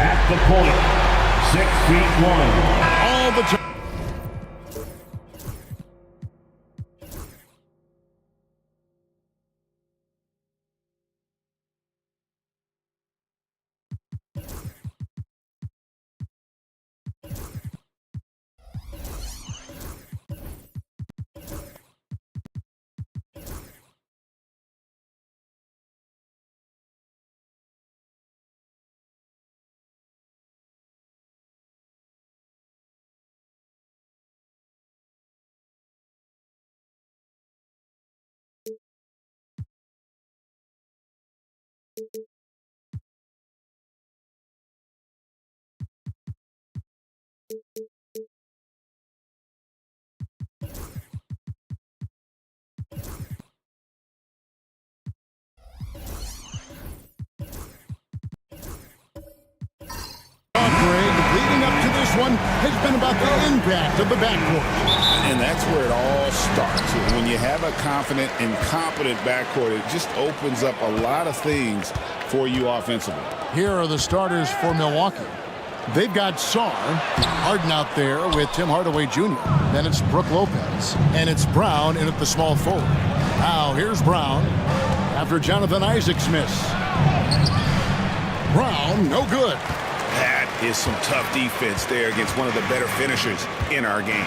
At the point, 6'1". All the Leading up to this one has been about the impact of the backcourt. And that's where it all starts. When you have a confident and competent backcourt, it just opens up a lot of things for you offensively. Here are the starters for Milwaukee. They've got Sarr, Harden out there with Tim Hardaway Jr. Then it's Brook Lopez. And it's Brown in at the small forward. Now here's Brown after Jonathan Isaac's miss. Brown, no good. That is some tough defense there against one of the better finishers in our game.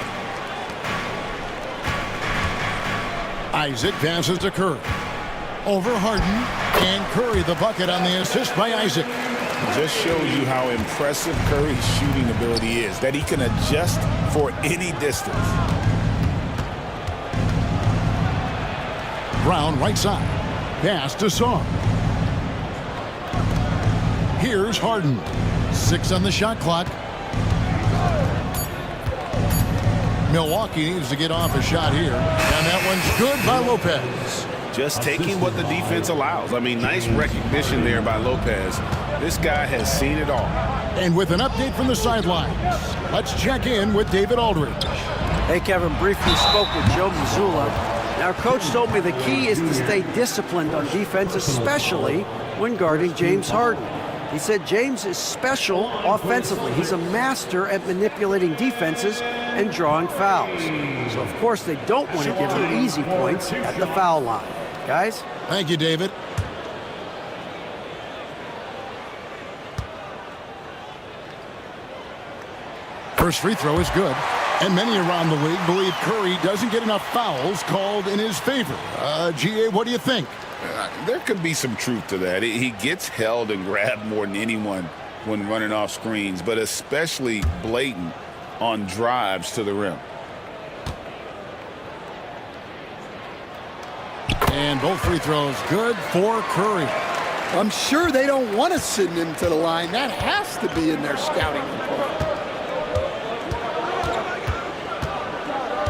Isaac passes to Curry. Over Harden, and Curry the bucket on the assist by Isaac. Just shows you how impressive Curry's shooting ability is, that he can adjust for any distance. Brown right side. Pass to Sarr. Here's Harden. 6 on the shot clock. Milwaukee needs to get off a shot here. And that one's good by Lopez. Just taking what the defense allows. I mean, nice recognition there by Lopez. This guy has seen it all. And with an update from the sidelines, let's check in with David Aldridge. Hey, Kevin, briefly spoke with Joe Mazzulla. Now, Coach told me the key is to stay disciplined on defense, especially when guarding James Harden. He said James is special offensively. He's a master at manipulating defenses and drawing fouls. So, of course, they don't want to give him easy points at the foul line. Guys? Thank you, David. First free throw is good. And many around the league believe Curry doesn't get enough fouls called in his favor. GA, what do you think? There could be some truth to that. He gets held and grabbed more than anyone when running off screens, but especially blatant on drives to the rim. And both free throws good for Curry. I'm sure they don't want to send him to the line. That has to be in their scouting report.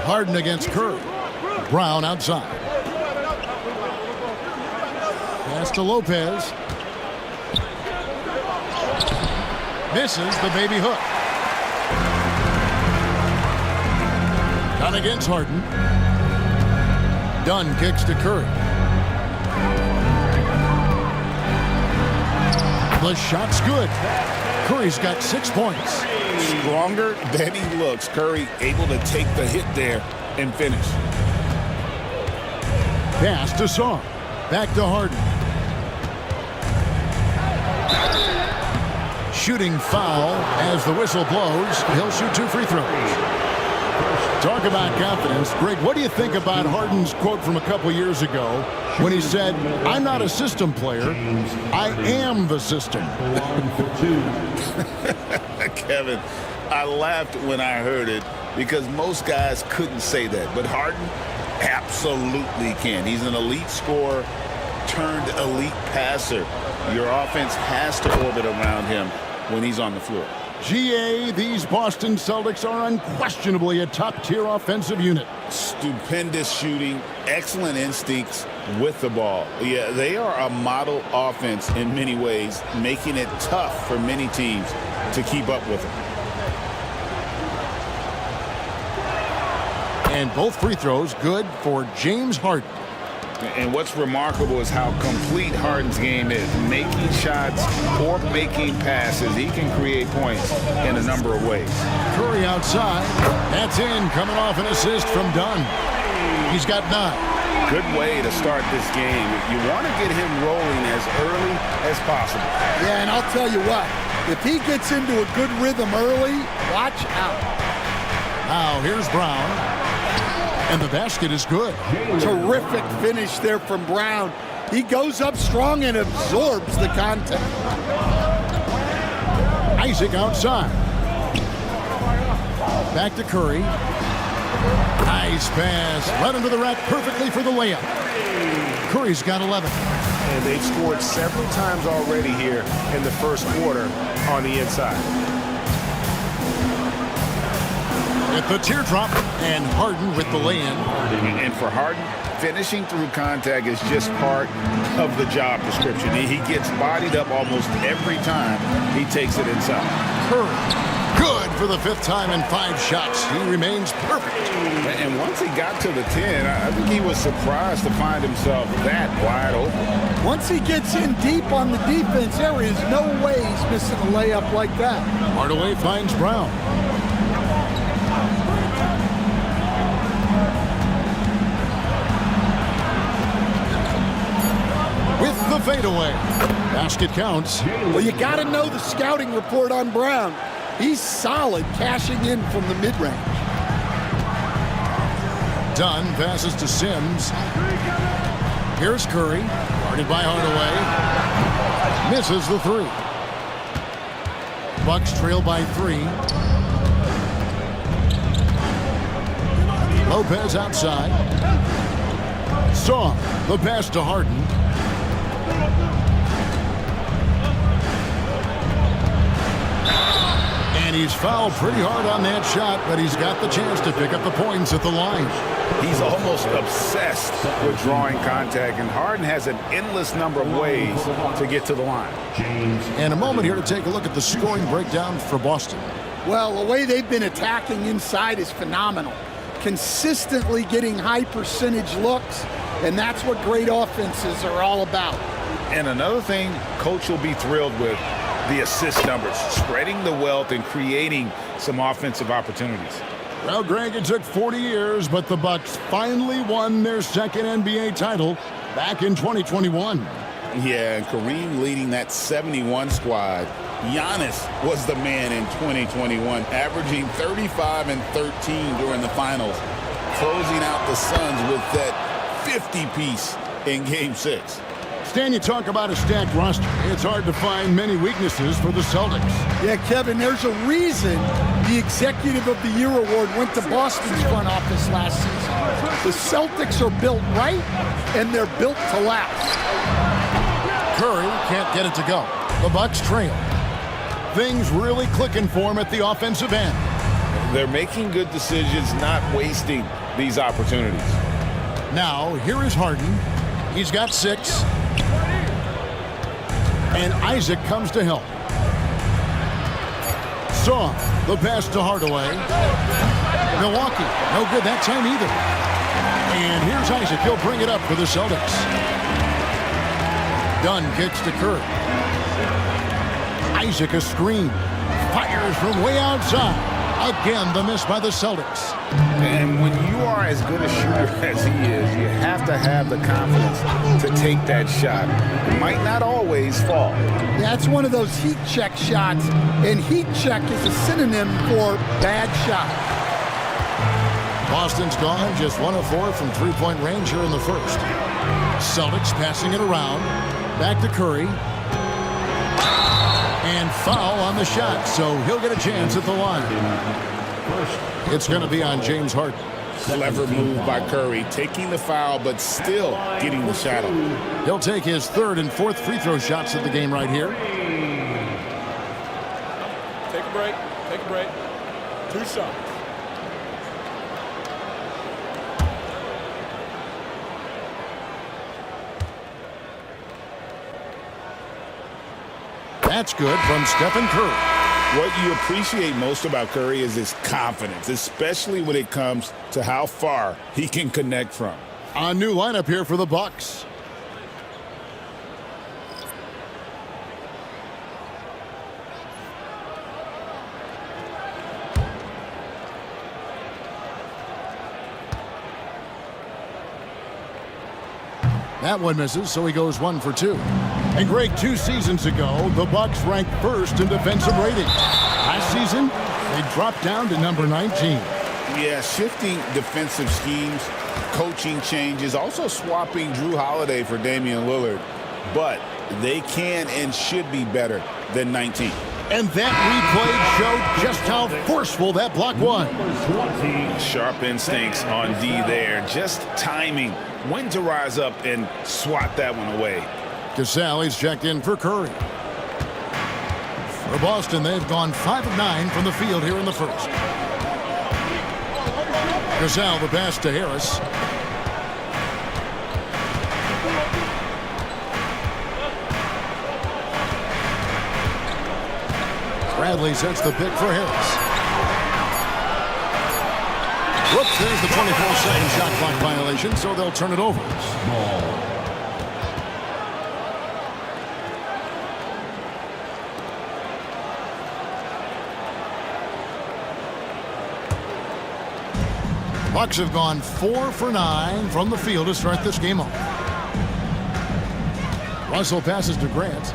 Harden against Curry. Brown outside. Pass to Lopez. Misses the baby hook. Done against Harden. Dunn kicks to Curry. The shot's good. Curry's got 6 points. Stronger than he looks. Curry able to take the hit there and finish. Pass to Sarr. Back to Harden. Shooting foul as the whistle blows. He'll shoot 2 free throws. Talk about confidence. Greg, what do you think about Harden's quote from a couple years ago when he said, "I'm not a system player, I am the system"? Kevin, I laughed when I heard it because most guys couldn't say that, but Harden absolutely can. He's an elite scorer turned elite passer. Your offense has to orbit around him when he's on the floor. GA, these Boston Celtics are unquestionably a top-tier offensive unit. Stupendous shooting, excellent instincts with the ball. Yeah, they are a model offense in many ways, making it tough for many teams to keep up with them. And both free throws good for James Harden. And what's remarkable is how complete Harden's game is. Making shots or making passes, he can create points in a number of ways. Curry outside. That's in, coming off an assist from Dunn. He's got 9. Good way to start this game. You want to get him rolling as early as possible. Yeah, and I'll tell you what, if he gets into a good rhythm early, watch out. Now here's Brown. And the basket is good. Terrific finish there from Brown. He goes up strong and absorbs the contact. Isaac outside. Back to Curry. Nice pass. Led into the rack perfectly for the layup. Curry's got 11. and they've scored several times already here in the first quarter on the inside. At the teardrop, and Harden with the lay-in. And for Harden, finishing through contact is just part of the job description. He gets bodied up almost every time he takes it inside. Curry, good for the 5th time in 5 shots. He remains perfect. And once he got to the 10, I think he was surprised to find himself that wide open. Once he gets in deep on the defense, there is no way he's missing a layup like that. Hardaway finds Brown. With the fadeaway. Basket counts. Well, you got to know the scouting report on Brown. He's solid cashing in from the mid-range. Dunn passes to Sims. Here's Curry, guarded by Hardaway. Misses the 3. Bucks trail by 3. Lopez outside. Saw the pass to Harden. And he's fouled pretty hard on that shot, but he's got the chance to pick up the points at the line. He's almost obsessed with drawing contact, and Harden has an endless number of ways to get to the line. And a moment here to take a look at the scoring breakdown for Boston. Well, the way they've been attacking inside is phenomenal. Consistently getting high percentage looks, and that's what great offenses are all about. And another thing Coach will be thrilled with, the assist numbers, spreading the wealth and creating some offensive opportunities. Well, Greg, it took 40 years, but the Bucks finally won their 2nd NBA title back in 2021. Yeah, and Kareem leading that 71 squad. Giannis was the man in 2021, averaging 35 and 13 during the finals, closing out the Suns with that 50-piece in Game 6. Stan, you talk about a stacked roster. It's hard to find many weaknesses for the Celtics. Yeah, Kevin, there's a reason the Executive of the Year award went to Boston's front office last season. The Celtics are built right, and they're built to last. Curry can't get it to go. The Bucks trail. Things really clicking for him at the offensive end. They're making good decisions, not wasting these opportunities. Now, here is Harden. He's got 6. And Isaac comes to help. Saw the pass to Hardaway. Milwaukee, no good that time either. And here's Isaac. He'll bring it up for the Celtics. Dunn kicks to Curry. Isaac a screen. Fires from way outside. Again, the miss by the Celtics. And when you are as good a shooter as he is, you have to have the confidence to take that shot. It might not always fall. That's one of those heat check shots, and heat check is a synonym for bad shot. Boston's gone just 1 of 4 from three-point range here in the first. Celtics passing it around. Back to Curry. And foul on the shot, so he'll get a chance at the line. It's going to be on James Harden. Clever move by Curry, taking the foul, but still getting the shot up. He'll take his 3rd and 4th free throw shots of the game right here. Take a break. Take a break. 2 shots. That's good from Stephen Curry. What you appreciate most about Curry is his confidence, especially when it comes to how far he can connect from. A new lineup here for the Bucks. That one misses, so he goes 1 for 2. And Greg, 2 seasons ago, the Bucks ranked 1st in defensive rating. Last season, they dropped down to number 19. Yeah, shifting defensive schemes, coaching changes, also swapping Drew Holiday for Damian Lillard. But they can and should be better than 19. And that replay showed just how forceful that block was. Sharp instincts on D there. Just timing when to rise up and swat that one away. Cassell, he's checked in for Curry. For Boston, they've gone 5 of 9 from the field here in the first. Cassell, the pass to Harris. Bradley sets the pick for Harris. Whoops, there's the 24-second shot clock violation, so they'll turn it over. Bucks have gone 4 for 9 from the field to start this game off. Russell passes to Grant.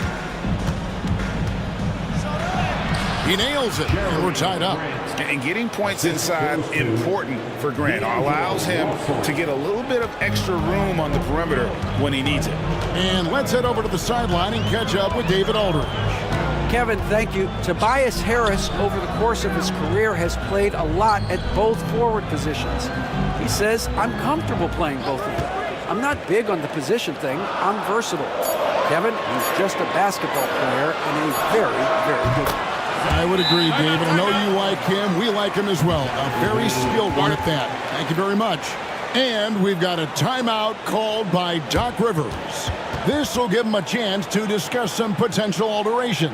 He nails it, and we're tied up. And getting points inside important for Grant. Allows him to get a little bit of extra room on the perimeter when he needs it. And let's head over to the sideline and catch up with David Aldridge. Kevin, thank you. Tobias Harris, over the course of his career, has played a lot at both forward positions. He says, I'm comfortable playing both of them. I'm not big on the position thing. I'm versatile. Kevin, he's just a basketball player and a very, very good one. I would agree, David. I know you like him. We like him as well. A very skilled one at that. Thank you very much. And we've got a timeout called by Doc Rivers. This will give him a chance to discuss some potential alterations.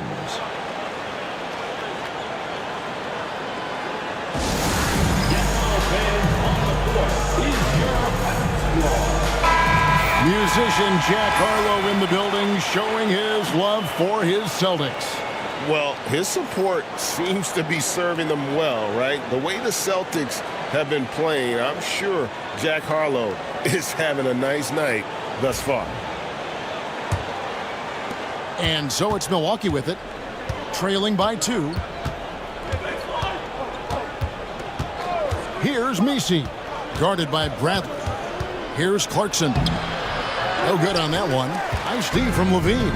Musician Jack Harlow in the building, showing his love for his Celtics. Well, his support seems to be serving them well, right? The way the Celtics have been playing, I'm sure Jack Harlow is having a nice night thus far. And so it's Milwaukee with it, trailing by 2. Here's Messi, guarded by Bradley. Here's Clarkson. No good on that one. Nice D from Levine.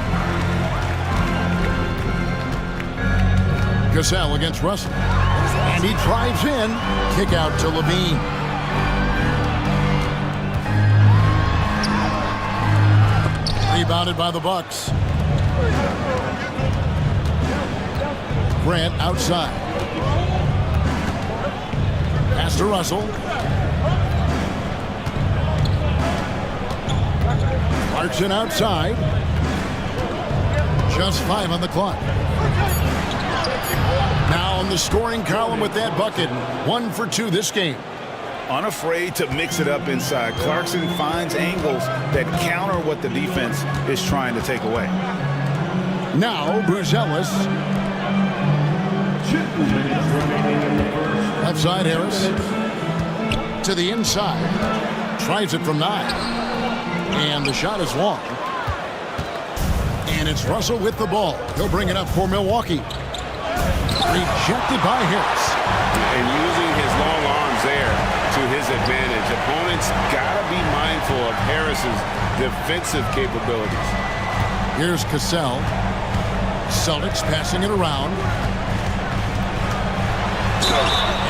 Cassell against Russell. And he drives in. Kick out to Levine. Rebounded by the Bucks. Grant outside. Pass to Russell. Clarkson outside. Just 5 on the clock. Now on the scoring column with that bucket. 1 for 2 this game. Unafraid to mix it up inside. Clarkson finds angles that counter what the defense is trying to take away. Now Buzelis. Left side Harris. To the inside. Tries it from 9. And the shot is long. And it's Russell with the ball. He'll bring it up for Milwaukee. Rejected by Harris. And using his long arms there to his advantage. Opponents got to be mindful of Harris's defensive capabilities. Here's Cassell. Celtics passing it around.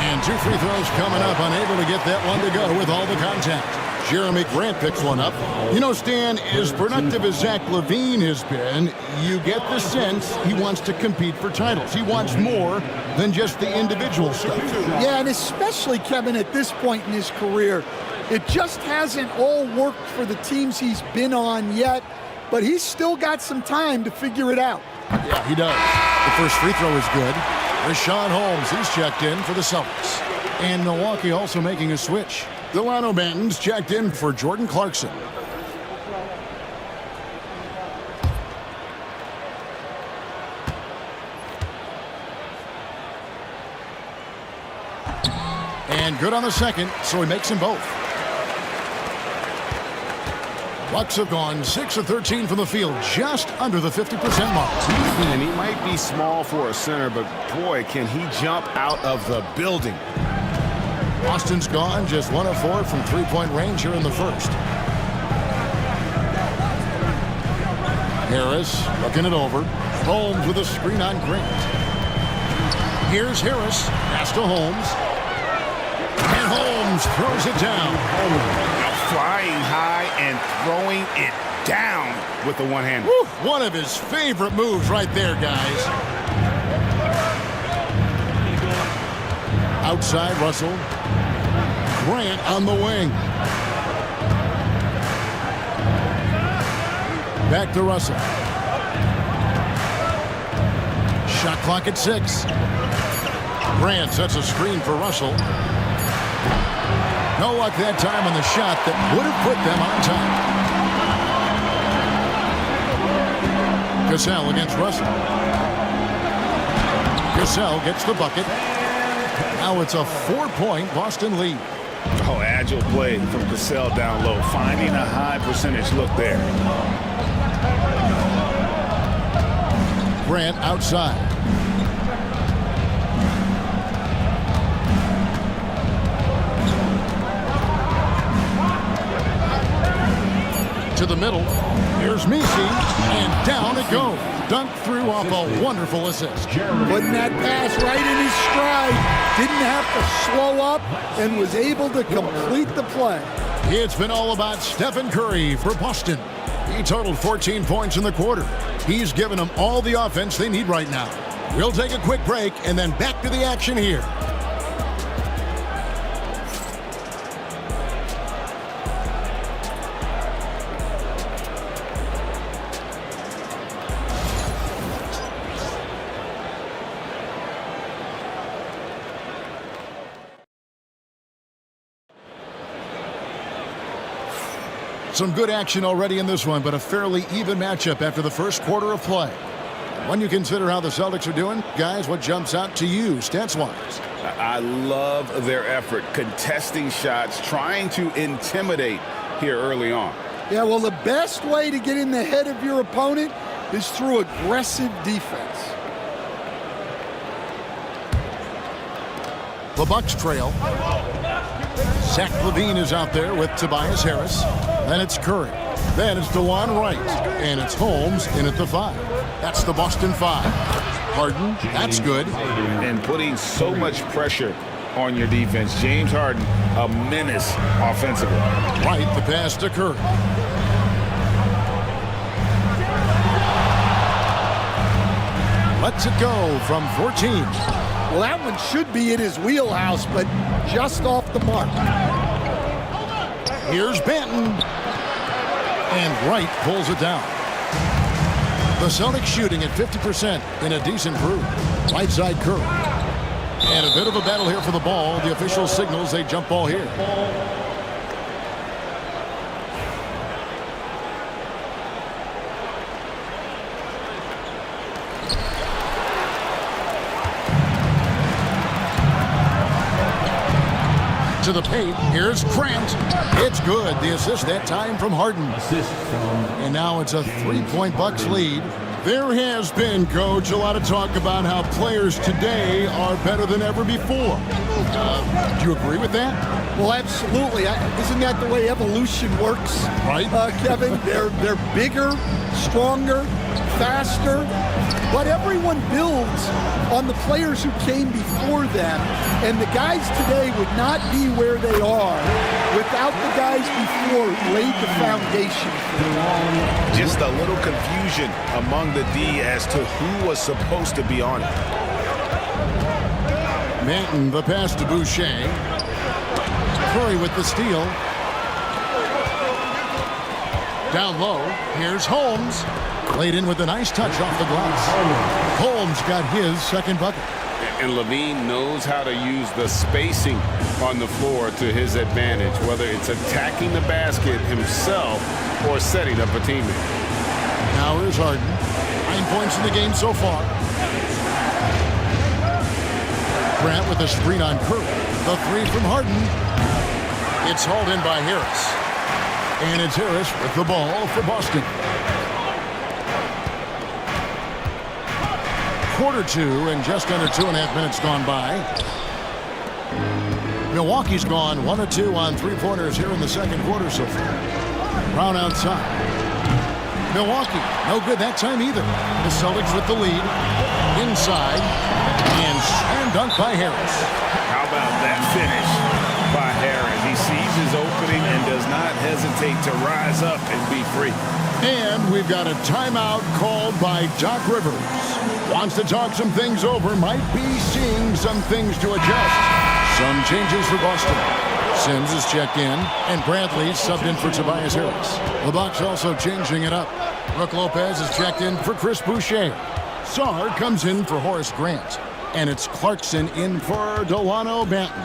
And 2 free throws coming up. Unable to get that one to go with all the contact. Jeremy Grant picks one up. You know, Stan, as productive as Zach LaVine has been, you get the sense he wants to compete for titles. He wants more than just the individual stuff. Yeah, and especially, Kevin, at this point in his career, it just hasn't all worked for the teams he's been on yet, but he's still got some time to figure it out. Yeah, he does. The first free throw is good. Richaun Holmes, he's checked in for the Celtics. And Milwaukee also making a switch. Delano Banton's checked in for Jordan Clarkson. And good on the second, so he makes them both. Bucks have gone 6 of 13 from the field, just under the 50% mark. And he might be small for a center, but boy, can he jump out of the building. Austin's gone just 1 of 4 from three-point range here in the first. Harris looking it over. Holmes with a screen on Grant. Here's Harris. Pass to Holmes. And Holmes throws it down. Now flying high and throwing it down with the one-hander. One of his favorite moves right there, guys. Outside, Russell. Grant on the wing. Back to Russell. Shot clock at 6. Grant sets a screen for Russell. No luck that time on the shot that would have put them on top. Cassell against Russell. Cassell gets the bucket. Now it's a 4-point Boston lead. Oh, agile play from Cassell down low, finding a high percentage look there. Grant outside. To the middle. Here's Messi, and down it goes. Dunked through off a wonderful assist. Putting that pass right in his stride. Didn't have to slow up and was able to complete the play. It's been all about Stephen Curry for Boston. He totaled 14 points in the quarter. He's given them all the offense they need right now. We'll take a quick break and then back to the action here. Some good action already in this one, but a fairly even matchup after the first quarter of play. When you consider how the Celtics are doing, guys, what jumps out to you stats-wise? I love their effort, contesting shots, trying to intimidate here early on. Yeah, well, the best way to get in the head of your opponent is through aggressive defense. The Bucks trail. Zach LaVine is out there with Tobias Harris. Then it's Curry. Then it's DeLon Wright. And it's Holmes in at the 5. That's the Boston 5. Harden, that's good. And putting so much pressure on your defense. James Harden, a menace offensively. Wright, the pass to Curry. Lets it go from 14. Well, that one should be in his wheelhouse, but just off the mark. Here's Banton. And Wright pulls it down. The Celtics shooting at 50% in a decent groove. Right side Curry. And a bit of a battle here for the ball. The official signals a jump ball here. To the paint. Here's Grant. It's good. The assist that time from Harden. And now it's a 3-point Bucks lead. There has been, Coach, a lot of talk about how players today are better than ever before. Do you agree with that? Well, absolutely. Isn't that the way evolution works? Right. Kevin, they're bigger, stronger, faster. But everyone builds on the players who came before them. And the guys today would not be where they are without the guys before who laid the foundation for them. Just a little confusion among the D as to who was supposed to be on it. Manton, the pass to Boucher. Curry with the steal. Down low, here's Holmes. Laid in with a nice touch off the glass. Holmes got his second bucket. And LaVine knows how to use the spacing on the floor to his advantage, whether it's attacking the basket himself or setting up a teammate. Now here's Harden. 9 points in the game so far. Grant with a screen on Curry. The 3 from Harden. It's hauled in by Harris. And it's Harris with the ball for Boston. Quarter 2 and just under 2.5 minutes gone by. Milwaukee's gone 1 of 2 on 3-pointers here in the second quarter so far. Brown outside. Milwaukee, no good that time either. The Celtics with the lead. Inside. And slam dunk by Harris. How about that finish by Harris? He sees his opening and does not hesitate to rise up and be free. And we've got a timeout called by Doc Rivers. Wants to talk some things over, might be seeing some things to adjust. Some changes for Boston. Sims is checked in, and Bradley subbed in for Tobias Harris. The Bucs also changing it up. Brook Lopez is checked in for Chris Boucher. Sarr comes in for Horace Grant. And it's Clarkson in for Delano Banton.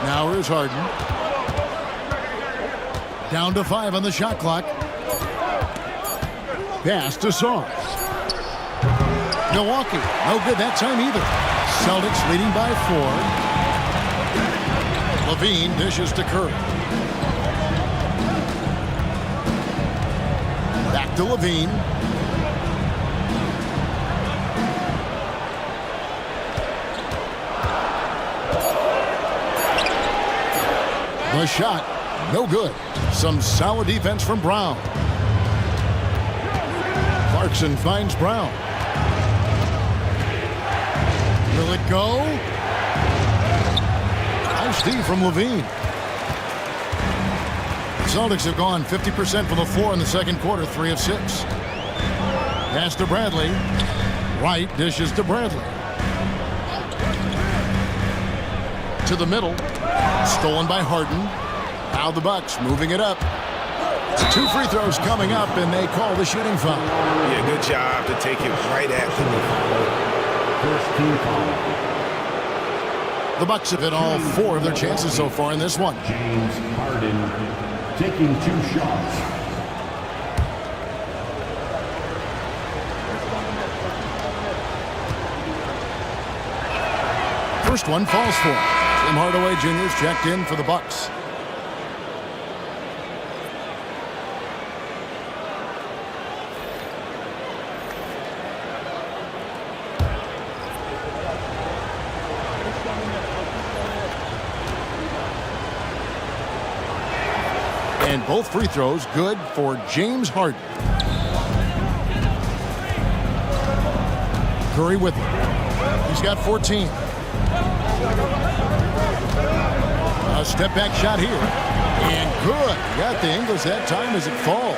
Now here's Harden. Down to 5 on the shot clock. Pass to Sarr. Milwaukee, no good that time either. Celtics leading by 4. Levine dishes to Curry. Back to Levine. The shot, no good. Some solid defense from Brown. Clarkson finds Brown. Will it go? Nice D from Levine. Celtics have gone 50% from the floor in the second quarter, 3 of 6. Pass to Bradley. Wright dishes to Bradley. To the middle. Stolen by Harden. Now the Bucs moving it up. 2 free throws coming up, and they call the shooting foul. Yeah, good job to take it right at the First team foul. The Bucs have hit all 4 of their chances so far in this one. James Harden taking 2 shots. First one falls for him. Tim Hardaway Jr. is checked in for the Bucs. And both free throws good for James Harden. Curry with him. He's got 14. A step back shot here. And good. Got the Ingles that time as it falls.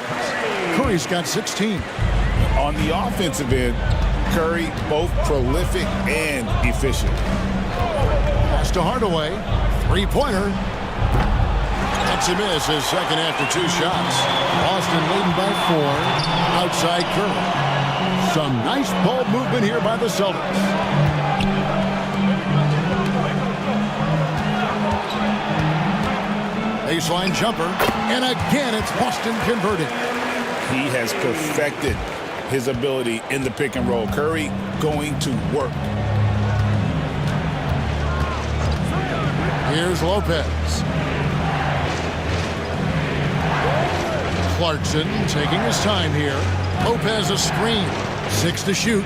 Curry's got 16. On the offensive end, Curry both prolific and efficient. Pass to Hardaway. 3-pointer. That's a miss, his second after 2 shots. Boston leading by 4. Outside Curry. Some nice ball movement here by the Celtics. Baseline jumper. And again, it's Boston converted. He has perfected his ability in the pick and roll. Curry going to work. Here's Lopez. Clarkson taking his time here. Lopez a screen. 6 to shoot.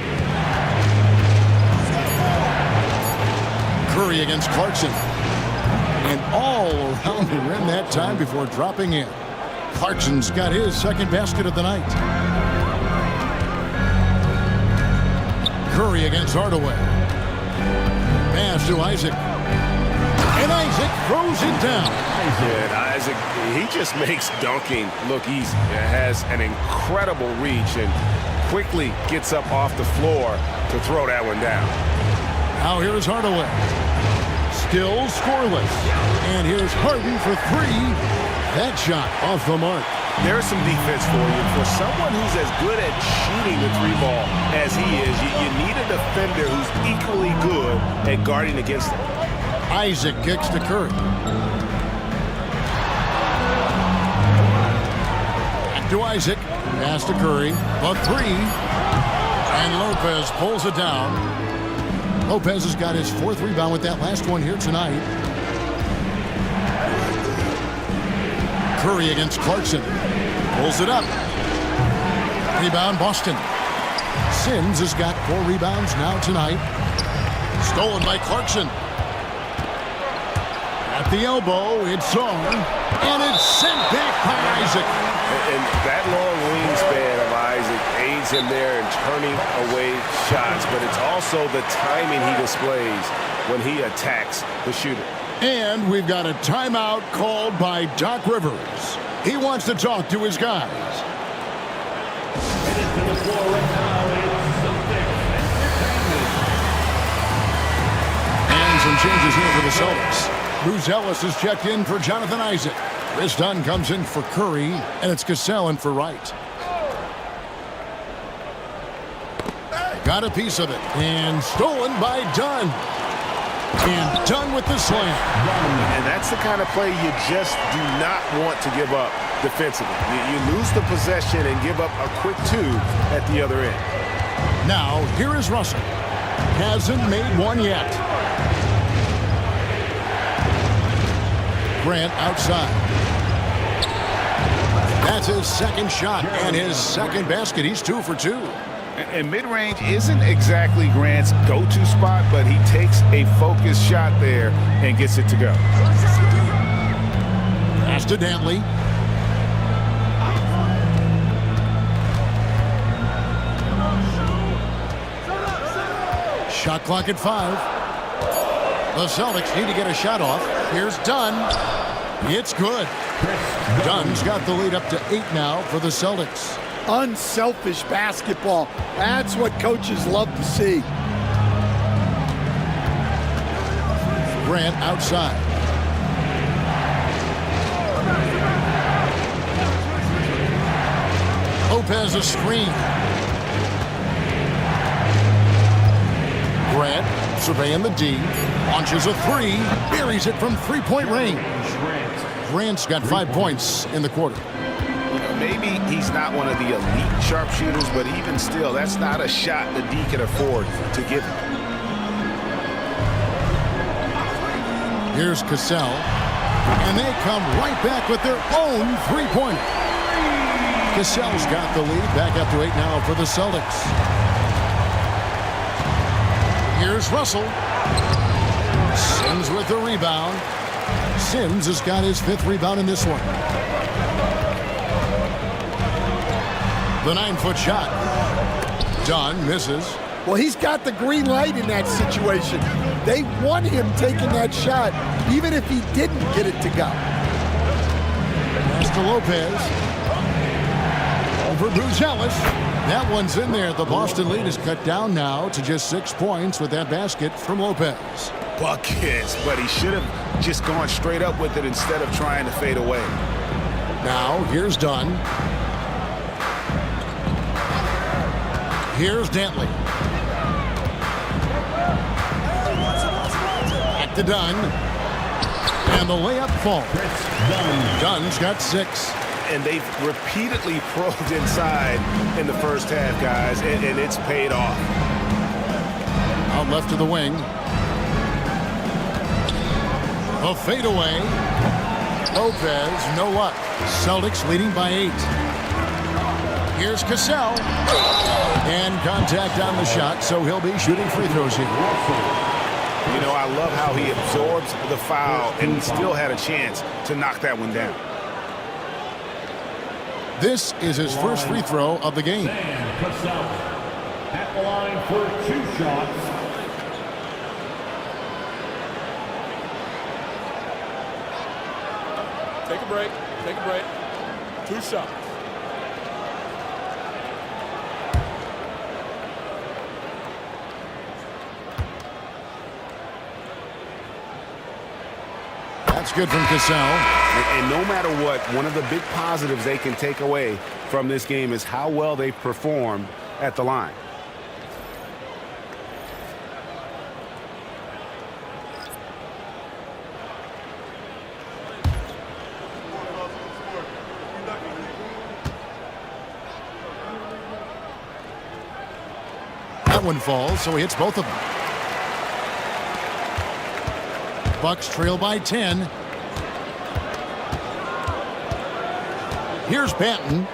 Curry against Clarkson. And all around the rim that time before dropping in. Clarkson's got his second basket of the night. Curry against Hardaway. Pass to Isaac. And Isaac throws it down. Yeah, Isaac, he just makes dunking look easy. It has an incredible reach and quickly gets up off the floor to throw that one down. Now here's Hardaway. Still scoreless. And here's Harden for 3. That shot off the mark. There's some defense for you. For someone who's as good at shooting the 3-ball as he is, you need a defender who's equally good at guarding against him. Isaac kicks to Curry. Back to Isaac. Pass to Curry. A 3. And Lopez pulls it down. Lopez has got his 4th rebound with that last one here tonight. Curry against Clarkson. Pulls it up. Rebound Boston. Sims has got 4 rebounds now tonight. Stolen by Clarkson. At the elbow, it's on. And it's sent back by Isaac. And that long wingspan of Isaac aids him there in turning away shots, but it's also the timing he displays when he attacks the shooter. And we've got a timeout called by Doc Rivers. He wants to talk to his guys. And some changes here for the Celtics. Bruce Ellis is checked in for Jonathan Isaac. Chris Dunn comes in for Curry, and it's Cassell in for Wright. Got a piece of it, and stolen by Dunn. And Dunn with the slam. And that's the kind of play you just do not want to give up defensively. You lose the possession and give up a quick two at the other end. Now, here is Russell. Hasn't made one yet. Grant outside. That's his second shot and his second basket. He's 2 for 2. And mid-range isn't exactly Grant's go-to spot, but he takes a focused shot there and gets it to go. Pass to Dantley. Shot clock at 5. The Celtics need to get a shot off. Here's Dunn. It's good. Dunn's got the lead up to 8 now for the Celtics. Unselfish basketball. That's what coaches love to see. Grant outside. Lopez a screen. Grant surveying the D. Launches a 3. Buries it from 3-point range. Grant's got 5 points in the quarter. Maybe he's not one of the elite sharpshooters, but even still, that's not a shot the D can afford to give him. Here's Cassell, and they come right back with their own three-pointer. Cassell's got the lead, back up to 8 now for the Celtics. Here's Russell. Sims with the rebound. Sims has got his 5th rebound in this one. The 9-foot shot. Dunn misses. Well, he's got the green light in that situation. They want him taking that shot, even if he didn't get it to go. Pass to Lopez. Over Bruce Ellis. That one's in there. The Boston lead is cut down now to just 6 points with that basket from Lopez. Buckets, but he should have just gone straight up with it instead of trying to fade away. Now, here's Dunn. Here's Dantley. Back to Dunn. And the layup falls. Dunn's got 6. And they've repeatedly probed inside in the first half, guys, and it's paid off. Out left to the wing. A fadeaway. Lopez, no luck. Celtics leading by 8. Here's Cassell. And contact on the shot, so he'll be shooting free throws here. You know, I love how he absorbs the foul and still had a chance to knock that one down. This is his first free throw of the game. Sam Cassell at the line for 2 shots. Take a break. Take a break. 2 shots. That's good from Cassell. And no matter what, one of the big positives they can take away from this game is how well they performed at the line. That one falls, so he hits both of them. Bucks trail by 10. Here's Banton.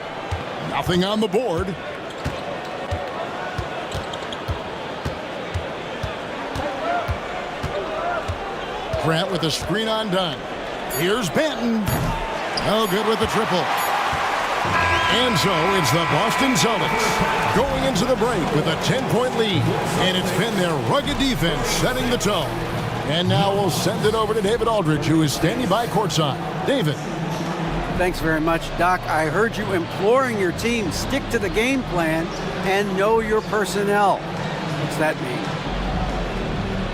Nothing on the board. Grant with a screen on Dunn. Here's Banton. No good with the triple. And so it's the Boston Celtics going into the break with a 10-point lead. And it's been their rugged defense setting the tone. And now we'll send it over to David Aldridge, who is standing by courtside. David. Thanks very much, Doc. I heard you imploring your team, stick to the game plan and know your personnel. What's that mean?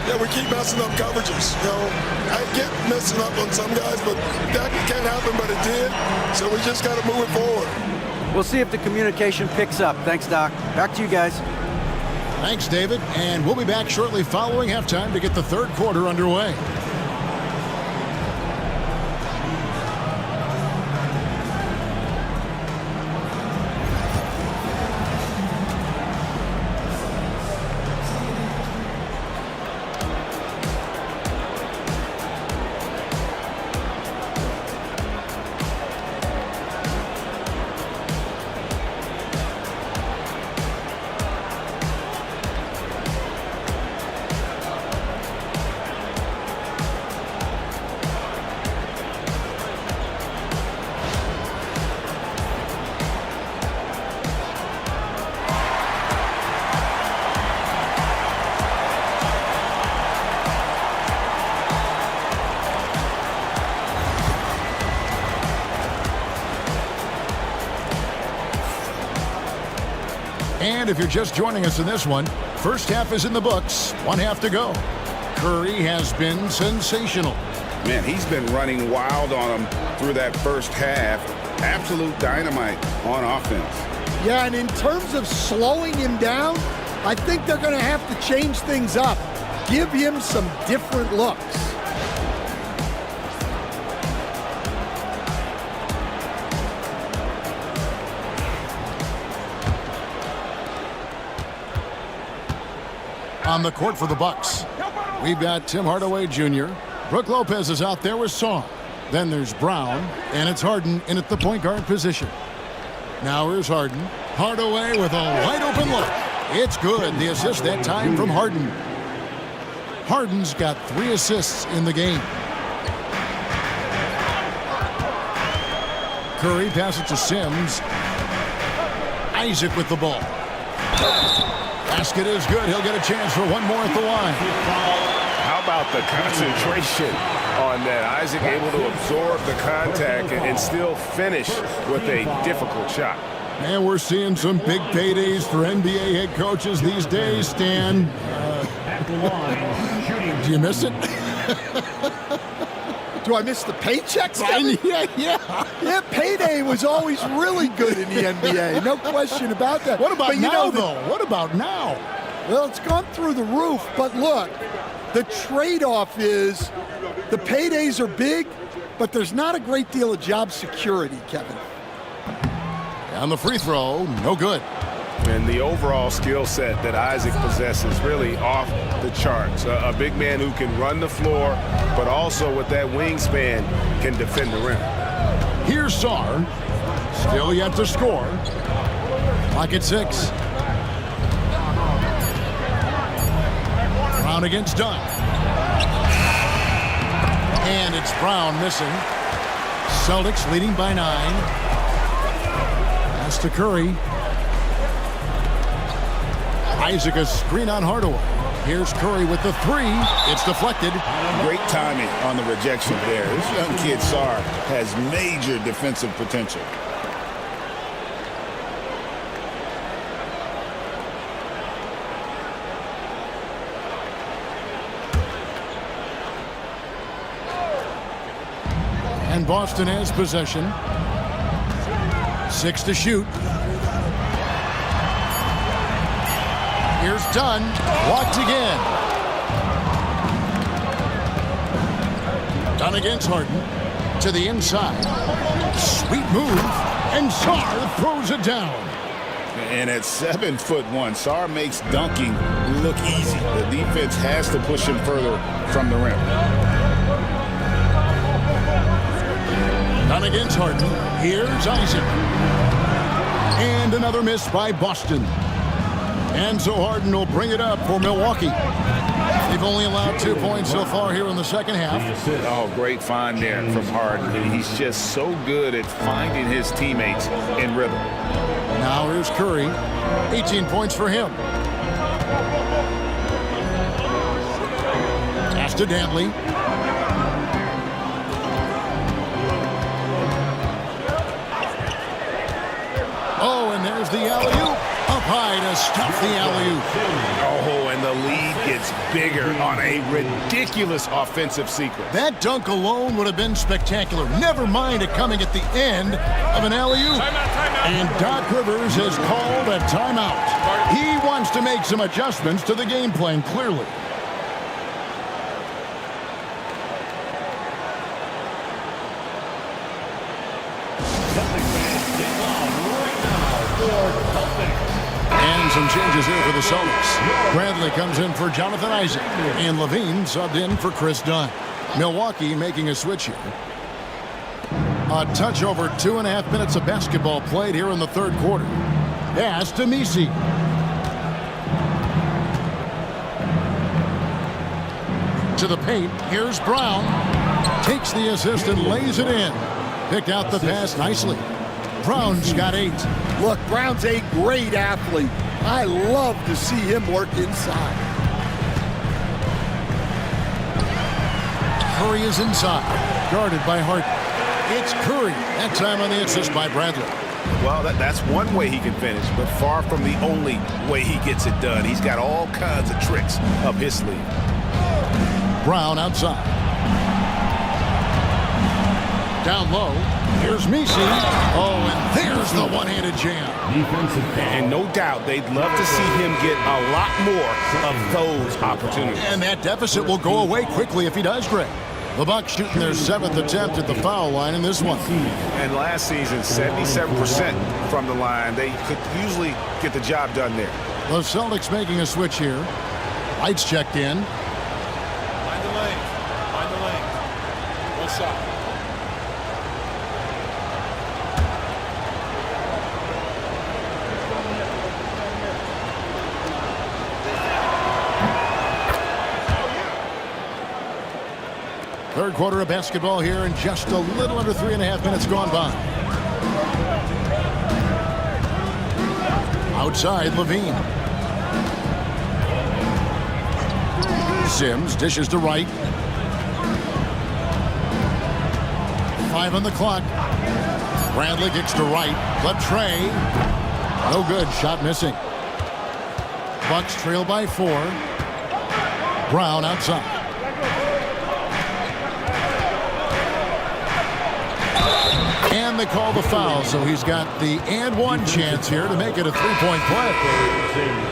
Yeah, we keep messing up coverages. You know, I get messing up on some guys, but that can't happen, but it did. So we just got to move it forward. We'll see if the communication picks up. Thanks, Doc. Back to you guys. Thanks, David. And we'll be back shortly following halftime to get the third quarter underway. And if you're just joining us in this one, first half is in the books, one half to go. Curry has been sensational. Man, he's been running wild on him through that first half. Absolute dynamite on offense. Yeah, and in terms of slowing him down, I think they're going to have to change things up. Give him some different looks. On the court for the Bucks, we've got Tim Hardaway Jr. Brook Lopez is out there with Song. Then there's Brown, and it's Harden in at the point guard position. Now here's Harden. Hardaway with a wide open look. It's good. The assist that time from Harden. Harden's got 3 assists in the game. Curry passes to Sims. Isaac with the ball. Basket is good. He'll get a chance for one more at the line. How about the concentration on that? Isaac able to absorb the contact and still finish with a difficult shot. And we're seeing some big paydays for NBA head coaches these days, Stan. Do you miss it? Do I miss the paychecks? Yeah. Payday was always really good in the NBA. No question about that. What about but now, though? What about now? Well, it's gone through the roof. But look, the trade-off is the paydays are big, but there's not a great deal of job security, Kevin. On the free throw, no good. And the overall skill set that Isaac possesses really off the charts. A big man who can run the floor, but also with that wingspan can defend the rim. Here's Sarr. Still yet to score. Clock at 6. Brown against Dunn. And it's Brown missing. Celtics leading by 9. Pass to Curry. Isaac a screen on Hardaway. Here's Curry with the 3. It's deflected. Great timing on the rejection there. This young kid, Sarr, has major defensive potential. And Boston has possession. 6 to shoot. Here's Dunn, blocked again. Dunn against Harden, to the inside. Sweet move, and Sarr throws it down. And at 7'1", Sarr makes dunking look easy. The defense has to push him further from the rim. Dunn against Harden. Here's Isaac. And another miss by Boston. And so Harden will bring it up for Milwaukee. They've only allowed 2 points so far here in the second half. Oh, great find there from Harden. He's just so good at finding his teammates in rhythm. Now here's Curry. 18 points for him. Pass to Dantley. Oh, and there's the alley-oop. Up high to stop the alley-oop. Oh, and the lead gets bigger on a ridiculous offensive sequence. That dunk alone would have been spectacular. Never mind it coming at the end of an alley-oop. Timeout. And Doc Rivers has called a timeout. He wants to make some adjustments to the game plan, clearly. And some changes here for the Celtics. Bradley comes in for Jonathan Isaac. And Levine subbed in for Chris Dunn. Milwaukee making a switch here. A touch over 2.5 minutes of basketball played here in the third quarter. Pass to Messi. To the paint. Here's Brown. Takes the assist and lays it in. Picked out the pass nicely. Brown's got 8. Look, Brown's a great athlete. I love to see him work inside. Curry is inside. Guarded by Harden. It's Curry. That time on the assist by Bradley. Well, that's one way he can finish, but far from the only way he gets it done. He's got all kinds of tricks up his sleeve. Brown outside. Down low. Here's Messi. Oh, and there's the one-handed jam. And no doubt they'd love to see him get a lot more of those opportunities. And that deficit will go away quickly if he does, Greg. The Bucks shooting their 7th attempt at the foul line in this one. And last season, 77% from the line. They could usually get the job done there. The Celtics making a switch here. Lights checked in. Find the lane. One shot. Third quarter of basketball here, and just a little under 3.5 minutes gone by. Outside, Levine. Sims dishes to right. 5 on the clock. Bradley kicks to right. Latrey. No good. Shot missing. Bucks trail by 4. Brown outside. And they call the foul, so he's got the and one chance here to make it a 3-point play.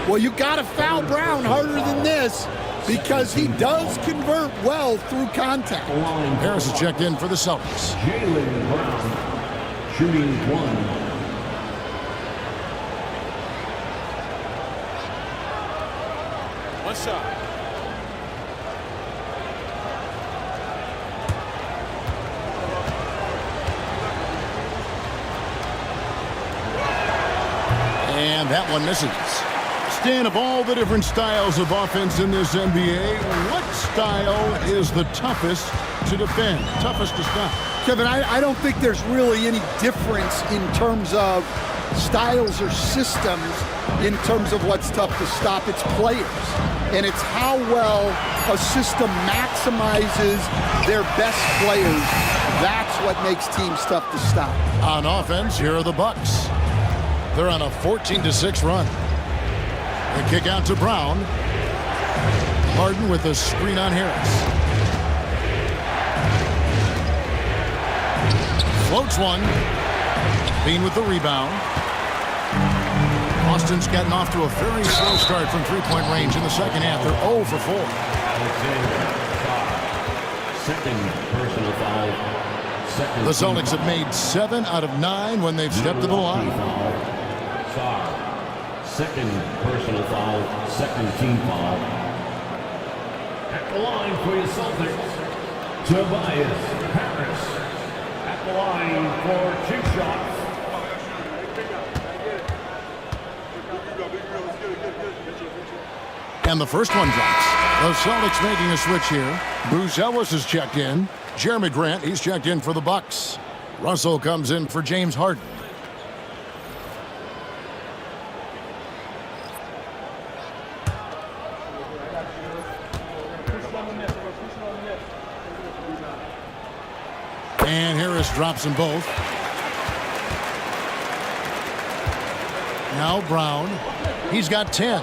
Well, you got to foul Brown harder than this because he does convert well through contact. Harris is checked in for the Celtics. Jaylen Brown shooting 1. One shot. And that one misses. Stan, of all the different styles of offense in this NBA, what style is the toughest to defend, toughest to stop? Kevin, I don't think there's really any difference in terms of styles or systems in terms of what's tough to stop. It's players. And it's how well a system maximizes their best players. That's what makes teams tough to stop. On offense, here are the Bucks. They're on a 14-6 run. They kick out to Brown. Harden with a screen on Harris. Floats one. Bean with the rebound. Austin's gotten off to a very slow start from three-point range in the second half. They're 0 for 4. Second personal foul. The Celtics have made 7 out of 9 when they've stepped to the line. Second personal foul, second team foul. At the line for your Celtics, Tobias Harris. At the line for 2 shots. And the first one drops. The Celtics making a switch here. Bruce Ellis is checked in. Jeremy Grant, he's checked in for the Bucks. Russell comes in for James Harden. Davis drops them both. Now Brown. He's got 10.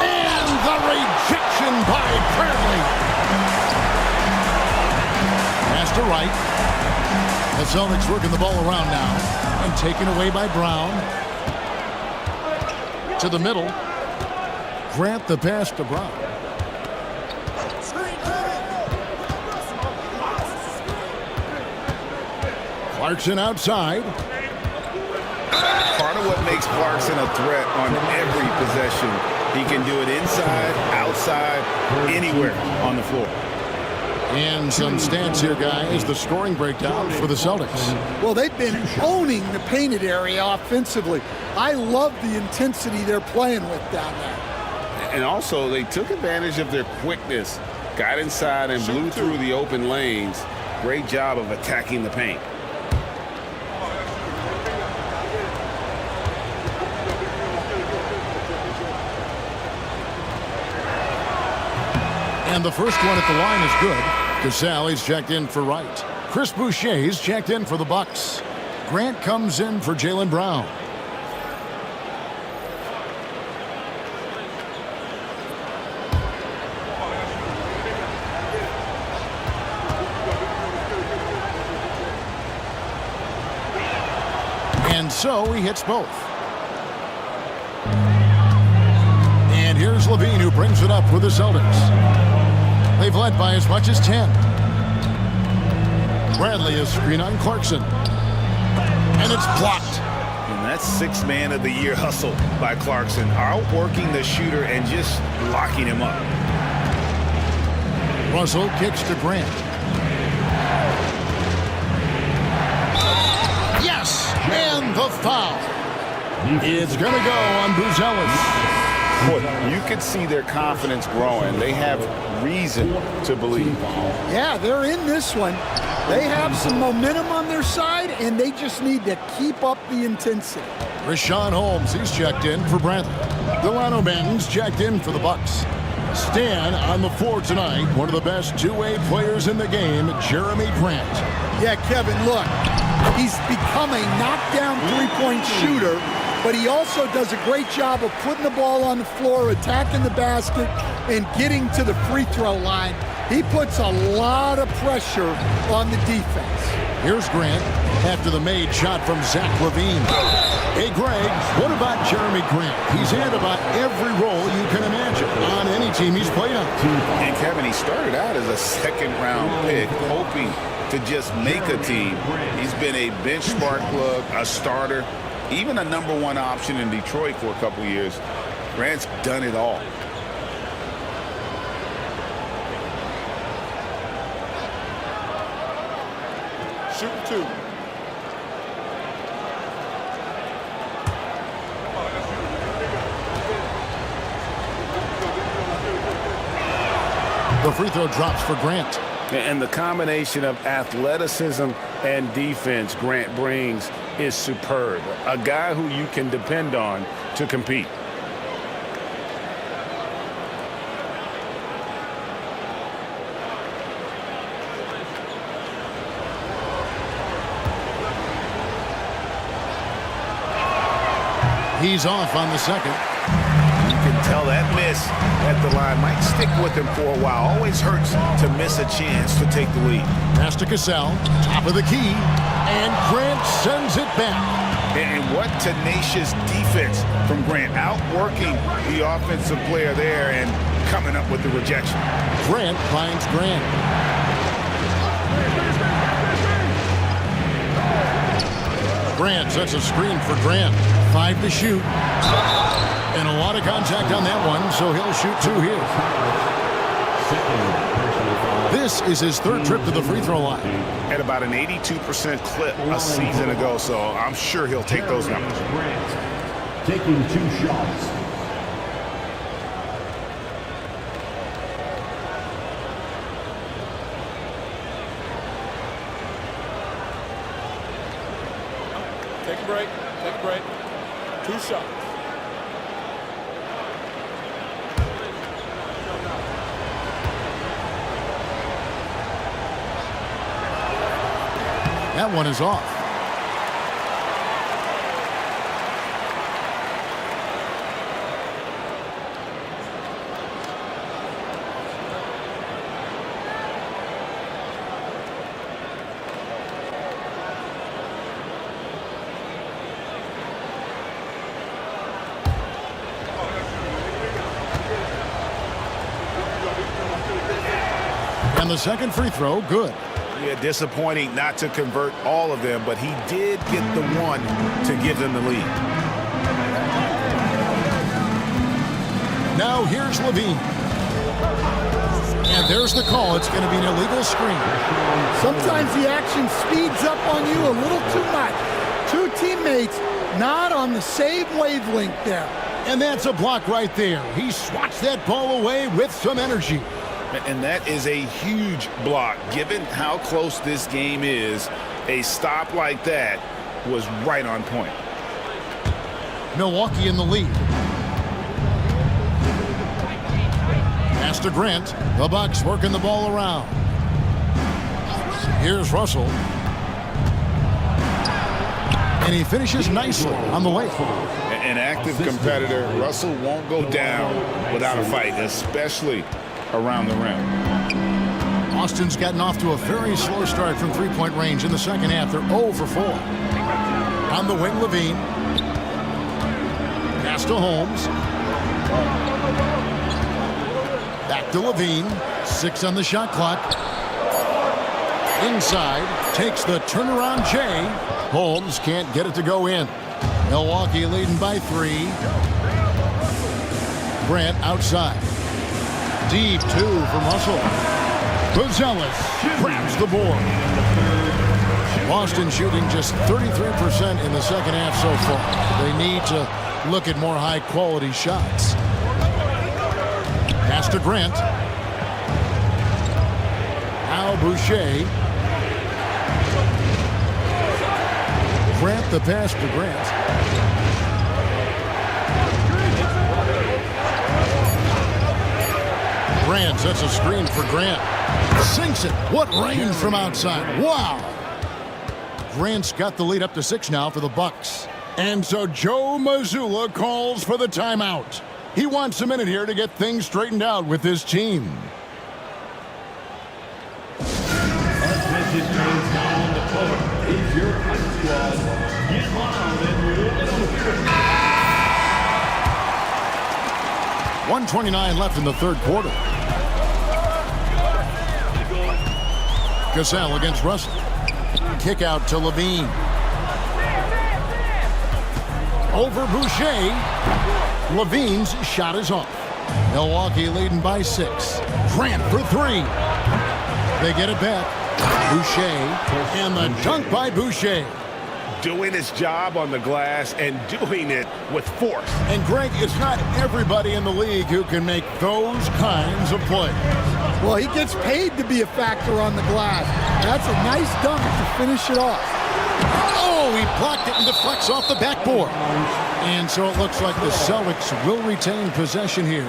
And the rejection by Bradley. Pass to right. The Celtics working the ball around now. And taken away by Brown. To the middle. Grant the pass to Brown. Clarkson outside. Part of what makes Clarkson a threat on every possession, he can do it inside, outside, anywhere on the floor. And some stats here, guys. The scoring breakdown for the Celtics. Well, they've been owning the painted area offensively. I love the intensity they're playing with down there. And also, they took advantage of their quickness, got inside and blew through the open lanes. Great job of attacking the paint. And the first one at the line is good. Casale's checked in for Wright. Chris Boucher's checked in for the Bucks. Grant comes in for Jaylen Brown. And so he hits both. And here's Levine, who brings it up for the Celtics. They've led by as much as 10. Bradley is screen on Clarkson. And it's blocked. And that's sixth man of the year hustle by Clarkson, outworking the shooter and just locking him up. Russell kicks to Grant. Yes! And the foul. It's going to go on Buzelis. Boy, you could see their confidence growing. They have reason to believe. Yeah, they're in this one. They have some momentum on their side, and they just need to keep up the intensity. Richaun Holmes, he's checked in for Bradley. Delano Banton's checked in for the Bucks. Stan on the floor tonight, one of the best two-way players in the game, Jerami Grant. Yeah, Kevin, look, he's become a knockdown three-point shooter, but he also does a great job of putting the ball on the floor, attacking the basket, and getting to the free throw line. He puts a lot of pressure on the defense. Here's Grant after the made shot from Zach LaVine. Hey, Greg, what about Jerami Grant? He's had about every role you can imagine on any team he's played on. And Kevin, he started out as a second-round pick, hoping to just make a team. He's been a bench spark plug, a starter, even a number one option in Detroit for a couple years. Grant's done it all. Shoot two. The free throw drops for Grant. And the combination of athleticism and defense Grant brings is superb. A guy who you can depend on to compete. He's off on the second. You can tell that miss at the line might stick with him for a while. Always hurts to miss a chance to take the lead. Pass to Cassell, top of the key, and Grant sends it back. And what tenacious defense from Grant, outworking the offensive player there and coming up with the rejection. Grant finds Grant. Grant sets a screen for Grant. 5 to shoot. And a lot of contact on that one, so he'll shoot 2 here. This is his third trip to the free throw line. At about an 82% clip a season ago, so I'm sure he'll take those numbers. Taking 2 shots. Take a break. Take a break. 2 2 shots. That one is off. And the second free throw, good. Yeah, disappointing not to convert all of them, but he did get the one to give them the lead. Now here's Levine. And there's the call. It's going to be an illegal screen. Sometimes the action speeds up on you a little too much. Two teammates not on the same wavelength there. And that's a block right there. He swats that ball away with some energy. And that is a huge block. Given how close this game is, a stop like that was right on point. Milwaukee in the lead. Pass to Grant. The Bucks working the ball around. Here's Russell. And he finishes nicely on the way. An active competitor. Russell won't go down without a fight, especially around the rim. Austin's gotten off to a very slow start from three-point range in the second half. They're 0 for 4. On the wing, Levine. Pass to Holmes. Back to Levine. 6 on the shot clock. Inside. Takes the turnaround J. Holmes can't get it to go in. Milwaukee leading by 3. Grant outside. Deep 2 from Russell. Buzelis grabs the board. Boston shooting just 33% in the second half so far. They need to look at more high-quality shots. Pass to Grant. Al Boucher. Grant the pass to Grant. Grant sets a screen for Grant. Sinks it. What range from outside. Wow. Grant's got the lead up to 6 now for the Bucks. And so Joe Mazzulla calls for the timeout. He wants a minute here to get things straightened out with his team. Attention fans now on the court. Is your high squad. Get loud and roll it over. 1:29 left in the third quarter. Cassell against Russell. Kick out to Levine. Over Boucher. Levine's shot is off. Milwaukee leading by 6. Grant for 3. They get it back. Boucher. And the dunk by Boucher. Doing his job on the glass and doing it with force. And Greg, it's not everybody in the league who can make those kinds of plays. Well, he gets paid to be a factor on the glass. That's a nice dunk to finish it off. Oh, he blocked it and deflects off the backboard. And so it looks like the Celtics will retain possession here.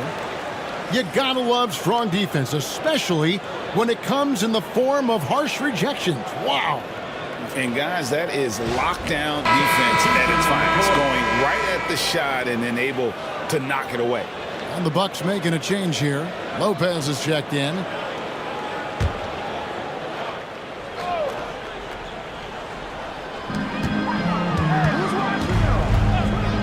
You gotta love strong defense, especially when it comes in the form of harsh rejections. Wow. And guys, that is lockdown defense at its finest, going right at the shot and then able to knock it away. And the Bucks making a change here. Lopez is checked in.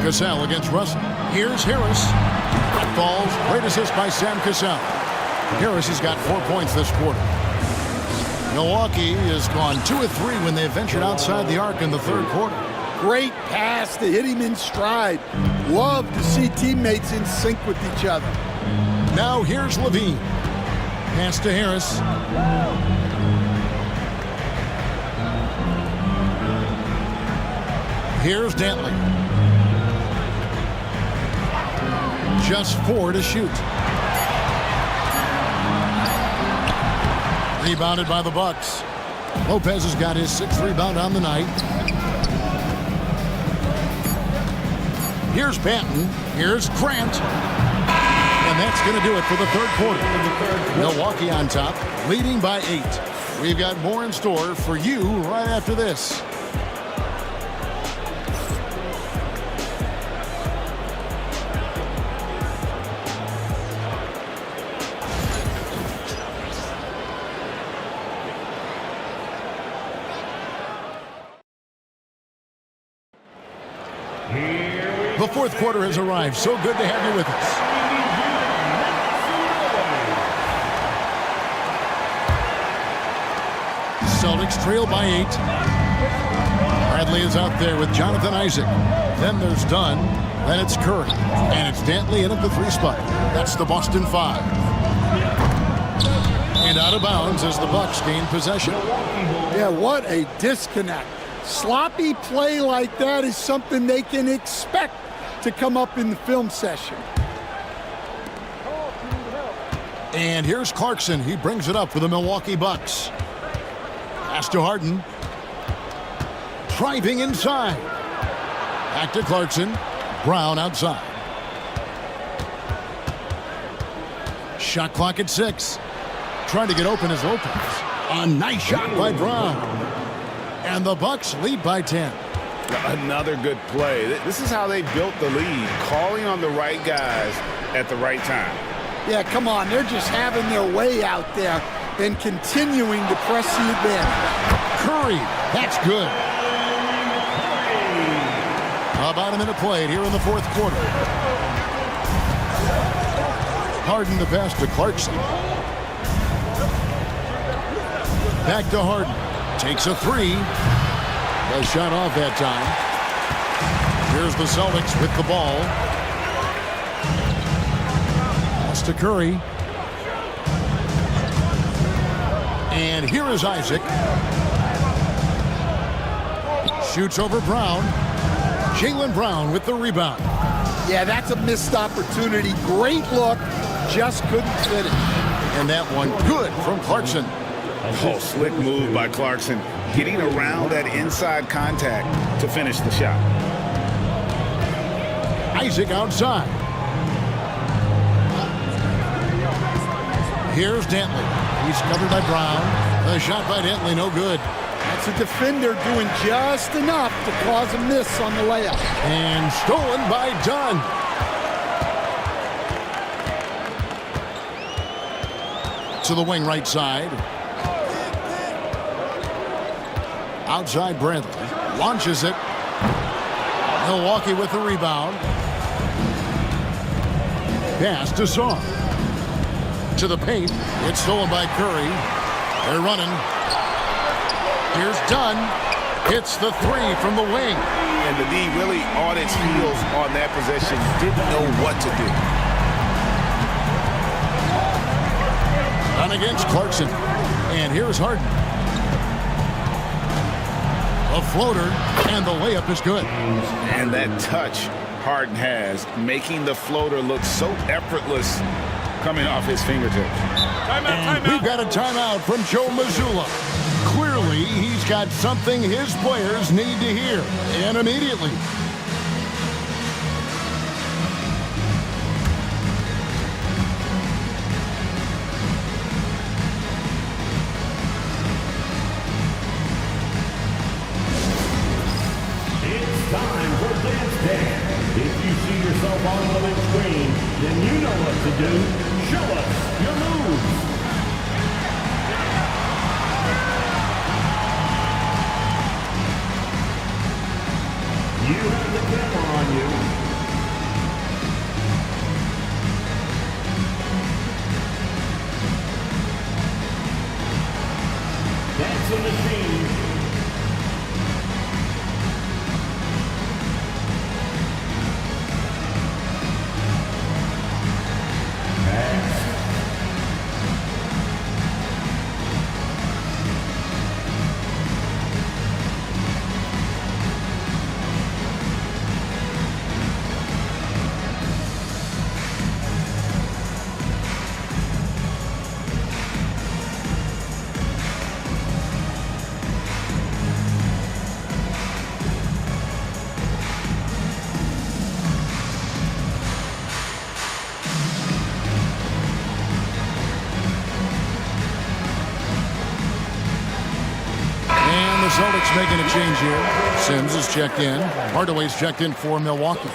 Cassell against Russell. Here's Harris. That falls. Great assist by Sam Cassell. Harris has got 4 points this quarter. Milwaukee has gone 2 of 3 when they ventured outside the arc in the third quarter. Great pass to hit him in stride. Love to see teammates in sync with each other. Now here's Levine. Pass to Harris. Here's Dantley. Just 4 to shoot. Rebounded by the Bucks. Lopez has got his 6th rebound on the night. Here's Banton. Here's Grant. And that's going to do it for the third quarter. Milwaukee on top, leading by 8. We've got more in store for you right after this. The fourth quarter has arrived. So good to have you with us. Celtics trail by 8. Bradley is out there with Jonathan Isaac. Then there's Dunn. Then it's Curry. And it's Dantley in at the 3 spot. That's the Boston 5. And out of bounds as the Bucks gain possession. Yeah, what a disconnect. Sloppy play like that is something they can expect to come up in the film session. And here's Clarkson. He brings it up for the Milwaukee Bucks. Pass to Harden. Driving inside. Back to Clarkson. Brown outside. Shot clock at 6. Trying to get open as Lopez. A nice shot by Brown. And the Bucks lead by 10. Another good play. This is how they built the lead, calling on the right guys at the right time. Yeah, come on. They're just having their way out there and continuing to press the advantage. Curry, that's good. About a minute played here in the fourth quarter. Harden the pass to Clarkson. Back to Harden. Takes a 3. A shot off that time. Here's the Celtics with the ball. Pass to Curry. And here is Isaac. Shoots over Brown. Jaylen Brown with the rebound. Yeah, that's a missed opportunity. Great look. Just couldn't fit it. And that one good from Clarkson. Oh, slick move by Clarkson. Getting around that inside contact to finish the shot. Isaac outside. Here's Dantley. He's covered by Brown. The shot by Dantley, no good. That's a defender doing just enough to cause a miss on the layup. And stolen by Dunn. To the wing right side. Outside Bradley. Launches it. Milwaukee with the rebound. Pass to Song. To the paint. It's stolen by Curry. They're running. Here's Dunn. Hits the 3 from the wing. And the D really on its heels on that possession. Didn't know what to do. Dunn against Clarkson. And here's Harden. A floater, and the layup is good. And that touch Harden has, making the floater look so effortless coming off his fingertips. And we've got a timeout from Joe Mazzulla. Clearly, he's got something his players need to hear, and immediately. Time for Dance Dance. If you see yourself on the big screen, then you know what to do. Show us your moves. You have the camera on you. Dancing machine. Celtics making a change here. Sims is checked in. Hardaway's checked in for Milwaukee.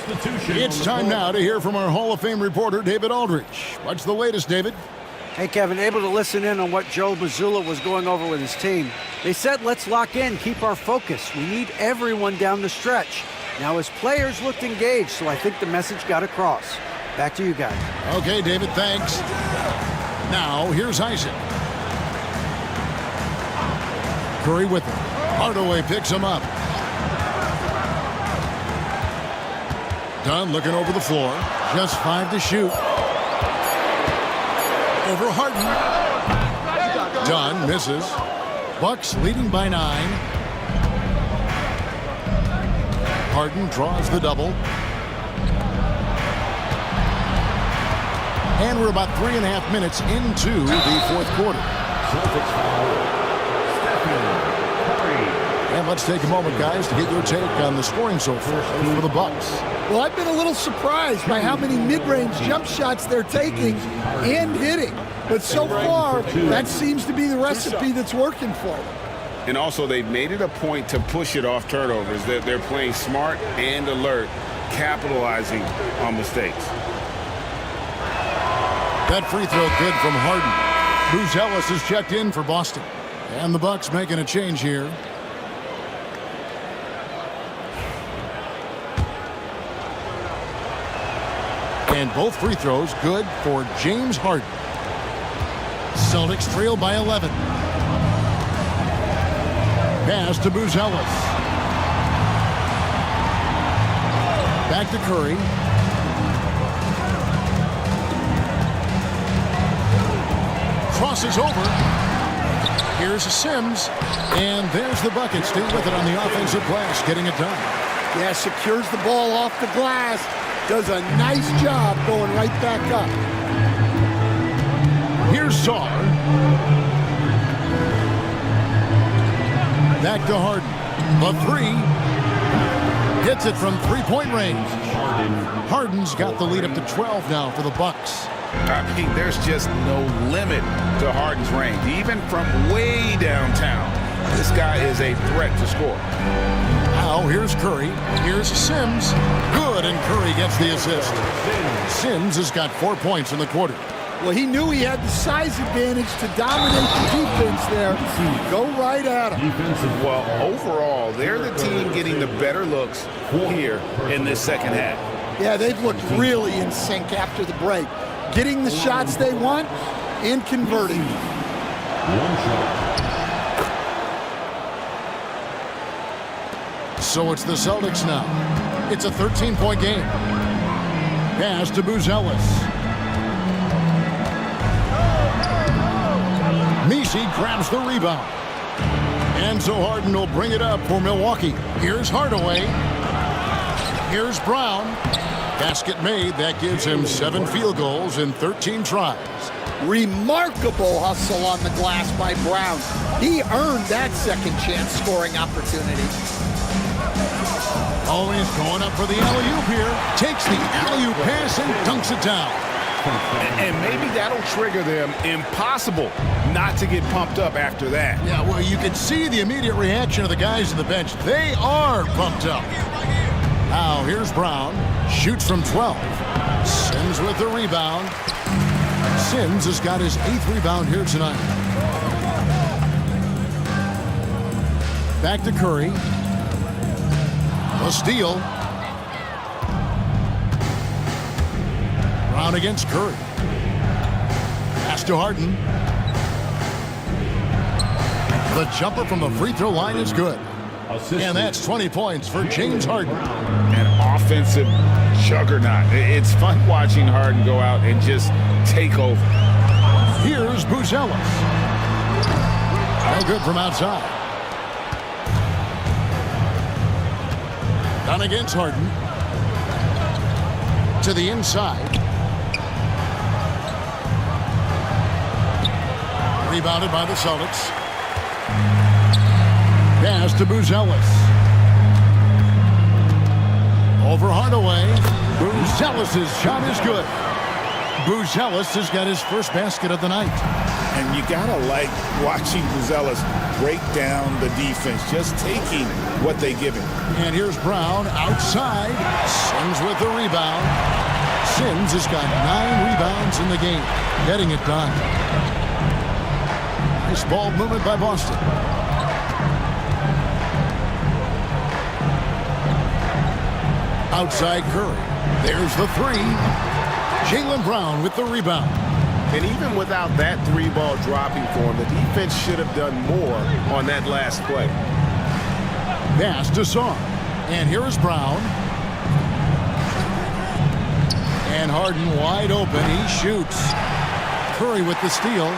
It's time now to hear from our Hall of Fame reporter, David Aldridge. What's the latest, David? Hey, Kevin, able to listen in on what Joe Mazzulla was going over with his team. They said, let's lock in, keep our focus. We need everyone down the stretch. Now, his players looked engaged, so I think the message got across. Back to you guys. Okay, David, thanks. Now, here's Isaac. Curry with him. Hardaway picks him up. Dunn looking over the floor. Just 5 to shoot. Over Harden. Dunn misses. Bucks leading by 9. Harden draws the double. And we're about 3.5 minutes into the fourth quarter. And let's take a moment, guys, to get your take on the scoring so far for the Bucks. Well, I've been a little surprised by how many mid-range jump shots they're taking and hitting. But so far, that seems to be the recipe that's working for them. And also, they've made it a point to push it off turnovers. They're playing smart and alert, capitalizing on mistakes. That free throw good from Harden. Bruce Ellis is checked in for Boston. And the Bucks making a change here. And both free throws good for James Harden. Celtics trail by 11. Pass to Bruce Ellis. Back to Curry. Crosses over. Here's Sims. And there's the bucket. Stay with it on the offensive glass, getting it done. Yeah, secures the ball off the glass. Does a nice job going right back up. Here's Sarr. Back to Harden. A 3. Gets it from three-point range. Harden's got the lead up to 12 now for the Bucks. I mean, there's just no limit to Harden's range. Even from way downtown, this guy is a threat to score. Now here's Curry. Here's Sims. Good, and Curry gets the assist. Sims has got 4 points in the quarter. Well, he knew he had the size advantage to dominate the defense there. Go right at him. Well, overall, they're the team getting the better looks here in this second half. Yeah, they've looked really in sync after the break. Getting the shots they want and converting. So it's the Celtics now. It's a 13-point game. Pass to Bruce Ellis. Messi grabs the rebound. And so Harden will bring it up for Milwaukee. Here's Hardaway. Here's Brown. Basket made. That gives him 7 field goals in 13 tries. Remarkable hustle on the glass by Brown. He earned that second chance scoring opportunity. Always going up for the alley-oop here. Takes the alley-oop pass and dunks it down. And maybe that'll trigger them. Impossible not to get pumped up after that. Yeah, well, you can see the immediate reaction of the guys on the bench. They are pumped up. Now, here's Brown. Shoots from 12. Sims with the rebound. Sims has got his 8th rebound here tonight. Back to Curry. A steal. Brown against Curry. Pass to Harden. The jumper from the free throw line is good. And that's 20 points for James Harden. An offensive juggernaut. It's fun watching Harden go out and just take over. Here's Bruce Ellis. No good from outside. Down against Harden. To the inside. Rebounded by the Celtics. Pass to Bruce Ellis. Over Hardaway. Bruce Ellis' shot is good. Buzelis has got his first basket of the night. And you got to like watching Buzelis break down the defense, just taking what they give him. And here's Brown outside. Sims with the rebound. Sims has got 9 rebounds in the game, getting it done. Nice ball movement by Boston. Outside Curry. There's the 3. Jaylen Brown with the rebound. And even without that 3-ball dropping for him, the defense should have done more on that last play. Pass to Song. And here is Brown. And Harden wide open. He shoots. Curry with the steal.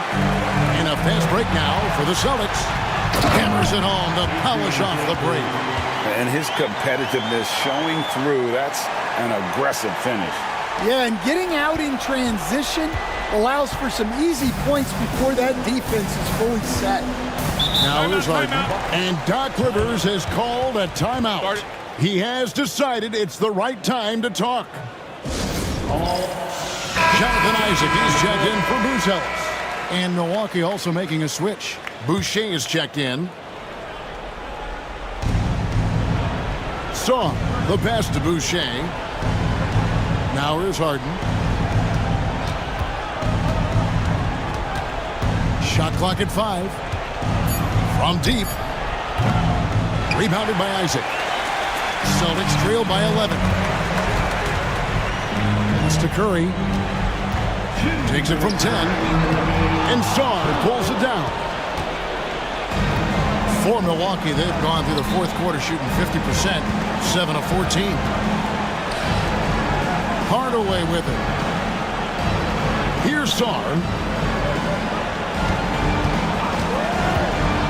And a fast break now for the Celtics. Hammers it home to polish off the break. And his competitiveness showing through. That's an aggressive finish. Yeah, and getting out in transition allows for some easy points before that defense is fully set. Now here's Harden. And Doc Rivers has called a timeout. He has decided it's the right time to talk. Jonathan Isaac is checked in for Buzelis. And Milwaukee also making a switch. Boucher is checked in. Song, the pass to Boucher. Now here's Harden. Shot clock at 5. From deep. Rebounded by Isaac. Celtics trail by 11. Pass to Curry. Takes it from 10. And Sarr pulls it down. For Milwaukee, they've gone through the fourth quarter shooting 50%. 7 of 14. Hardaway with it. Here's Sarr.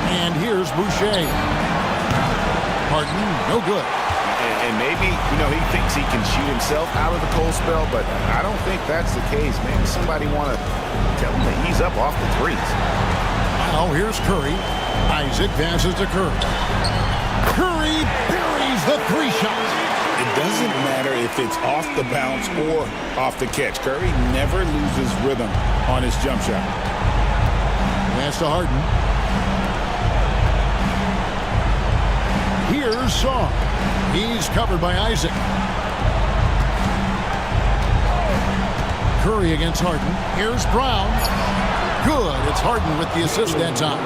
And here's Boucher. Harden, no good. And maybe, he thinks he can shoot himself out of the cold spell, but I don't think that's the case. Maybe somebody want to tell him to ease up off the threes. Now here's Curry. Isaac passes to Curry. Curry buries the 3 shot. It doesn't matter if it's off the bounce or off the catch. Curry never loses rhythm on his jump shot. Pass to Harden. Here's Song. He's covered by Isaac. Curry against Harden. Here's Brown. Good. It's Harden with the assist that time.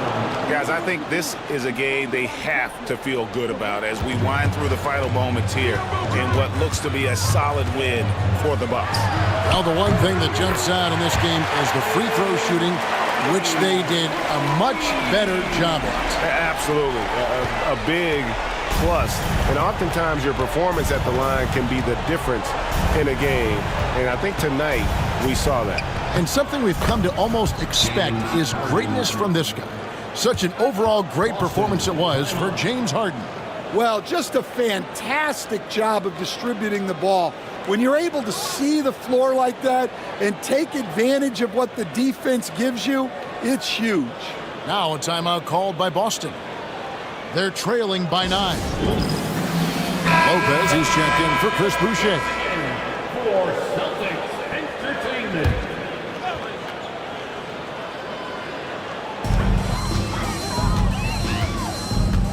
Guys, I think this is a game they have to feel good about as we wind through the final moments here in what looks to be a solid win for the Bucks. Well, the one thing that jumps out in this game is the free throw shooting, which they did a much better job at. Absolutely. A big plus. And oftentimes your performance at the line can be the difference in a game. And I think tonight we saw that. And something we've come to almost expect is greatness from this guy. Such an overall great performance it was for James Harden. Well, just a fantastic job of distributing the ball. When you're able to see the floor like that and take advantage of what the defense gives you, it's huge. Now a timeout called by Boston. They're trailing by 9. Lopez is checked in for Chris Boucher. For Celtics Entertainment.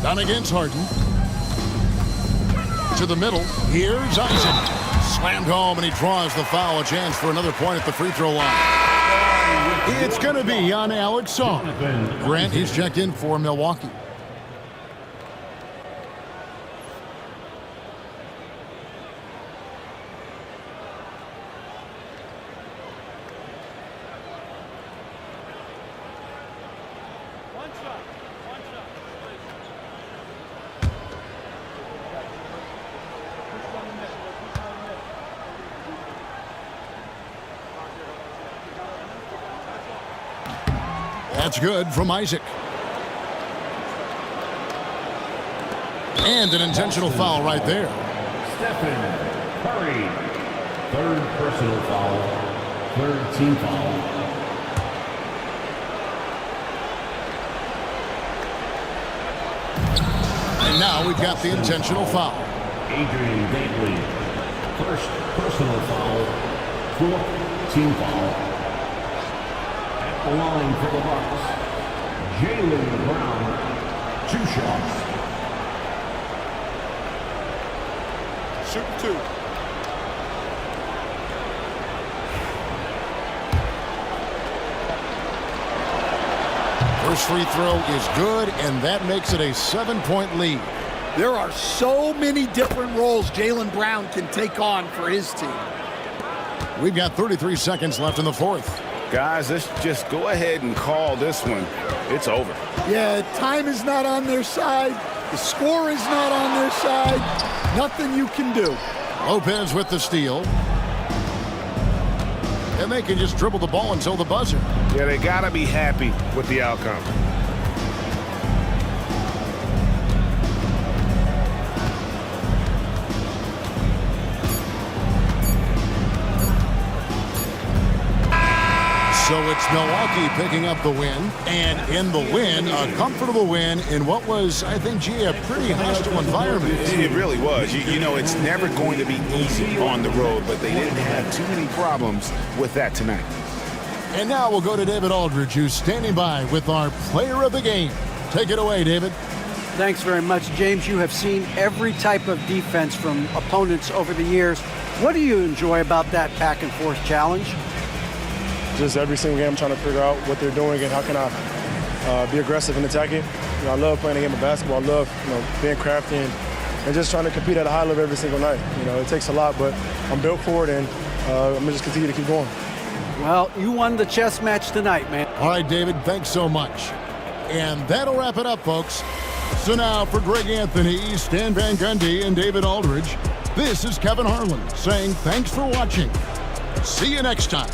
Down against Harden. To the middle. Here's Isaac. Slammed home, and he draws the foul. A chance for another point at the free throw line. It's going to be on Alex Song. Grant, he's checked in for Milwaukee. That's good from Isaac. And an intentional foul right there. Stephen Curry. 3rd personal foul. 3rd team foul. And now we've got the intentional foul. Adrian Dantley. 1st personal foul. 4th team foul. At the line for the Bucks, Jaylen Brown, 2 shots. Shoot 2. First free throw is good, and that makes it a 7-point lead. There are so many different roles Jaylen Brown can take on for his team. We've got 33 seconds left in the fourth. Guys, let's just go ahead and call this one. It's over. Yeah, time is not on their side. The score is not on their side. Nothing you can do. Lopez with the steal. And they can just dribble the ball until the buzzer. Yeah, they got to be happy with the outcome. So it's Milwaukee picking up the win, and in the win, a comfortable win in what was, I think, G, a pretty hostile environment. It really was. You know, it's never going to be easy on the road, but they didn't have too many problems with that tonight. And now we'll go to David Aldridge, who's standing by with our player of the game. Take it away, David. Thanks very much, James. You have seen every type of defense from opponents over the years. What do you enjoy about that back-and-forth challenge? Just every single game I'm trying to figure out what they're doing and how can I be aggressive and attacking. You know, I love playing a game of basketball. I love, being crafty and just trying to compete at a high level every single night. You know, it takes a lot, but I'm built for it, and I'm going to just continue to keep going. Well, you won the chess match tonight, man. All right, David, thanks so much. And that'll wrap it up, folks. So now for Greg Anthony, Stan Van Gundy, and David Aldridge, this is Kevin Harlan saying thanks for watching. See you next time.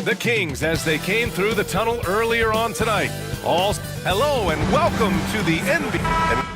The Kings as they came through the tunnel earlier on tonight. All hello and welcome to the NBA.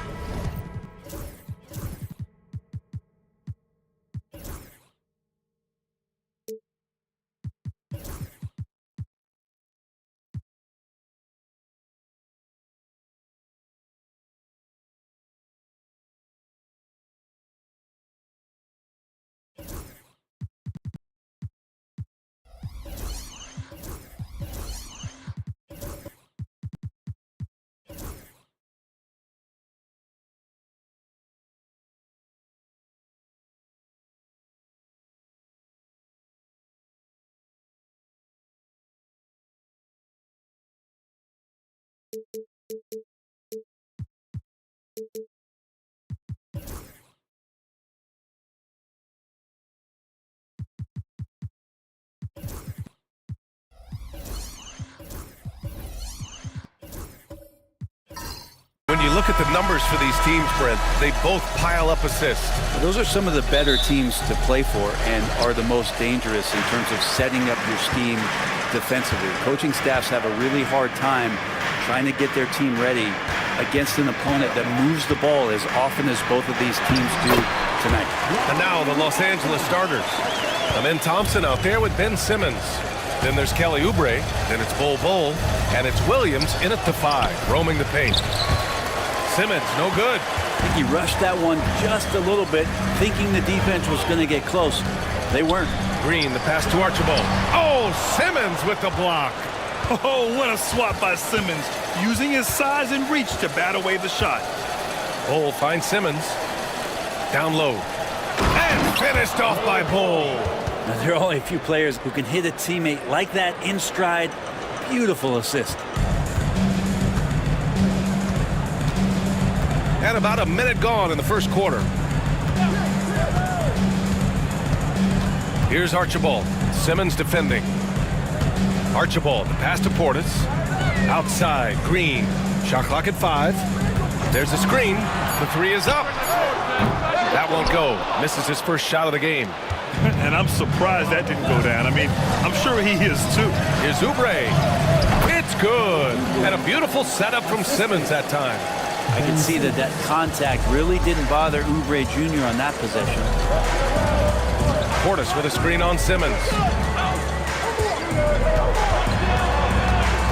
look at the numbers for these teams, Brent, they both pile up assists. Those are some of the better teams to play for and are the most dangerous in terms of setting up your scheme defensively. Coaching staffs have a really hard time trying to get their team ready against an opponent that moves the ball as often as both of these teams do tonight. And now the Los Angeles starters. Amen Thompson out there with Ben Simmons. Then there's Kelly Oubre. Then it's Bol Bol. And it's Williams in at the 5, roaming the paint. Simmons, no good. I think he rushed that one just a little bit, thinking the defense was going to get close. They weren't. Green, the pass to Archibald. Oh, Simmons with the block. Oh, what a swat by Simmons, using his size and reach to bat away the shot. Bol finds Simmons. Down low. And finished off by Bol. Now, there are only a few players who can hit a teammate like that in stride. Beautiful assist. And about a minute gone in the first quarter. Here's Archibald. Simmons defending. Archibald, the pass to Portis. Outside, Green. Shot clock at 5. There's a screen. The 3 is up. That won't go. Misses his first shot of the game. And I'm surprised that didn't go down. I mean, I'm sure he is too. Here's Oubre. It's good. And a beautiful setup from Simmons that time. I can see that contact really didn't bother Oubre Jr. on that possession. Portis with a screen on Simmons.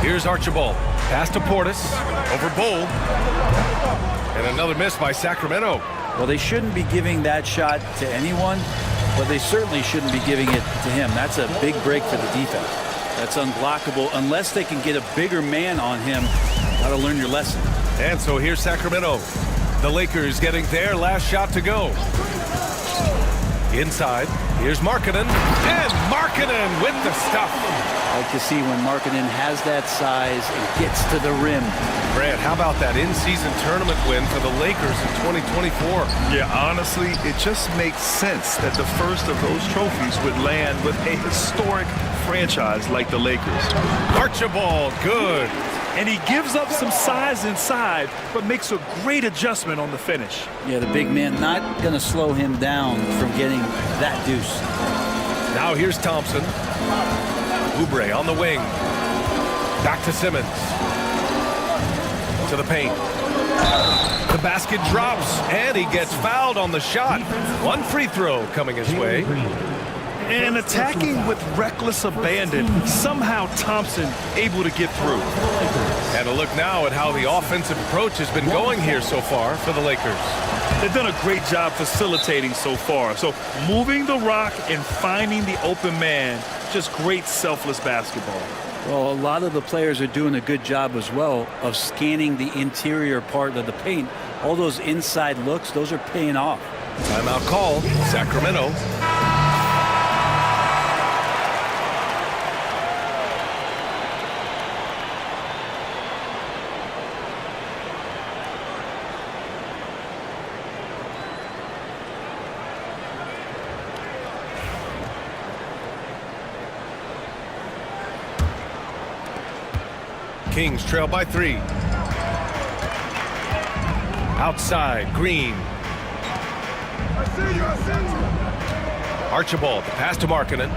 Here's Archibald. Pass to Portis. Over Bol. And another miss by Sacramento. Well, they shouldn't be giving that shot to anyone, but they certainly shouldn't be giving it to him. That's a big break for the defense. That's unblockable unless they can get a bigger man on him. Got to learn your lesson. And so here's Sacramento. The Lakers getting their last shot to go. Inside, here's Markkanen. And Markkanen with the stuff. I like to see when Markkanen has that size and gets to the rim. Brad, how about that in-season tournament win for the Lakers in 2024? Yeah, honestly, it just makes sense that the first of those trophies would land with a historic franchise like the Lakers. Archibald, good. And he gives up some size inside, but makes a great adjustment on the finish. Yeah, the big man not going to slow him down from getting that deuce. Now here's Thompson. Oubre on the wing. Back to Simmons. To the paint. The basket drops, and he gets fouled on the shot. One free throw coming his way. And attacking with reckless abandon, somehow Thompson able to get through. And a look now at how the offensive approach has been going here so far for the Lakers. They've done a great job facilitating so far. So moving the rock and finding the open man, just great selfless basketball. Well, a lot of the players are doing a good job as well of scanning the interior part of the paint. All those inside looks, those are paying off. Timeout call, Sacramento. Kings trail by 3. Outside, Green. Archibald, the pass to Markkanen.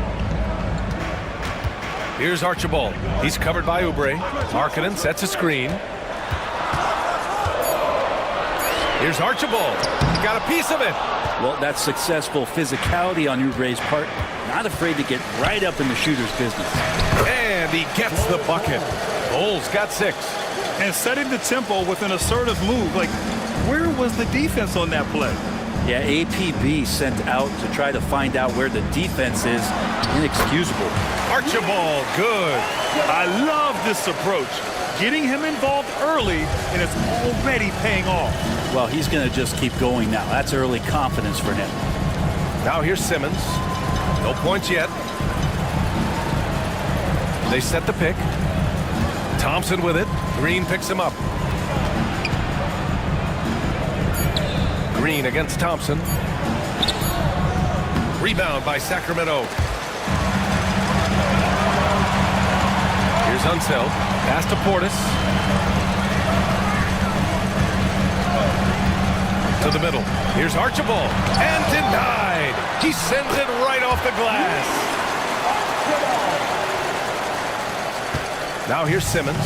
Here's Archibald. He's covered by Oubre. Markkanen sets a screen. Here's Archibald. He got a piece of it. Well, that's successful physicality on Oubre's part. Not afraid to get right up in the shooter's business. And he gets the bucket. Bol's got 6. And setting the tempo with an assertive move. Like, where was the defense on that play? Yeah, APB sent out to try to find out where the defense is. Inexcusable. Archibald, good. I love this approach. Getting him involved early, and it's already paying off. Well, he's going to just keep going now. That's early confidence for him. Now here's Simmons. No points yet. They set the pick. Thompson with it. Green picks him up. Green against Thompson. Rebound by Sacramento. Here's Unseld. Pass to Portis. to the middle. Here's Archibald. And denied. He sends it right off the glass. Now here's Simmons.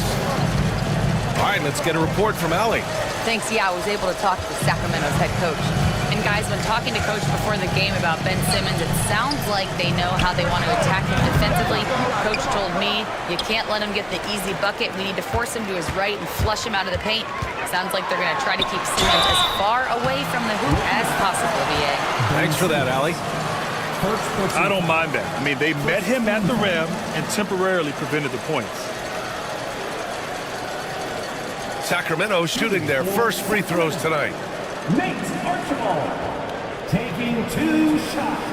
All right, let's get a report from Allie. Thanks. Yeah, I was able to talk to Sacramento's head coach. And guys, when talking to coach before the game about Ben Simmons, it sounds like they know how they want to attack him defensively. Coach told me, you can't let him get the easy bucket. We need to force him to his right and flush him out of the paint. Sounds like they're going to try to keep Simmons as far away from the hoop as possible, VA. Thanks for that, Allie. I don't mind that. I mean, they met him at the rim and temporarily prevented the points. Sacramento shooting their first free throws tonight. Nate Archibald taking 2 shots.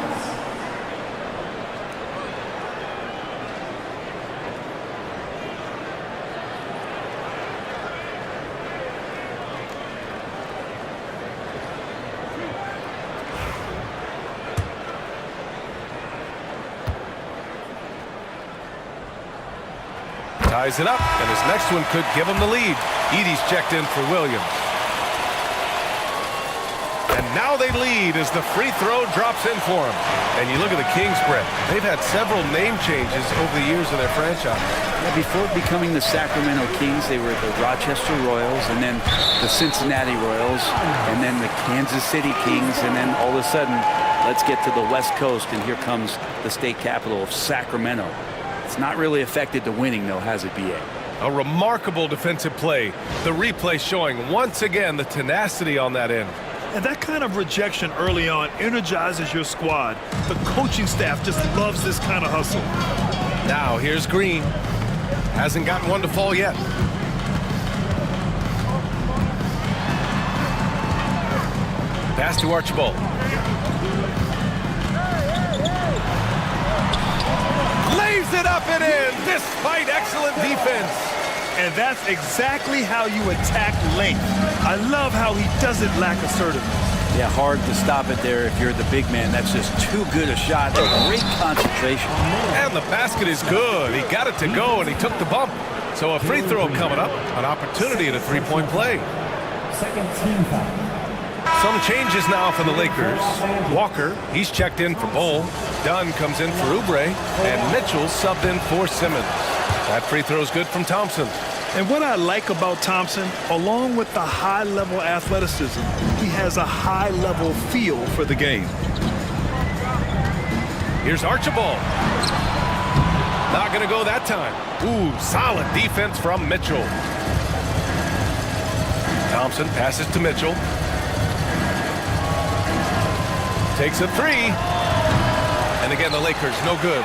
Ties it up, and his next one could give him the lead. Edey's checked in for Williams. And now they lead as the free throw drops in for him. And you look at the Kings, Brett. They've had several name changes over the years of their franchise. Yeah, before becoming the Sacramento Kings, they were the Rochester Royals, and then the Cincinnati Royals, and then the Kansas City Kings, and then all of a sudden, let's get to the West Coast, and here comes the state capital of Sacramento. It's not really affected the winning, though, has it, B.A.? A remarkable defensive play. The replay showing once again the tenacity on that end. And that kind of rejection early on energizes your squad. The coaching staff just loves this kind of hustle. Now here's Green. Hasn't gotten one to fall yet. Pass to Archibald. Lays it up and in despite excellent defense. And that's exactly how you attack length. I love how he doesn't lack assertiveness. Yeah, hard to stop it there if you're the big man. That's just too good a shot. Great concentration. And the basket is good. He got it to go, and he took the bump. So a free throw coming up, an opportunity at a three-point play. Second team foul. Some changes now for the Lakers. Walker, he's checked in for Bull. Dunn comes in for Oubre, and Mitchell subbed in for Simmons. That free throw is good from Thompson. And what I like about Thompson, along with the high-level athleticism, he has a high-level feel for the game. Here's Archibald. Not going to go that time. Ooh, solid defense from Mitchell. Thompson passes to Mitchell. Takes a three. And again, the Lakers, no good.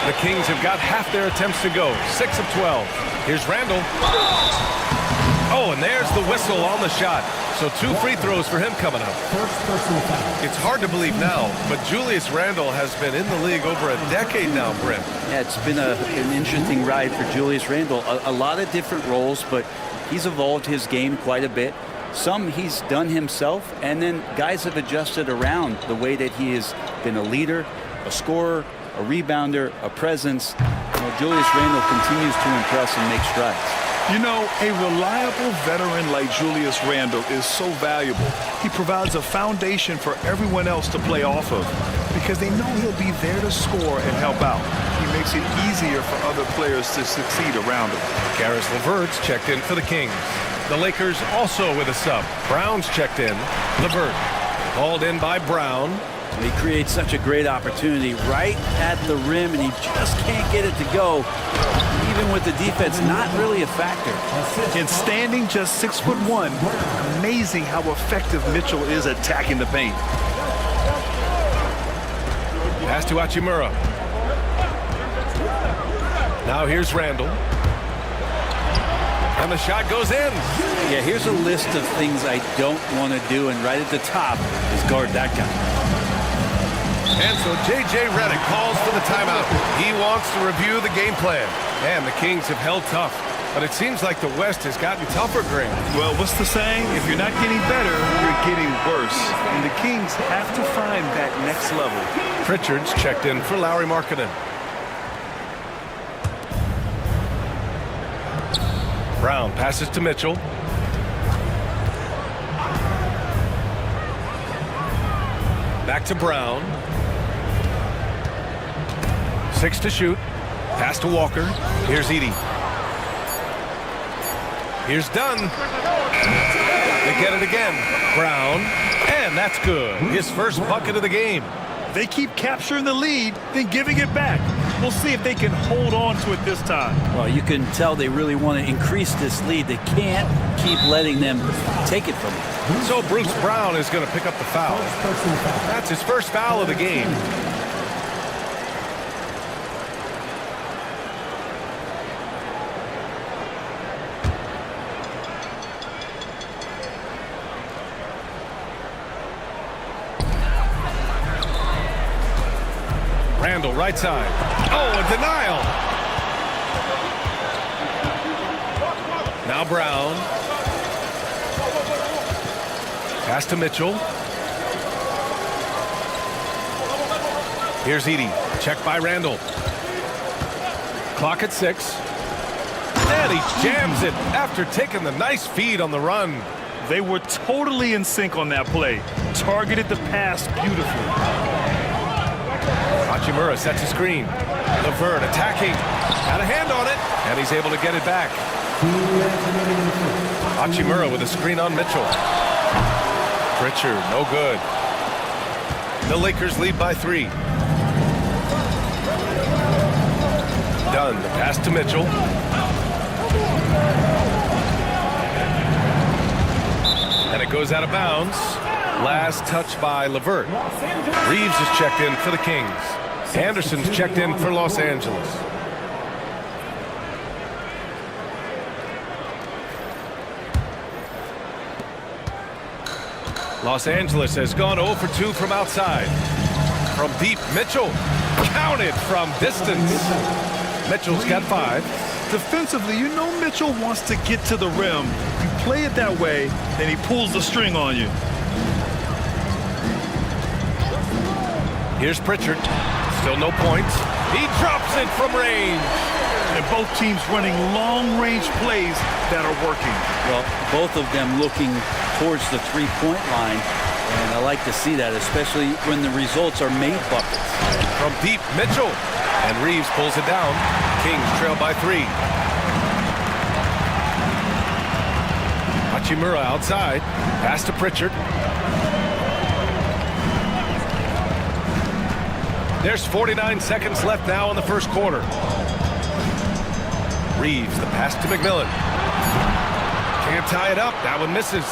The Kings have got half their attempts to go. 6 of 12. Here's Randall. Oh, and there's the whistle on the shot. So 2 free throws for him coming up. First personal foul. It's hard to believe now, but Julius Randle has been in the league over a decade now, Brent. Yeah, it's been an interesting ride for Julius Randle. A lot of different roles, but he's evolved his game quite a bit. Some he's done himself, and then guys have adjusted around the way that he has been a leader, a scorer, a rebounder, a presence. Julius Randle continues to impress and make strides. You know, a reliable veteran like Julius Randle is so valuable. He provides a foundation for everyone else to play off of because they know he'll be there to score and help out. He makes it easier for other players to succeed around him. Caris LeVert's checked in for the Kings. The Lakers also with a sub. Brown's checked in. LeVert called in by Brown. He creates such a great opportunity right at the rim, and he just can't get it to go. Even with the defense, not really a factor. And standing just 6'1", amazing how effective Mitchell is attacking the paint. Pass to Hachimura. Now here's Randle. And the shot goes in. Yeah, here's a list of things I don't want to do, and right at the top is guard that guy. And so J.J. Redick calls for the timeout. He wants to review the game plan. And the Kings have held tough. But it seems like the West has gotten tougher, Graham. Well, what's the saying? If you're not getting better, you're getting worse. And the Kings have to find that next level. Pritchard's checked in for Lauri Markkanen. Brown passes to Mitchell. Back to Brown. 6 to shoot. Pass to Walker. Here's Edey. Here's Dunn. They get it again. Brown. And that's good. His first bucket of the game. They keep capturing the lead, then giving it back. We'll see if they can hold on to it this time. Well, you can tell they really want to increase this lead. They can't keep letting them take it from them. So Bruce Brown is going to pick up the foul. That's his first foul of the game. Randall, right side. Oh, a denial. Now Brown. Pass to Mitchell. Here's Edey. Check by Randall. Clock at 6. And he jams it after taking the nice feed on the run. They were totally in sync on that play. Targeted the pass beautifully. Hachimura sets a screen. LeVert attacking. Had a hand on it. And he's able to get it back. Hachimura with a screen on Mitchell. Pritchard, no good. The Lakers lead by 3. Dunn, the pass to Mitchell. And it goes out of bounds. Last touch by LeVert. Reeves is checked in for the Kings. Anderson's checked in for Los Angeles. Los Angeles has gone 0 for 2 from outside. From deep, Mitchell counted from distance. Mitchell's got 5. Defensively, you know Mitchell wants to get to the rim. You play it that way, then he pulls the string on you. Here's Pritchard. Still no points. He drops it from range. And both teams running long-range plays that are working. Well, both of them looking towards the three-point line. And I like to see that, especially when the results are made buckets. From deep, Mitchell. And Reeves pulls it down. Kings trail by 3. Hachimura outside. Pass to Pritchard. There's 49 seconds left now in the first quarter. Reeves, the pass to McMillan. Can't tie it up. That one misses.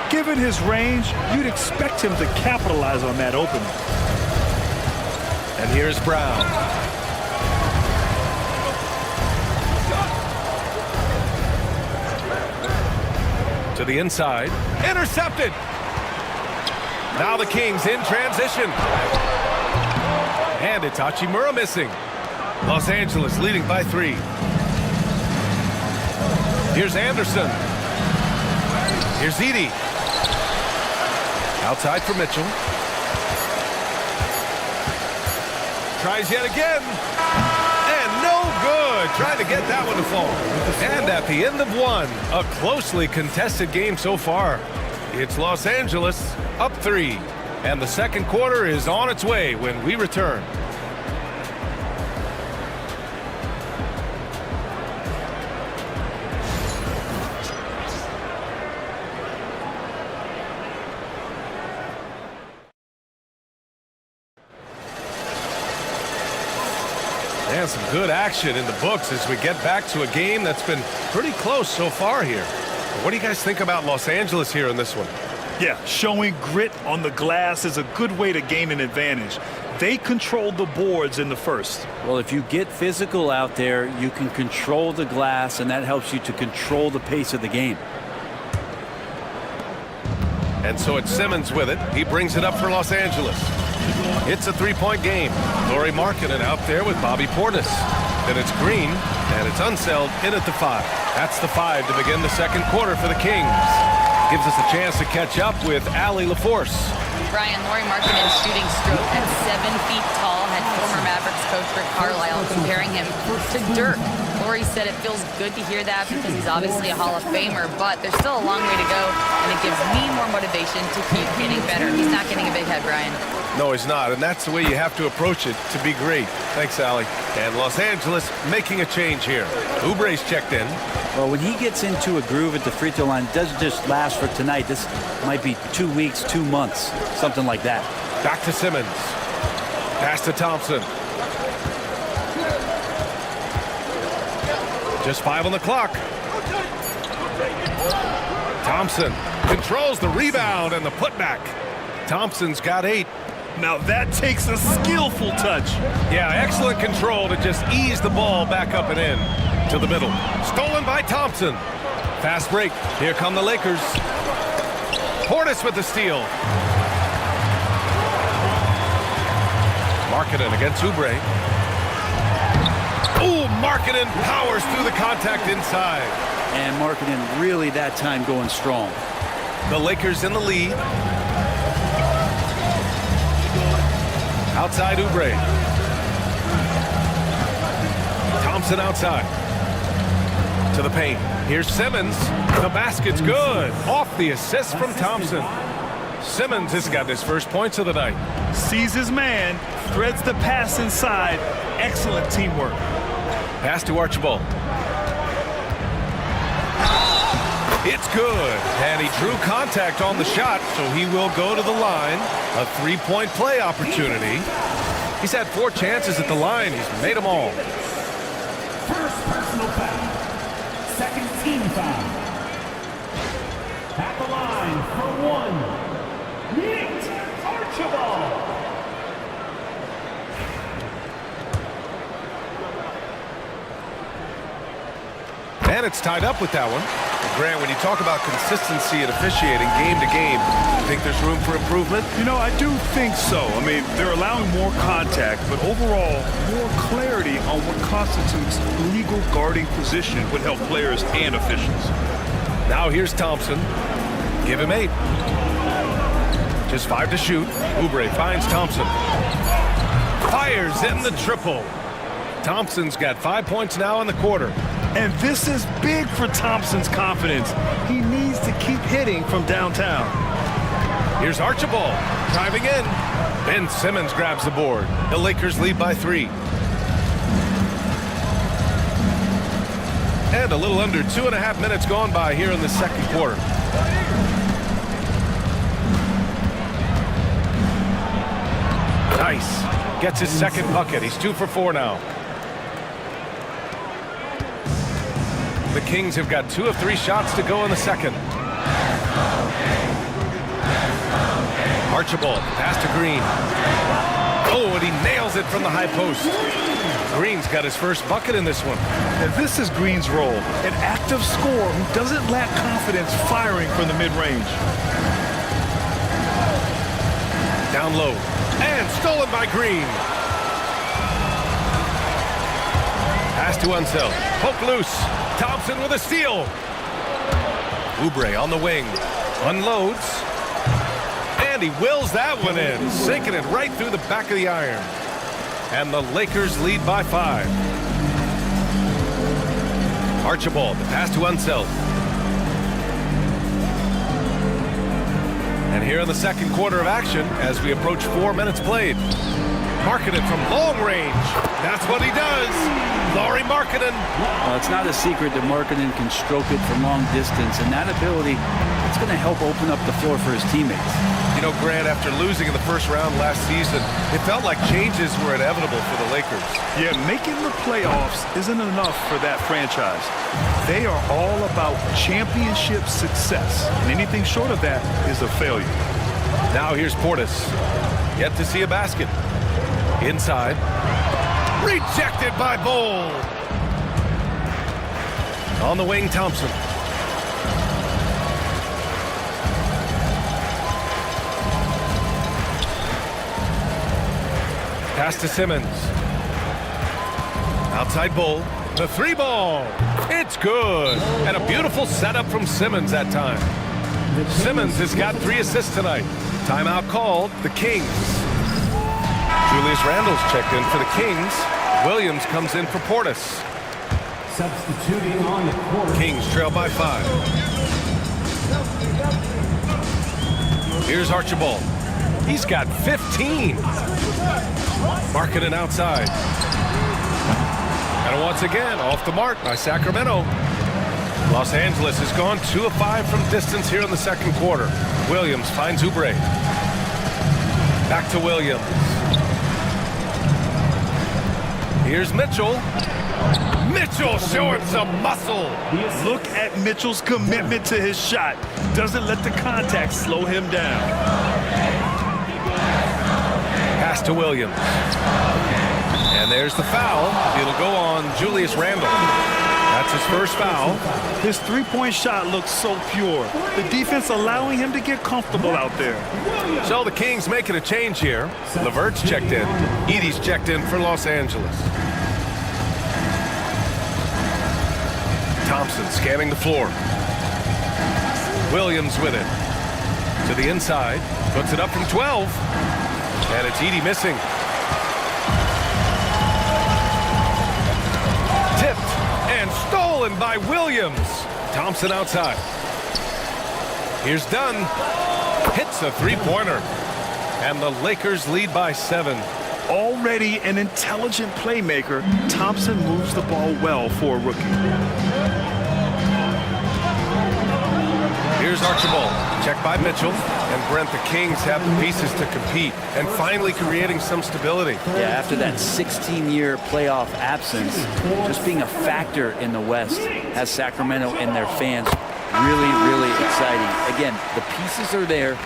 Given his range, you'd expect him to capitalize on that opening. And here's Brown. To the inside. Intercepted. Now the Kings in transition. And it's Hachimura missing. Los Angeles leading by 3. Here's Anderson. Here's Edey. Outside for Mitchell. Tries yet again. And no good. Trying to get that one to fall. And at the end of 1, a closely contested game so far. It's Los Angeles up 3. And the second quarter is on its way when we return. And some good action in the books as we get back to a game that's been pretty close so far here. What do you guys think about Los Angeles here in this one? Yeah, showing grit on the glass is a good way to gain an advantage. They controlled the boards in the first. Well, if you get physical out there, you can control the glass, and that helps you to control the pace of the game. And so it's Simmons with it. He brings it up for Los Angeles. It's a 3-point game. Lauri Markkanen out there with Bobby Portis. Then it's Green, and it's Unseld in at the 5. That's the 5 to begin the second quarter for the Kings. Gives us a chance to catch up with Allie LaForce. Brian, Lauri Markkanen's shooting stroke at 7 feet tall had former Mavericks coach Rick Carlisle comparing him to Dirk. Lauri said it feels good to hear that because he's obviously a Hall of Famer, but there's still a long way to go, and it gives me more motivation to keep getting better. He's not getting a big head, Brian. No, he's not, and that's the way you have to approach it to be great. Thanks, Allie. And Los Angeles making a change here. Oubre's checked in. Well, when he gets into a groove at the free throw line, it doesn't just last for tonight. This might be 2 weeks, 2 months, something like that. Back to Simmons. Pass to Thompson. Just 5 on the clock. Thompson controls the rebound and the putback. Thompson's got 8. Now that takes a skillful touch. Yeah, excellent control to just ease the ball back up and in to the middle. Stolen by Thompson. Fast break. Here come the Lakers. Portis with the steal. Markkanen against Oubre. Ooh, Markkanen powers through the contact inside. And Markkanen really that time going strong. The Lakers in the lead. Outside Oubre. Thompson outside. To the paint. Here's Simmons. The basket's good. Off the assist from Thompson. Simmons has got his first points of the night. Sees his man, threads the pass inside. Excellent teamwork. Pass to Archibald. It's good. And he drew contact on the shot, so he will go to the line. A 3-point play opportunity. He's had 4 chances at the line. He's made them all. First personal foul. Second team foul. At the line for 1. Nate Archibald. And it's tied up with that one. Grant, when you talk about consistency and officiating game to game, you think there's room for improvement? You know, I do think so. I mean, they're allowing more contact, but overall, more clarity on what constitutes legal guarding position would help players and officials. Now here's Thompson. Give him 8. Just 5 to shoot. Oubre finds Thompson. Fires in the triple. Thompson's got 5 points now in the quarter. And this is big for Thompson's confidence. He needs to keep hitting from downtown. Here's Archibald driving in. Ben Simmons grabs the board. The Lakers lead by 3. And a little under 2.5 minutes gone by here in the second quarter. Nice. Gets his second bucket. He's 2 for 4 now. The Kings have got 2 of 3 shots to go in the second. Archibald, pass to Green. Oh, and he nails it from the high post. Green's got his first bucket in this one. And this is Green's role, an active scorer who doesn't lack confidence firing from the mid-range. Down low, and stolen by Green. Pass to Unseld. Poke loose. Thompson with a steal. Oubre on the wing. Unloads. And he wills that one in. Sinking it right through the back of the iron. And the Lakers lead by 5. Archibald, the pass to Unseld. And here in the second quarter of action, as we approach 4 minutes played. Markkanen from long range. That's what he does. Lauri Markkanen. Well, it's not a secret that Markkanen can stroke it from long distance, and that ability, it's going to help open up the floor for his teammates. You know, Grant, after losing in the first round last season, it felt like changes were inevitable for the Lakers. Yeah, making the playoffs isn't enough for that franchise. They are all about championship success, and anything short of that is a failure. Now here's Portis. Yet to see a basket. Inside. Rejected by Bol. On the wing, Thompson. Pass to Simmons. Outside Bol. The 3 ball. It's good. And a beautiful setup from Simmons that time. Simmons has got 3 assists tonight. Timeout called. The Kings. Julius Randle's checked in for the Kings. Williams comes in for Portis. Substituting on the court. Kings trail by 5. Here's Archibald. He's got 15. Markkanen outside. And once again, off the mark by Sacramento. Los Angeles has gone 2 of 5 from distance here in the second quarter. Williams finds Oubre. Back to Williams. Here's Mitchell. Mitchell showing some muscle. Look at Mitchell's commitment to his shot. Doesn't let the contact slow him down. Pass to Williams. And there's the foul. It'll go on Julius Randle. That's his first foul. His three-point shot looks so pure. The defense allowing him to get comfortable out there. So the Kings making a change here. LeVert's checked in. Edey's checked in for Los Angeles. Thompson scanning the floor. Williams with it. To the inside. Puts it up from 12. And it's Edey missing. Tipped and stolen by Williams. Thompson outside. Here's Dunn. Hits a three-pointer. And the Lakers lead by 7. Already an intelligent playmaker, Thompson moves the ball well for a rookie. Here's Archibald. Checked by Mitchell. And Brent, the Kings have the pieces to compete and finally creating some stability. Yeah, after that 16-year playoff absence, just being a factor in the West has Sacramento and their fans really, really exciting. Again, the pieces are there.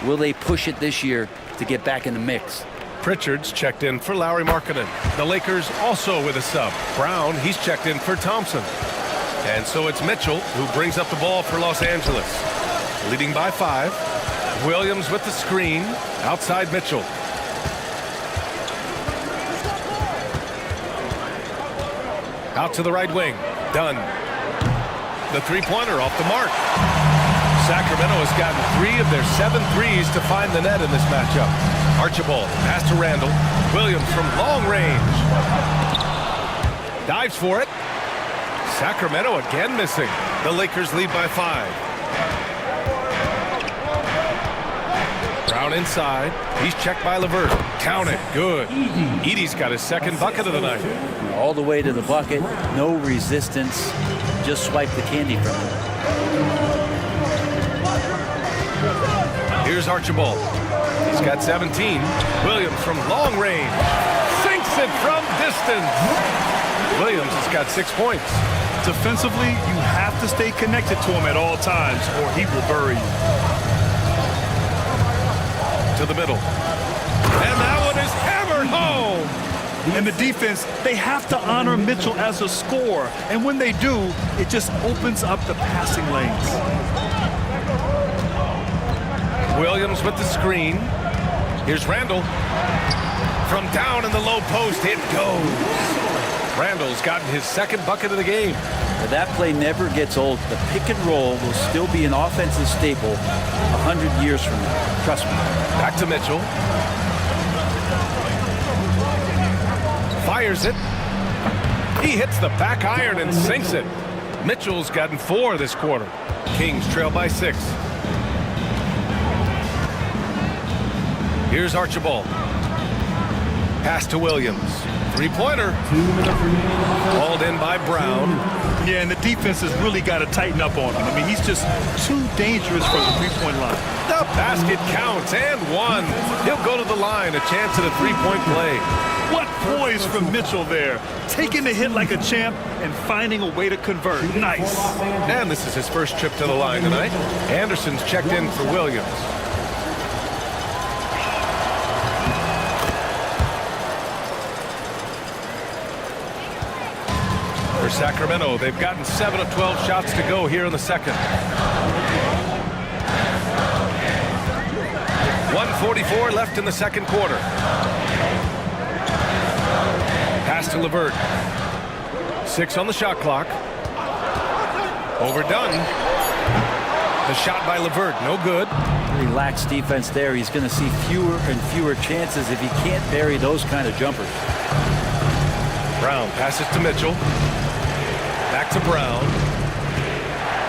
Will they push it this year to get back in the mix? Pritchard's checked in for Lauri Markkanen. The Lakers also with a sub. Brown, he's checked in for Thompson. And so it's Mitchell who brings up the ball for Los Angeles. Leading by 5. Williams with the screen. Outside Mitchell. Out to the right wing. Dunn. The three-pointer off the mark. Sacramento has gotten 3 of their 7 threes to find the net in this matchup. Archibald, pass to Randle. Williams from long range. Dives for it. Sacramento again missing. The Lakers lead by 5. Brown inside. He's checked by LeVert. Count it. Good. Edey's got his second bucket of the night. All the way to the bucket. No resistance. Just swipe the candy from him. Here's Archibald. He's got 17. Williams from long range. Sinks it from distance. Williams has got 6 points. Defensively, you have to stay connected to him at all times or he will bury you. To the middle. And that one is hammered home. And the defense, they have to honor Mitchell as a scorer. And when they do, it just opens up the passing lanes. Williams with the screen. Here's Randle. From down in the low post, it goes. Randle's gotten his second bucket of the game. But that play never gets old. The pick and roll will still be an offensive staple 100 years from now. Trust me. Back to Mitchell. Fires it. He hits the back iron and sinks it. Mitchell's gotten 4 this quarter. Kings trail by 6. Here's Archibald. Pass to Williams. Three-pointer. Hauled in by Brown. Yeah, and the defense has really got to tighten up on him. I mean, he's just too dangerous for the three-point line. The basket counts, and 1. He'll go to the line, a chance at a three-point play. What poise from Mitchell there. Taking the hit like a champ and finding a way to convert. Nice. And this is his first trip to the line tonight. Anderson's checked in for Williams. For Sacramento, they've gotten 7 of 12 shots to go here in the second. 1:44 left in the second quarter. Pass to LeVert. 6 on the shot clock. Overdone. The shot by LeVert, no good. Really lacks defense there. He's going to see fewer and fewer chances if he can't bury those kind of jumpers. Brown passes to Mitchell. Back to Brown.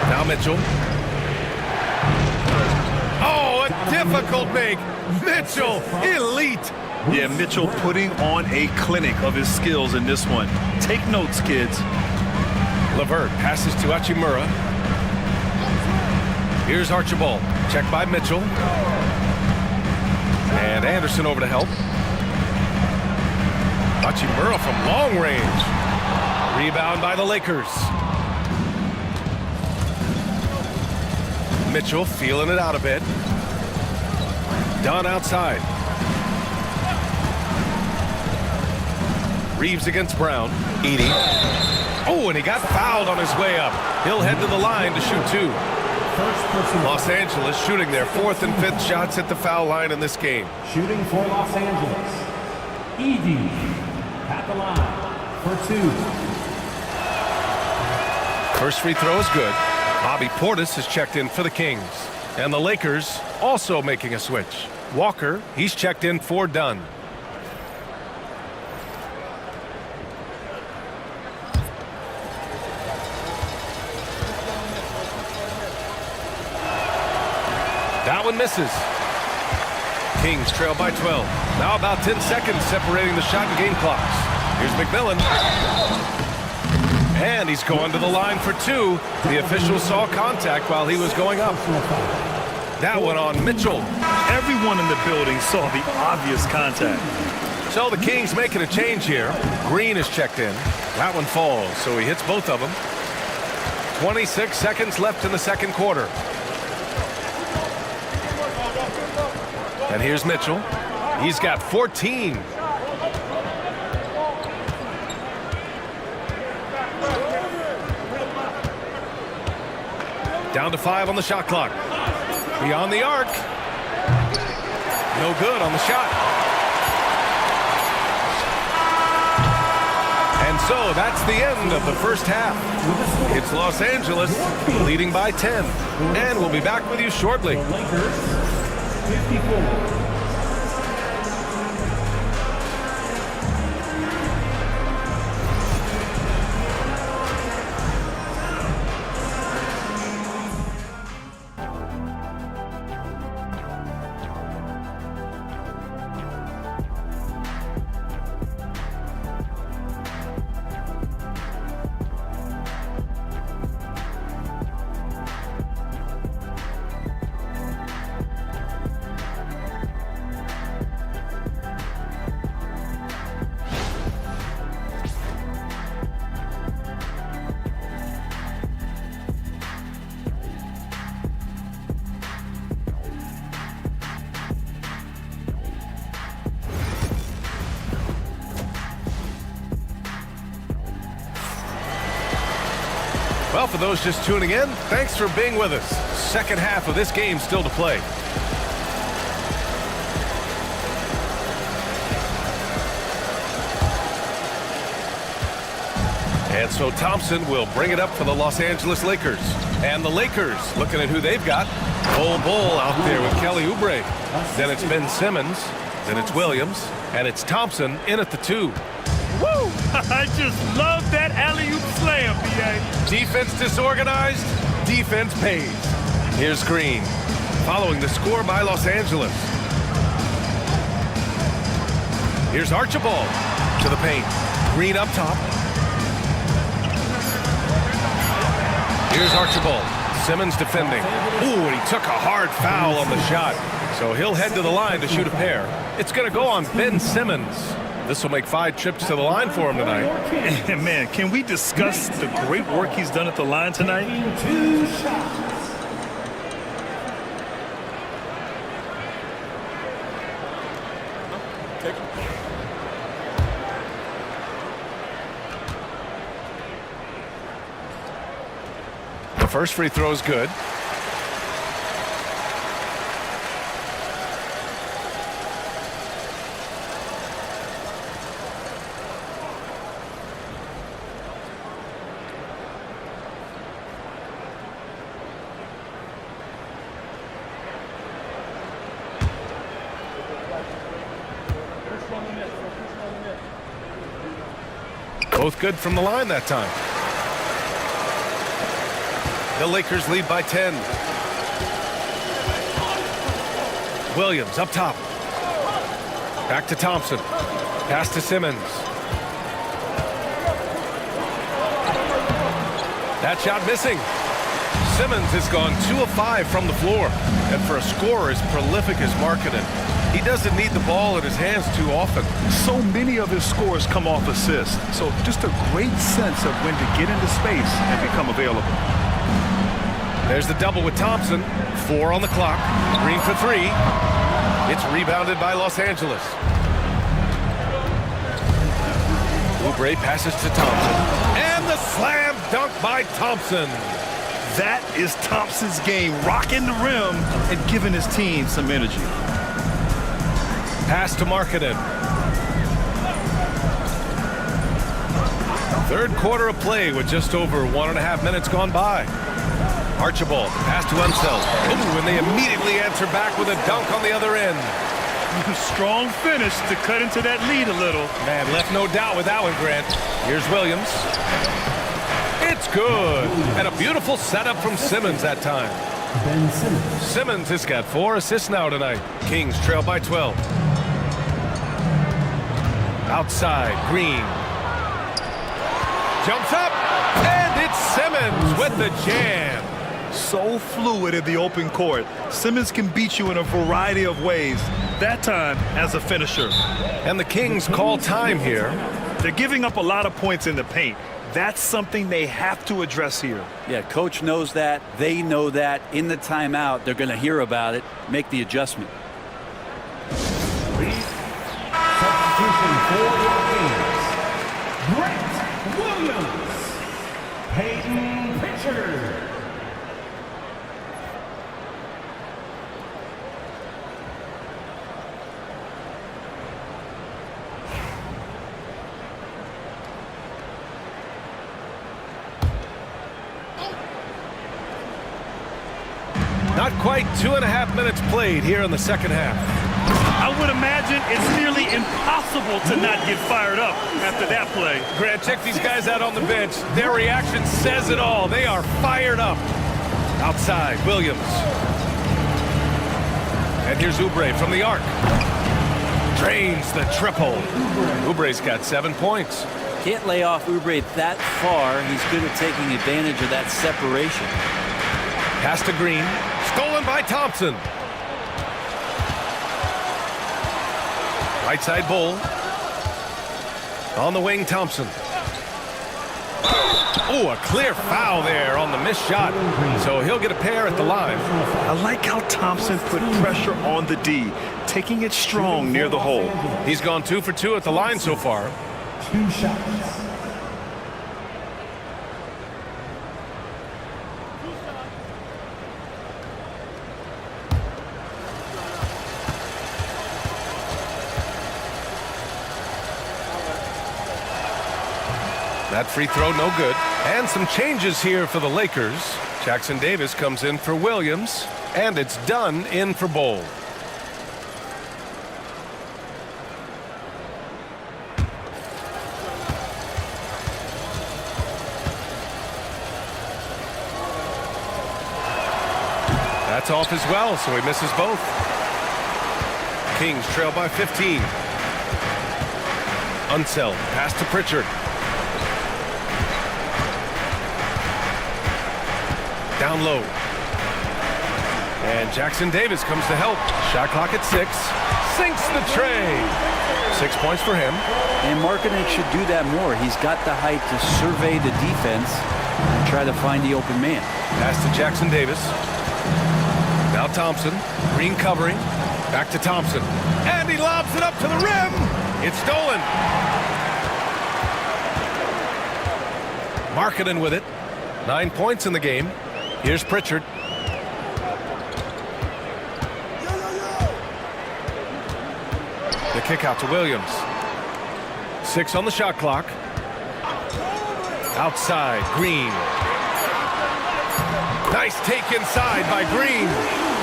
Now Mitchell. Oh, a difficult make. Mitchell, elite. Yeah, Mitchell putting on a clinic of his skills in this one. Take notes, kids. LeVert passes to Hachimura. Here's Archibald. Check by Mitchell. And Anderson over to help. Hachimura from long range. Rebound by the Lakers. Mitchell feeling it out a bit. Dunn outside. Reeves against Brown. Edey. Oh, and he got fouled on his way up. He'll head to the line to shoot two. Los Angeles shooting their 4th and 5th shots at the foul line in this game. Shooting for Los Angeles. Edey at the line for 2. First free throw is good. Bobby Portis has checked in for the Kings. And the Lakers also making a switch. Walker, he's checked in for Dunn. That one misses. Kings trail by 12. Now about 10 seconds separating the shot and game clocks. Here's McMillan. And he's going to the line for 2. The official saw contact while he was going up. That one on Mitchell. Everyone in the building saw the obvious contact. So the Kings making a change here. Green is checked in. That one falls, so he hits both of them. 26 seconds left in the second quarter. And here's Mitchell. He's got 14. Down to 5 on the shot clock. Beyond the arc. No good on the shot. And so that's the end of the first half. It's Los Angeles leading by 10. And we'll be back with you shortly. 54. Well, for those just tuning in, thanks for being with us. Second half of this game still to play. And so Thompson will bring it up for the Los Angeles Lakers. And the Lakers looking at who they've got. Bol out there with Kelly Oubre. Then it's Ben Simmons. Then it's Williams. And it's Thompson in at the 2. Woo! I just love that alley-oop slam, B.A. Defense disorganized, defense pays. Here's Green, following the score by Los Angeles. Here's Archibald to the paint. Green up top. Here's Archibald. Simmons defending. Ooh, and he took a hard foul on the shot. So he'll head to the line to shoot a pair. It's going to go on Ben Simmons. This will make 5 trips to the line for him tonight. And man, can we discuss the great work he's done at the line tonight? 2 shots. The first free throw is good. Both good from the line that time. The Lakers lead by 10. Williams up top. Back to Thompson. Pass to Simmons. That shot missing. Simmons has gone 2 of 5 from the floor. And for a scorer as prolific as Markkanen, he doesn't need the ball in his hands too often. So many of his scores come off assists. So just a great sense of when to get into space and become available. There's the double with Thompson. 4 on the clock. Green for 3. It's rebounded by Los Angeles. Oubre passes to Thompson. And the slam dunk by Thompson. That is Thompson's game, rocking the rim and giving his team some energy. Pass to Markkanen. Third quarter of play with just over 1.5 minutes gone by. Archibald, pass to Unseld. Ooh, and they immediately answer back with a dunk on the other end. Strong finish to cut into that lead a little. Man, left no doubt with that one, Grant. Here's Williams. It's good. And a beautiful setup from Simmons that time. Ben Simmons. Simmons has got 4 assists now tonight. Kings trail by 12. Outside, Green. Jumps up, and it's Simmons with the jam. So fluid in the open court. Simmons can beat you in a variety of ways. That time as a finisher. And the Kings call time here. They're giving up a lot of points in the paint. That's something they have to address here. Yeah, coach knows that. They know that. In the timeout, they're going to hear about it, make the adjustment. Substitution for your Kings. Grant Williams. Peyton Pritchard. Not quite 2.5 minutes played here in the second half. I would imagine it's nearly impossible to not get fired up after that play. Grant, check these guys out on the bench. Their reaction says it all. They are fired up. Outside, Williams. And here's Oubre from the arc. Drains the triple. Oubre's got 7 points. Can't lay off Oubre that far. He's good at taking advantage of that separation. Pass to Green. Stolen by Thompson. Right side Bull. On the wing, Thompson. Oh, a clear foul there on the missed shot. So he'll get a pair at the line. I like how Thompson put pressure on the D, taking it strong near the hole. He's gone 2 for 2 at the line so far. 2 shots. That free throw no good. And some changes here for the Lakers. Jackson Davis comes in for Williams. And it's done in for Bowl. That's off as well, so he misses both. Kings trail by 15. Unseld, pass to Pritchard. Down low. And Jackson Davis comes to help. Shot clock at 6. Sinks the tray. 6 points for him. And Markkanen should do that more. He's got the height to survey the defense and try to find the open man. Pass to Jackson Davis. Now Thompson. Green covering. Back to Thompson. And he lobs it up to the rim. It's stolen. Markkanen with it. 9 points in the game. Here's Pritchard. The kick out to Williams. 6 on the shot clock. Outside, Green. Nice take inside by Green.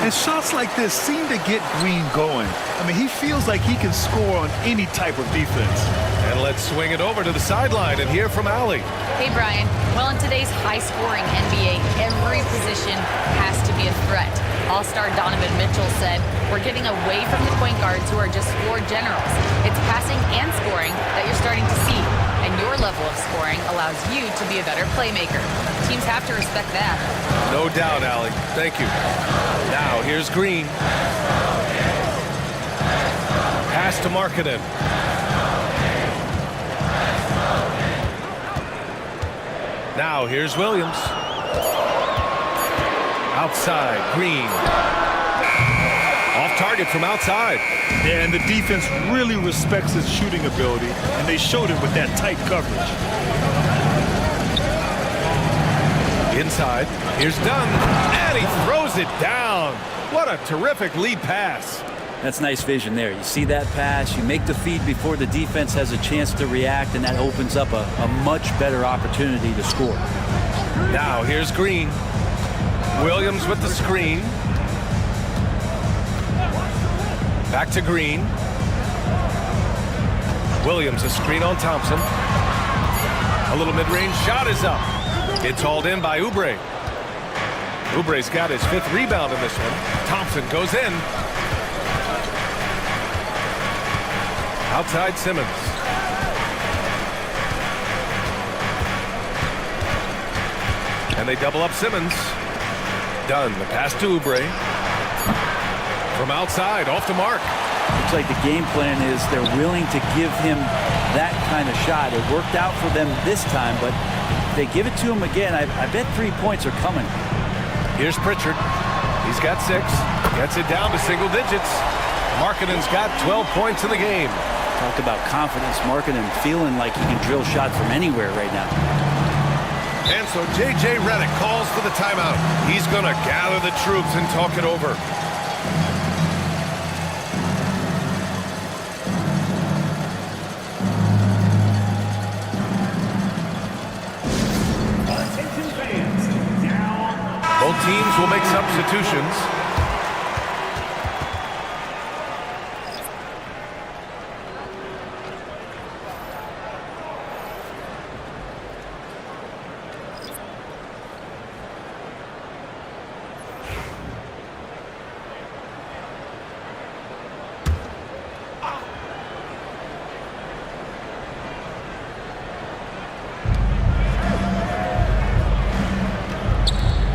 And shots like this seem to get Green going. I mean, he feels like he can score on any type of defense. And let's swing it over to the sideline and hear from Allie. Hey, Brian. Well, in today's high-scoring NBA, every position has to be a threat. All-star Donovan Mitchell said, "We're getting away from the point guards who are just floor generals. It's passing and scoring that you're starting to see, and your level of scoring allows you to be a better playmaker. Teams have to respect that." No doubt, Allie. Thank you. Now, here's Green. Pass to Markkanen. Now, here's Williams. Outside, Green. Off target from outside. Yeah, and the defense really respects his shooting ability, and they showed it with that tight coverage. Inside, here's Dunn, and he throws it down. What a terrific lead pass. That's nice vision there. You see that pass, you make the feed before the defense has a chance to react, and that opens up a much better opportunity to score. Now here's Green. Williams with the screen. Back to Green. Williams a screen on Thompson. A little mid-range shot is up. It's hauled in by Oubre. Oubre's got his 5th rebound in this one. Thompson goes in. Outside Simmons. And they double up Simmons. Dunn, the pass to Oubre. From outside, off the mark. Looks like the game plan is they're willing to give him that kind of shot. It worked out for them this time, but if they give it to him again, I bet 3 points are coming. Here's Pritchard. He's got 6. Gets it down to single digits. Markkanen's got 12 points in the game. Talk about confidence. Markkanen feeling like he can drill shots from anywhere right now. And so J.J. Redick calls for the timeout. He's going to gather the troops and talk it over. Both teams will make substitutions.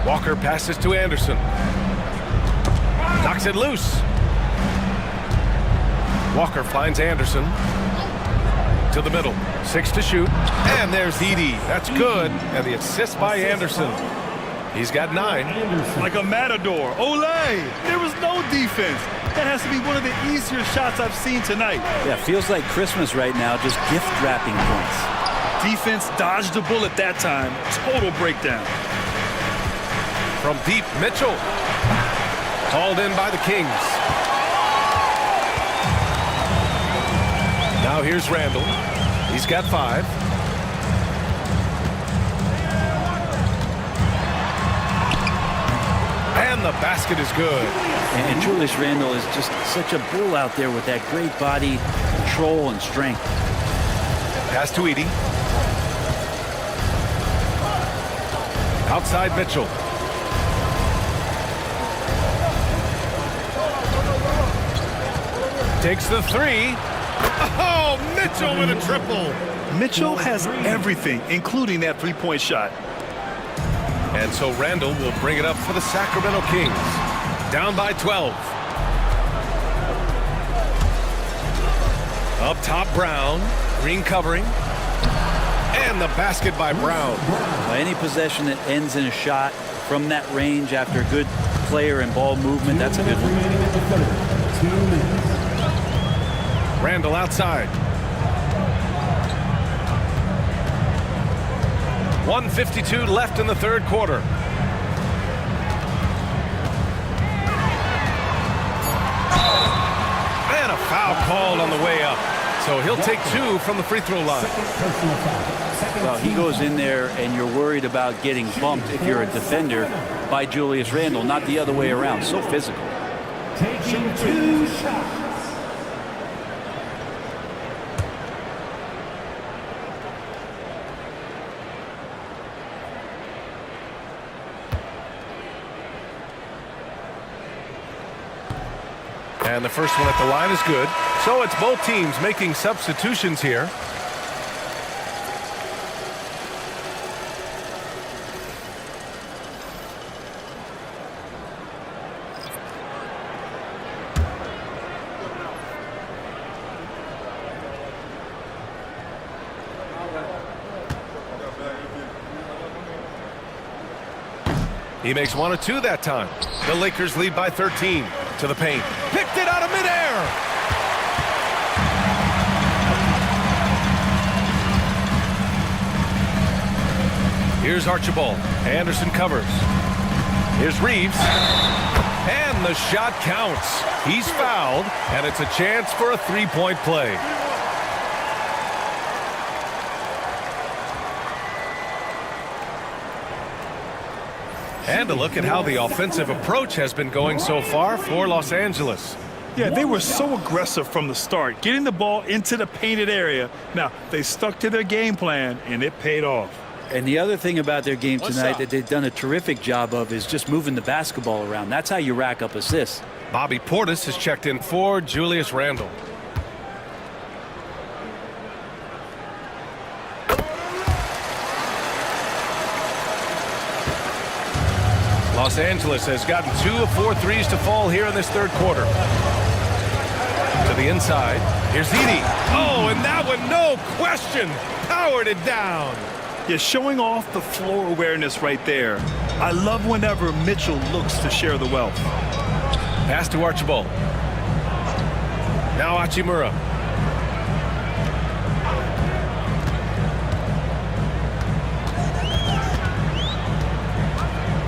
Walker passes to Anderson. Knocks it loose. Walker finds Anderson. To the middle. 6 to shoot. And there's Edey. That's good. And the assist by Anderson. He's got 9. Like a matador. Olay! There was no defense. That has to be one of the easier shots I've seen tonight. Yeah, feels like Christmas right now, just gift wrapping points. Defense dodged the bullet that time. Total breakdown. From deep, Mitchell. Hauled in by the Kings. Now here's Randall. He's got 5. And the basket is good. And Julius Randle is just such a bull out there with that great body, control, and strength. Pass to Edey. Outside Mitchell. Takes the 3. Oh, Mitchell with a triple. Mitchell has everything, including that three-point shot. And so Randall will bring it up for the Sacramento Kings. Down by 12. Up top, Brown. Green covering. And the basket by Brown. Well, any possession that ends in a shot from that range after good player and ball movement, that's a good one. Randall outside. 1:52 left in the third quarter. And a foul called on the way up. So he'll take 2 from the free throw line. Well, he goes in there and you're worried about getting bumped if you're a defender by Julius Randle, not the other way around. So physical. Taking 2 shots. And the first one at the line is good. So it's both teams making substitutions here. He makes 1 of 2 that time. The Lakers lead by 13 to the paint. Picked it out of midair. Here's Archibald. Anderson covers. Here's Reeves. And the shot counts. He's fouled, and it's a chance for a three-point play. And a look at how the offensive approach has been going so far for Los Angeles. Yeah, they were so aggressive from the start, getting the ball into the painted area. Now, they stuck to their game plan, and it paid off. And the other thing about their game tonight that they've done a terrific job of is just moving the basketball around. That's how you rack up assists. Bobby Portis has checked in for Julius Randle. Los Angeles has gotten 2 of 4 threes to fall here in this third quarter. To the inside. Here's Edey. Oh, and that one, no question, powered it down. Yeah, showing off the floor awareness right there. I love whenever Mitchell looks to share the wealth. Pass to Archibald. Now Hachimura.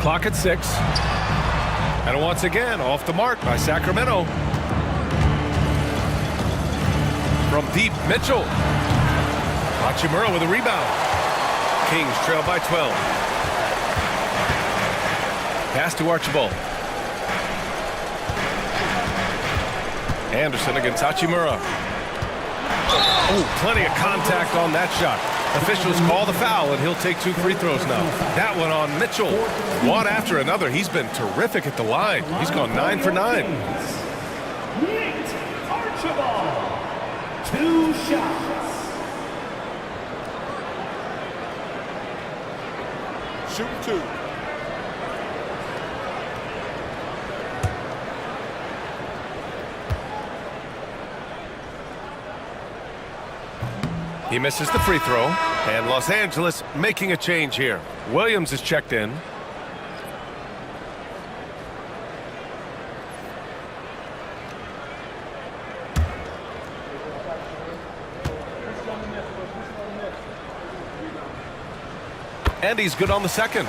Clock at 6. And once again, off the mark by Sacramento. From deep, Mitchell. Hachimura with a rebound. Kings trail by 12. Pass to Archibald. Anderson against Hachimura. Oh, plenty of contact on that shot. Officials call the foul, and he'll take 2 free throws now. That one on Mitchell. One after another. He's been terrific at the line. He's gone 9 for 9. Nate Archibald, 2 shots. Shooting 2. He misses the free throw, and Los Angeles making a change here. Williams is checked in. And he's good on the second.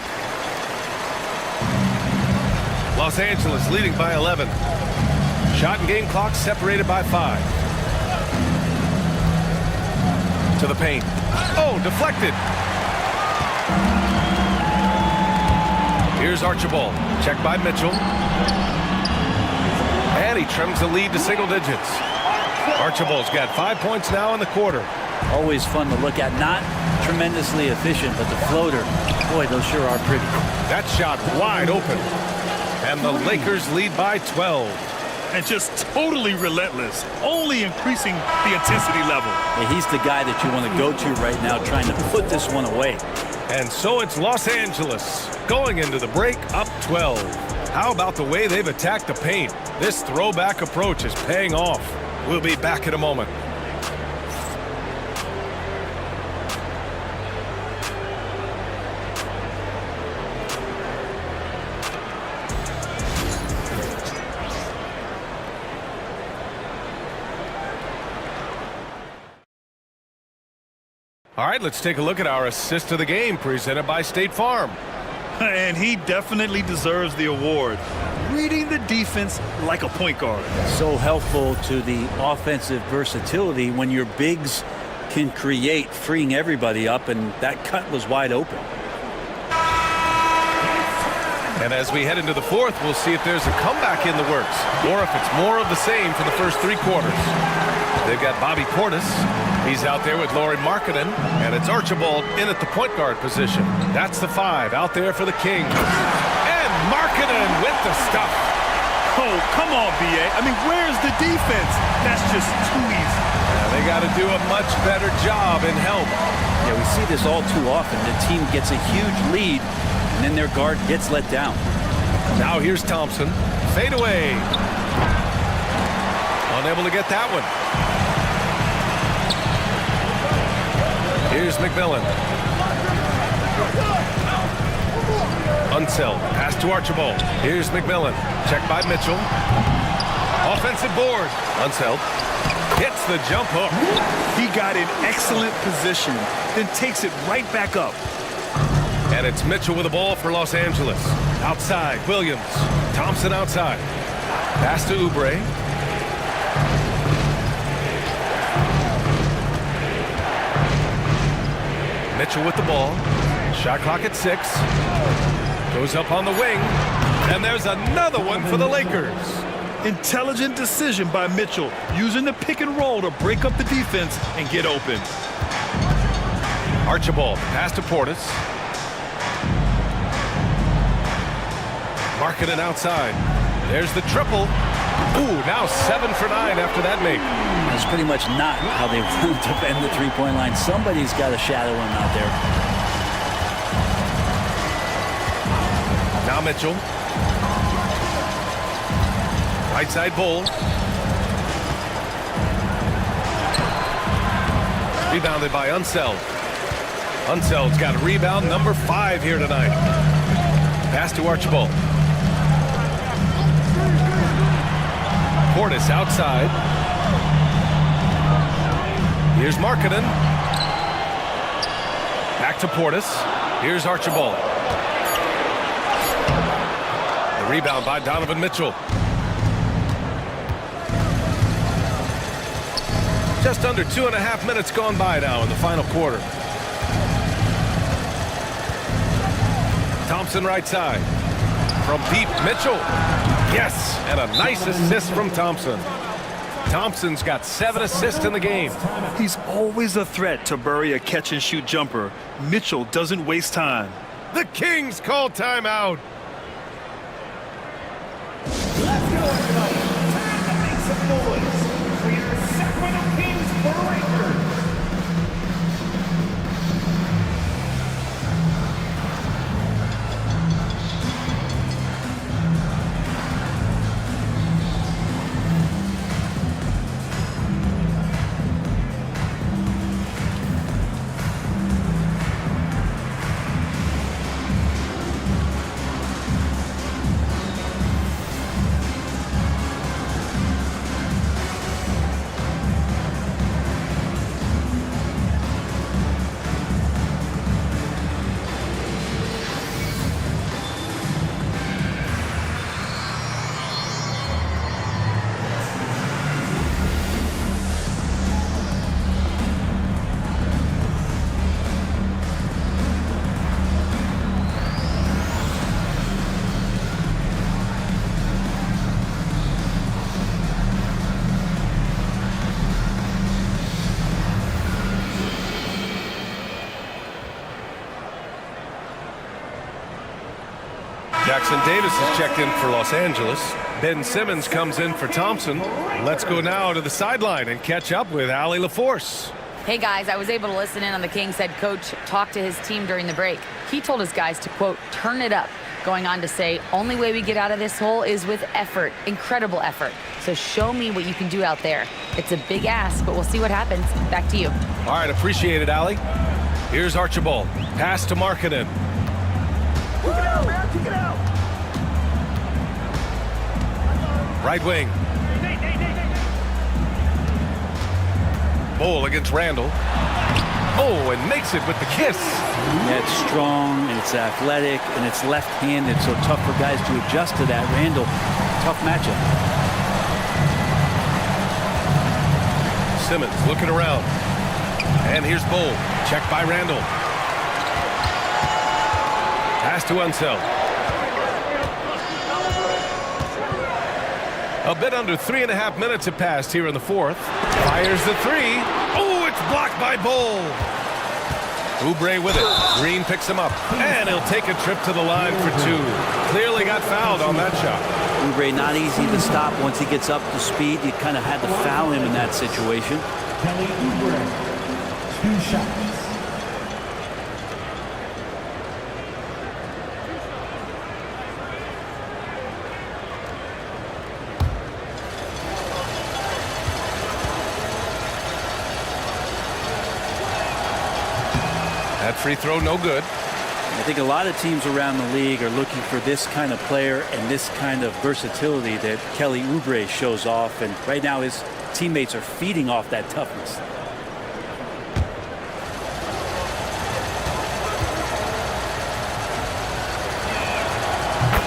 Los Angeles leading by 11. Shot and game clock separated by 5. To the paint. Oh, deflected. Here's Archibald. Checked by Mitchell. And he trims the lead to single digits. Archibald's got 5 points now in the quarter. Always fun to look at. Not tremendously efficient, but the floater, boy, those sure are pretty. That shot wide open. And the Lakers lead by 12. And just totally relentless, only increasing the intensity level. Yeah, he's the guy that you want to go to right now, trying to put this one away. And so it's Los Angeles going into the break up 12. How about the way they've attacked the paint? This throwback approach is paying off. We'll be back in a moment. All right, let's take a look at our assist of the game presented by State Farm. And he definitely deserves the award. Reading the defense like a point guard. So helpful to the offensive versatility when your bigs can create, freeing everybody up, and that cut was wide open. And as we head into the fourth, we'll see if there's a comeback in the works or if it's more of the same for the first 3 quarters. They've got Bobby Portis. He's out there with Lauri Markkanen, and it's Archibald in at the point guard position. That's the 5 out there for the Kings. And Markkanen with the stuff. come on, B.A. I mean, where's the defense? That's just too easy. Yeah, they got to do a much better job in help. Yeah, we see this all too often. The team gets a huge lead, and then their guard gets let down. Now here's Thompson. Fade away. Unable to get that one. Here's McMillan. Unseld. Pass to Archibald. Here's McMillan. Check by Mitchell. Offensive board. Unseld. Hits the jump hook. He got in excellent position, then takes it right back up. And it's Mitchell with the ball for Los Angeles. Outside, Williams. Thompson outside. Pass to Oubre. Mitchell with the ball. Shot clock at 6. Goes up on the wing. And there's another one for the Lakers. Intelligent decision by Mitchell, using the pick and roll to break up the defense and get open. Archibald, pass to Portis. Markkanen outside. There's the triple. Ooh, now 7 for 9 after that make. That's pretty much not how they want to defend the three-point line. Somebody's got to shadow him out there. Now Mitchell. Right side Bull. Rebounded by Unseld. Unseld's got rebound number 5 here tonight. Pass to Archibald. Portis outside. Here's Markkanen. Back to Portis. Here's Archibald. The rebound by Donovan Mitchell. Just under 2.5 minutes gone by now in the final quarter. Thompson right side. From deep, Mitchell. Yes, and a nice assist from Thompson. Thompson's got 7 assists in the game. He's always a threat to bury a catch-and-shoot jumper. Mitchell doesn't waste time. The Kings call timeout. Let's go, everybody. Time to make some noise for your Sacramento Kings for Lakers. Jackson Davis is checked in for Los Angeles. Ben Simmons comes in for Thompson. Let's go now to the sideline and catch up with Allie LaForce. Hey guys, I was able to listen in on the Kings head coach talk to his team during the break. He told his guys to, quote, turn it up, going on to say, only way we get out of this hole is with effort, incredible effort. So show me what you can do out there. It's a big ask, but we'll see what happens. Back to you. All right, appreciate it, Allie. Here's Archibald. Pass to Markkanen. Kick it out, man. Kick it out. Right wing. Bull against Randall. Oh, and makes it with the kiss. Yeah, it's strong, and it's athletic, and it's left-handed, so tough for guys to adjust to that. Randall, tough matchup. Simmons looking around. And here's Bull. Check by Randall. Pass to Unseld. A bit under 3.5 minutes have passed here in the fourth. Fires the 3. Oh, it's blocked by Bull. Oubre with it. Green picks him up. And he'll take a trip to the line for 2. Clearly got fouled on that shot. Oubre not easy to stop once he gets up to speed. You kind of had to foul him in that situation. Kelly Oubre, 2 shots. That free throw, no good. I think a lot of teams around the league are looking for this kind of player and this kind of versatility that Kelly Oubre shows off. And right now his teammates are feeding off that toughness.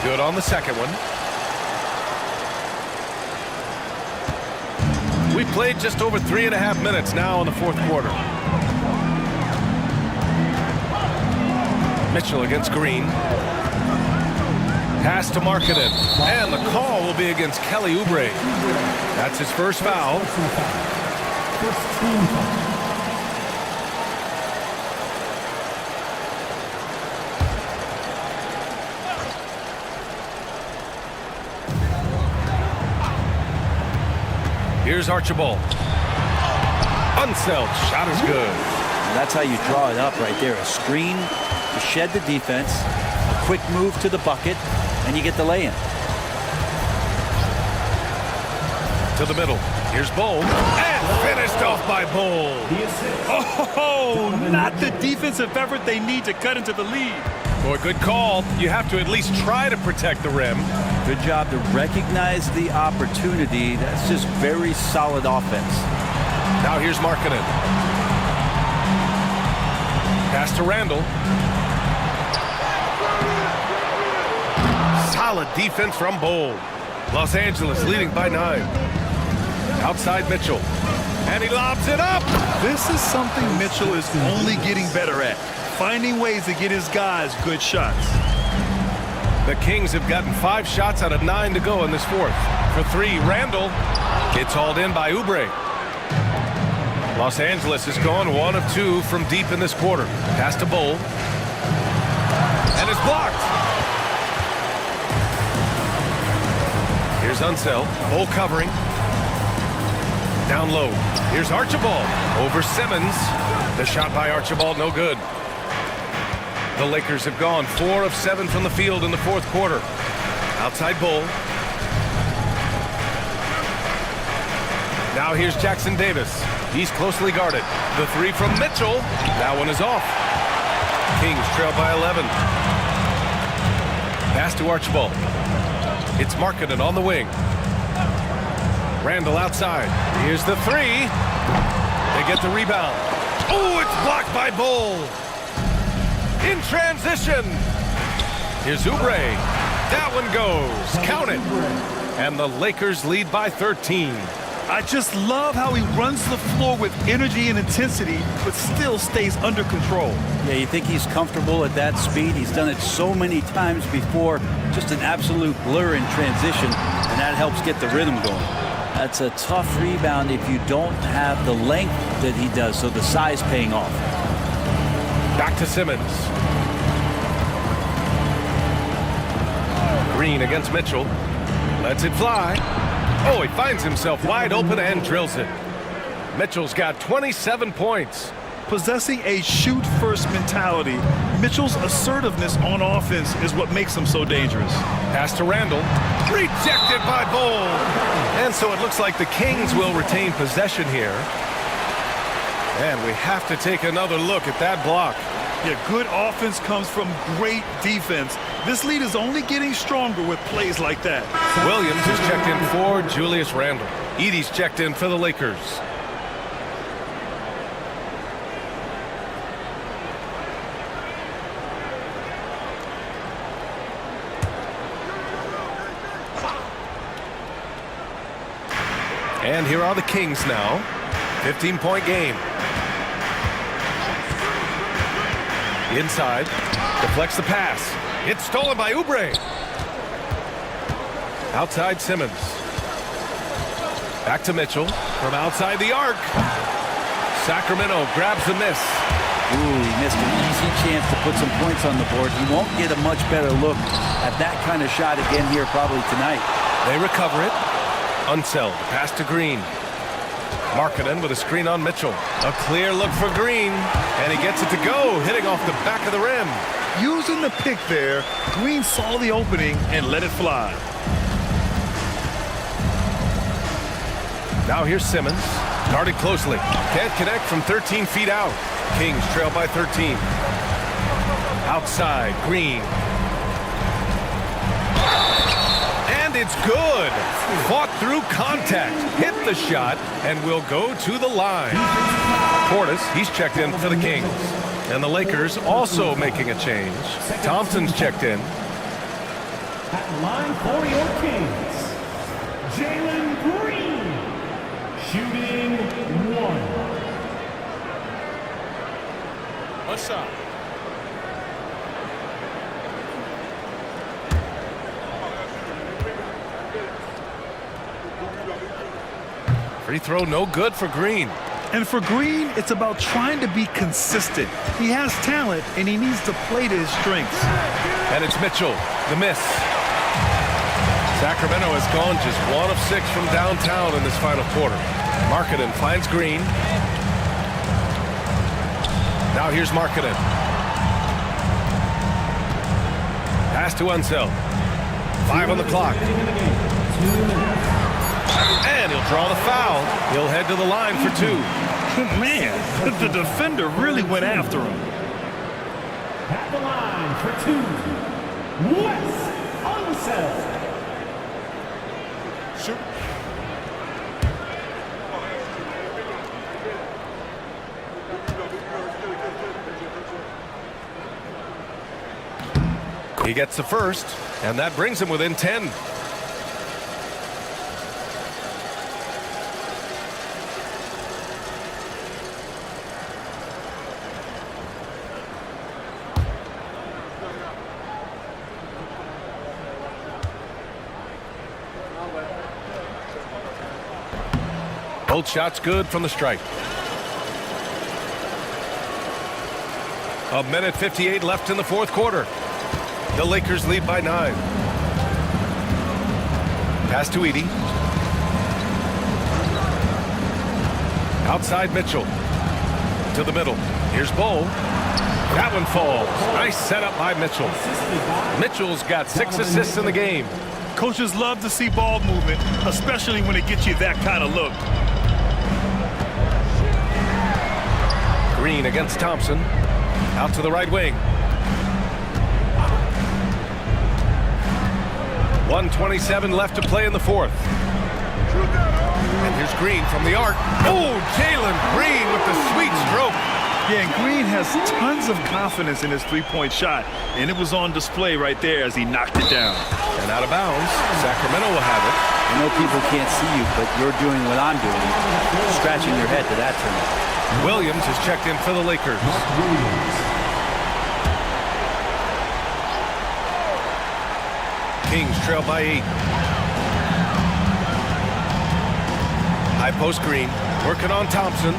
Good on the second one. We played just over 3.5 minutes now in the fourth quarter. Mitchell against Green. Pass to Markkanen. And the call will be against Kelly Oubre. That's his first foul. Here's Archibald. Unseld. Shot is good. And that's how you draw it up right there. A screen to shed the defense, a quick move to the bucket, and you get the lay-in. To the middle. Here's Bowl. And finished off by Bowl. Oh, not the defensive effort they need to cut into the lead. Boy, good call. You have to at least try to protect the rim. Good job to recognize the opportunity. That's just very solid offense. Now here's Markkanen. Pass to Randall. Solid defense from Bowl. Los Angeles leading by 9. Outside Mitchell. And he lobs it up. This is something Mitchell is only getting better at. Finding ways to get his guys good shots. The Kings have gotten 5 shots out of 9 to go in this fourth. For 3, Randall. It's hauled in by Oubre. Los Angeles has gone 1 of 2 from deep in this quarter. Pass to Bowl. And it's blocked. Here's Unseld. Bowl covering. Down low. Here's Archibald. Over Simmons. The shot by Archibald, no good. The Lakers have gone 4 of 7 from the field in the fourth quarter. Outside Bowl. Now here's Jackson Davis. He's closely guarded. The 3 from Mitchell. That one is off. Kings trail by 11. Pass to Archibald. It's Markkanen on the wing. Randall outside. Here's the 3. They get the rebound. Oh, it's blocked by Bowl. In transition. Here's Oubre. That one goes. Count it. And the Lakers lead by 13. I just love how he runs the floor with energy and intensity, but still stays under control. Yeah, you think he's comfortable at that speed. He's done it so many times before. Just an absolute blur in transition, and that helps get the rhythm going. That's a tough rebound if you don't have the length that he does, so the size paying off. Back to Simmons. Green against Mitchell. Lets it fly. Oh, he finds himself wide open and drills it. Mitchell's got 27 points. Possessing a shoot-first mentality, Mitchell's assertiveness on offense is what makes him so dangerous. Pass to Randall. Rejected by Bowl. And so it looks like the Kings will retain possession here. And we have to take another look at that block. Yeah, good offense comes from great defense. This lead is only getting stronger with plays like that. Williams is checked in for Julius Randle. Edey's checked in for the Lakers. And here are the Kings now. 15-point game. Inside. Deflects the pass. It's stolen by Oubre. Outside Simmons. Back to Mitchell. From outside the arc. Sacramento grabs the miss. Ooh, he missed an easy chance to put some points on the board. He won't get a much better look at that kind of shot again here probably tonight. They recover it. Unseld, pass to Green. Markkanen with a screen on Mitchell. A clear look for Green, and he gets it to go, hitting off the back of the rim. Using the pick there, Green saw the opening and let it fly. Now here's Simmons, guarded closely. Can't connect from 13 feet out. Kings trail by 13. Outside, Green. And it's good. Fought through contact, hit the shot, and will go to the line. Portis, he's checked in for the Kings. And the Lakers also making a change. Thompson's checked in. At the line for your Kings, Jalen Green, shooting 1. One shot. Free throw no good for Green. And for Green, it's about trying to be consistent. He has talent, and he needs to play to his strengths. And it's Mitchell, the miss. Sacramento has gone just 1 of 6 from downtown in this final quarter. Markkanen finds Green. Now here's Markkanen. Pass to Unseld. 5 on the clock. And he'll draw the foul. He'll head to the line for 2. Man, the defender really went after him. At the line for 2, Wes Unseld. Shoot. He gets the first, and that brings him within 10. Both shots good from the stripe. 1:58 left in the fourth quarter. The Lakers lead by 9. Pass to Edey. Outside Mitchell. To the middle. Here's Bol. That one falls. Nice setup by Mitchell. Mitchell's got 6 assists in the game. Coaches love to see ball movement, especially when it gets you that kind of look. Green against Thompson. Out to the right wing. 1:27 left to play in the fourth. And here's Green from the arc. Oh, Jalen Green with the sweet stroke. Yeah, and Green has tons of confidence in his three-point shot, and it was on display right there as he knocked it down. And out of bounds, Sacramento will have it. I know people can't see you, but you're doing what I'm doing, scratching your head to that term. Williams has checked in for the Lakers. Kings trail by 8. High post Green, working on Thompson.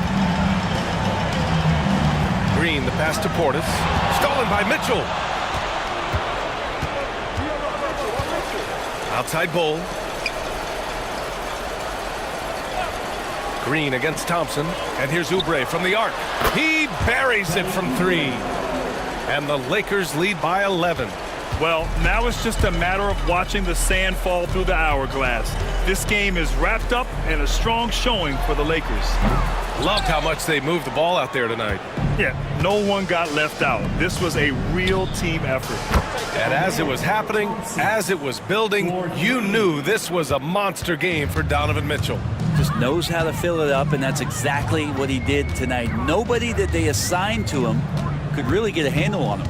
Green, the pass to Portis. Stolen by Mitchell. Outside Bol. Green against Thompson. And here's Oubre from the arc. He buries it from 3. And the Lakers lead by 11. Well, now it's just a matter of watching the sand fall through the hourglass. This game is wrapped up and a strong showing for the Lakers. Loved how much they moved the ball out there tonight. Yeah, no one got left out. This was a real team effort. And as it was happening, as it was building, you knew this was a monster game for Donovan Mitchell. Just knows how to fill it up, and that's exactly what he did tonight. Nobody that they assigned to him could really get a handle on him.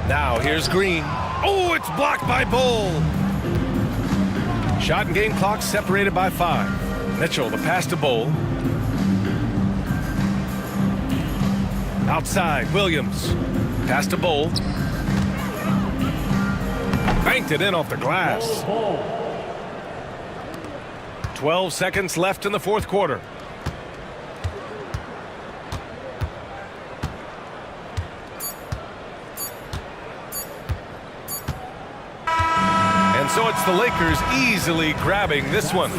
Now here's Green. Oh, it's blocked by Bol. Shot and game clock separated by 5. Mitchell, the pass to Bol. Outside, Williams. Pass to Bol. Banked it in off the glass. 12 seconds left in the fourth quarter. So it's the Lakers easily grabbing this one.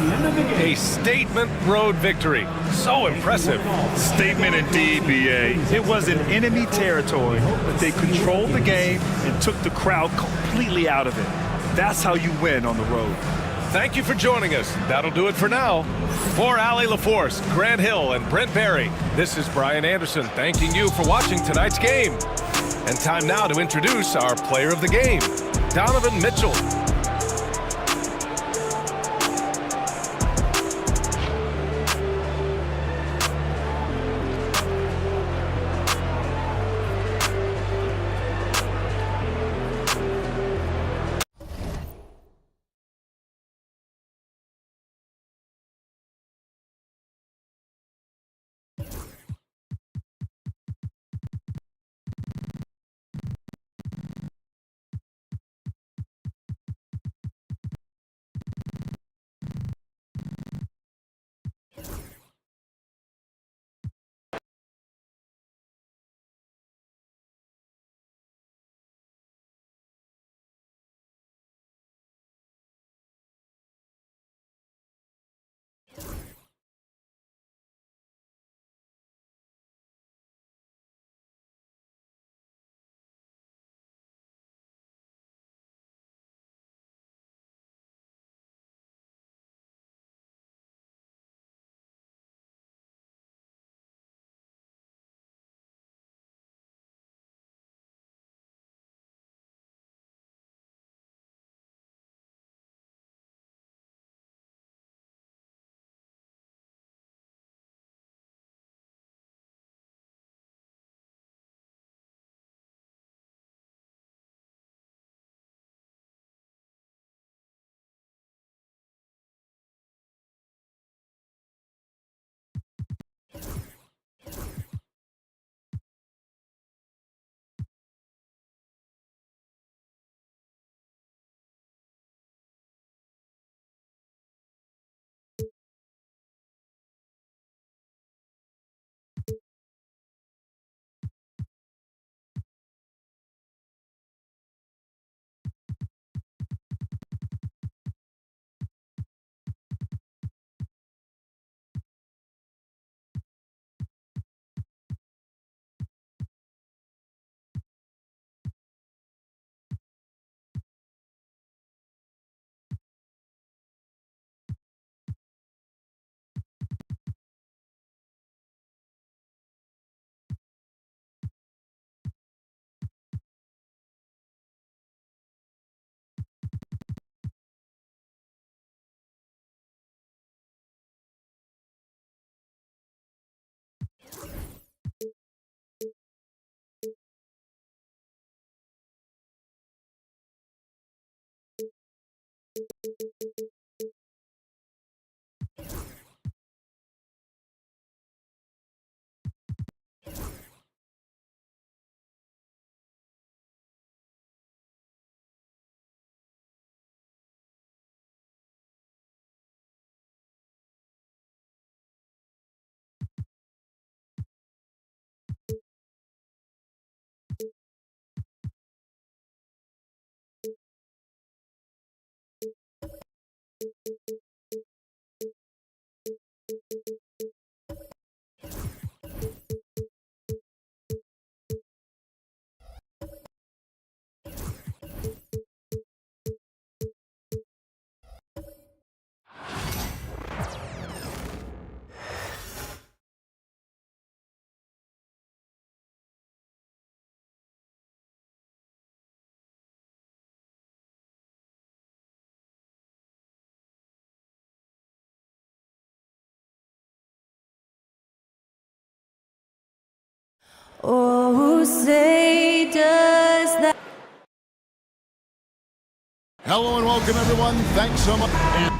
A statement road victory. So impressive. Statement indeed, B.A. It was in enemy territory, but they controlled the game and took the crowd completely out of it. That's how you win on the road. Thank you for joining us. That'll do it for now. For Allie LaForce, Grant Hill, and Brent Barry, this is Brian Anderson thanking you for watching tonight's game. And time now to introduce our player of the game, Donovan Mitchell. Oh, say does that. Hello and welcome, everyone. Thanks so much.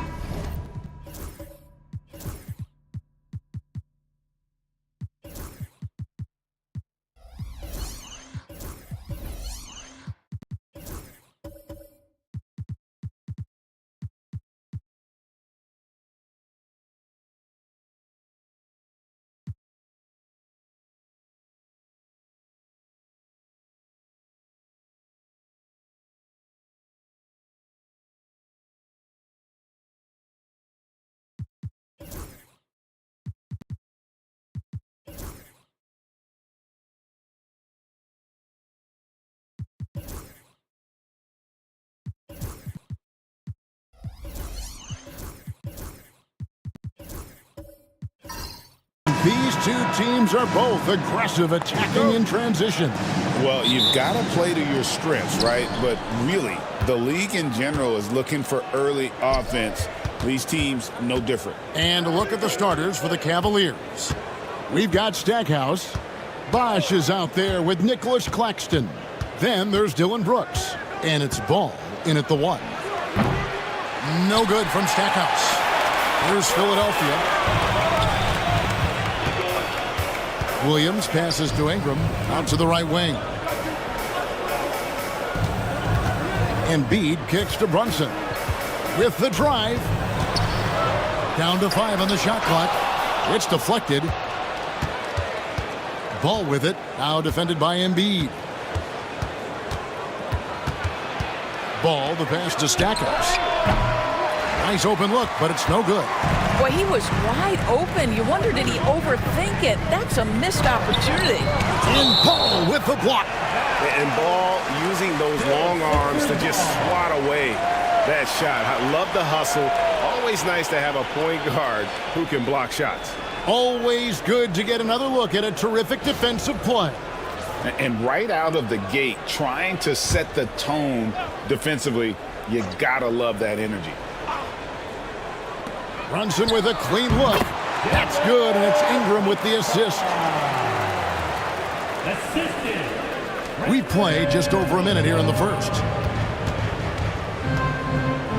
These two teams are both aggressive, attacking in transition. Well, you've got to play to your strengths, right? But really, the league in general is looking for early offense. These teams, no different. And look at the starters for the Cavaliers. We've got Stackhouse. Bosch is out there with Nicholas Claxton. Then there's Dylan Brooks. And it's Ball in at the 1. No good from Stackhouse. Here's Philadelphia. Williams passes to Ingram. Out to the right wing. Embiid kicks to Brunson. With the drive. Down to 5 on the shot clock. It's deflected. Ball with it. Now defended by Embiid. Ball, the pass to Stackhouse. Nice open look, but it's no good. Boy, he was wide open. You wonder, did he overthink it? That's a missed opportunity. And Ball with the block. And Ball using those long arms to just swat away that shot. I love the hustle. Always nice to have a point guard who can block shots. Always good to get another look at a terrific defensive play. And right out of the gate, trying to set the tone defensively, you gotta love that energy. Brunson with a clean look. That's good, and it's Ingram with the assist. We play just over a minute here in the first.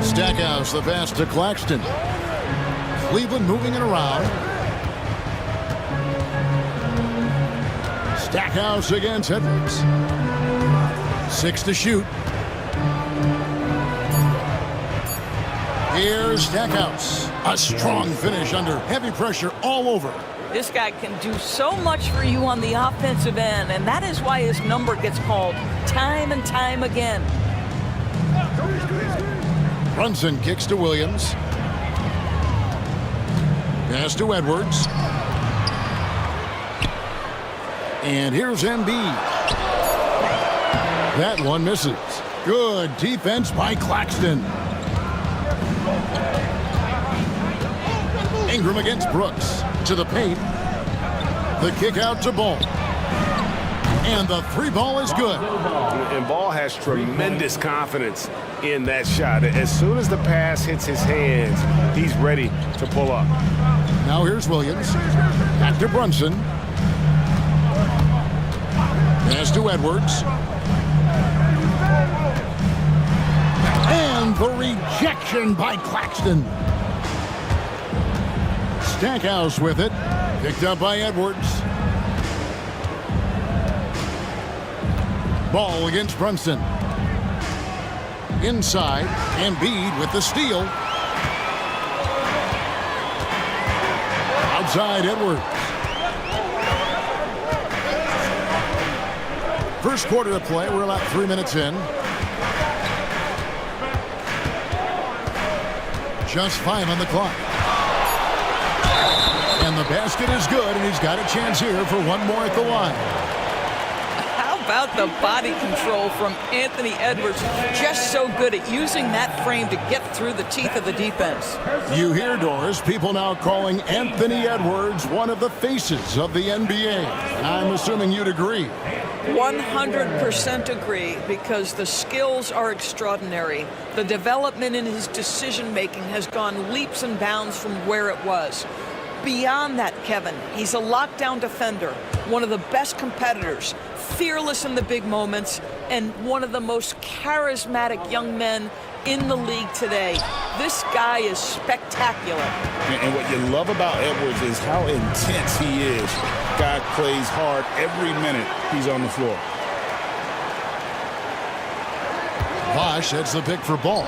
Stackhouse, the pass to Claxton. Cleveland moving it around. Stackhouse against Edwards. 6 to shoot. Here's Stackhouse. A strong finish under heavy pressure all over. This guy can do so much for you on the offensive end, and that is why his number gets called time and time again. Brunson kicks to Williams. Pass to Edwards. And here's Embiid. That one misses. Good defense by Claxton. Ingram against Brooks. To the paint. The kick out to Ball. And the 3 ball is good. And Ball has tremendous confidence in that shot. As soon as the pass hits his hands, he's ready to pull up. Now here's Williams. Back to Brunson. Pass to Edwards. And the rejection by Claxton. Stackhouse with it. Picked up by Edwards. Ball against Brunson. Inside. Embiid with the steal. Outside Edwards. First quarter of play. We're about 3 minutes in. Just 5 on the clock. And the basket is good, and he's got a chance here for one more at the line. How about the body control from Anthony Edwards? Just so good at using that frame to get through the teeth of the defense. You hear, Doris, people now calling Anthony Edwards one of the faces of the NBA. I'm assuming you'd agree. 100% agree, because the skills are extraordinary. The development in his decision-making has gone leaps and bounds from where it was. Beyond that, Kevin, he's a lockdown defender, one of the best competitors, fearless in the big moments, and one of the most charismatic young men in the league today. This guy is spectacular. And what you love about Edwards is how intense he is. Guy plays hard every minute he's on the floor. Bosch heads the pick for Ball.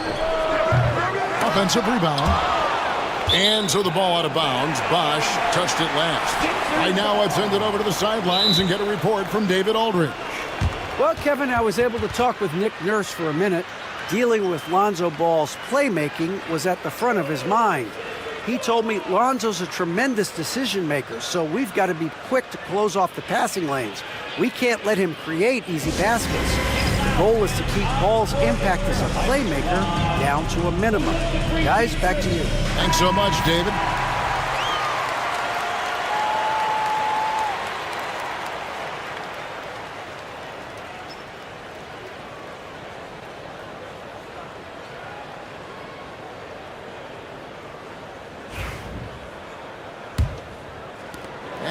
Offensive rebound. And so the ball out of bounds. Bosch touched it last. Right now, let's send it over to the sidelines and get a report from David Aldridge. Well, Kevin, I was able to talk with Nick Nurse for a minute. Dealing with Lonzo Ball's playmaking was at the front of his mind. He told me Lonzo's a tremendous decision maker, so we've got to be quick to close off the passing lanes. We can't let him create easy baskets. The goal is to keep Ball's impact as a playmaker down to a minimum. Guys, back to you. Thanks so much, David.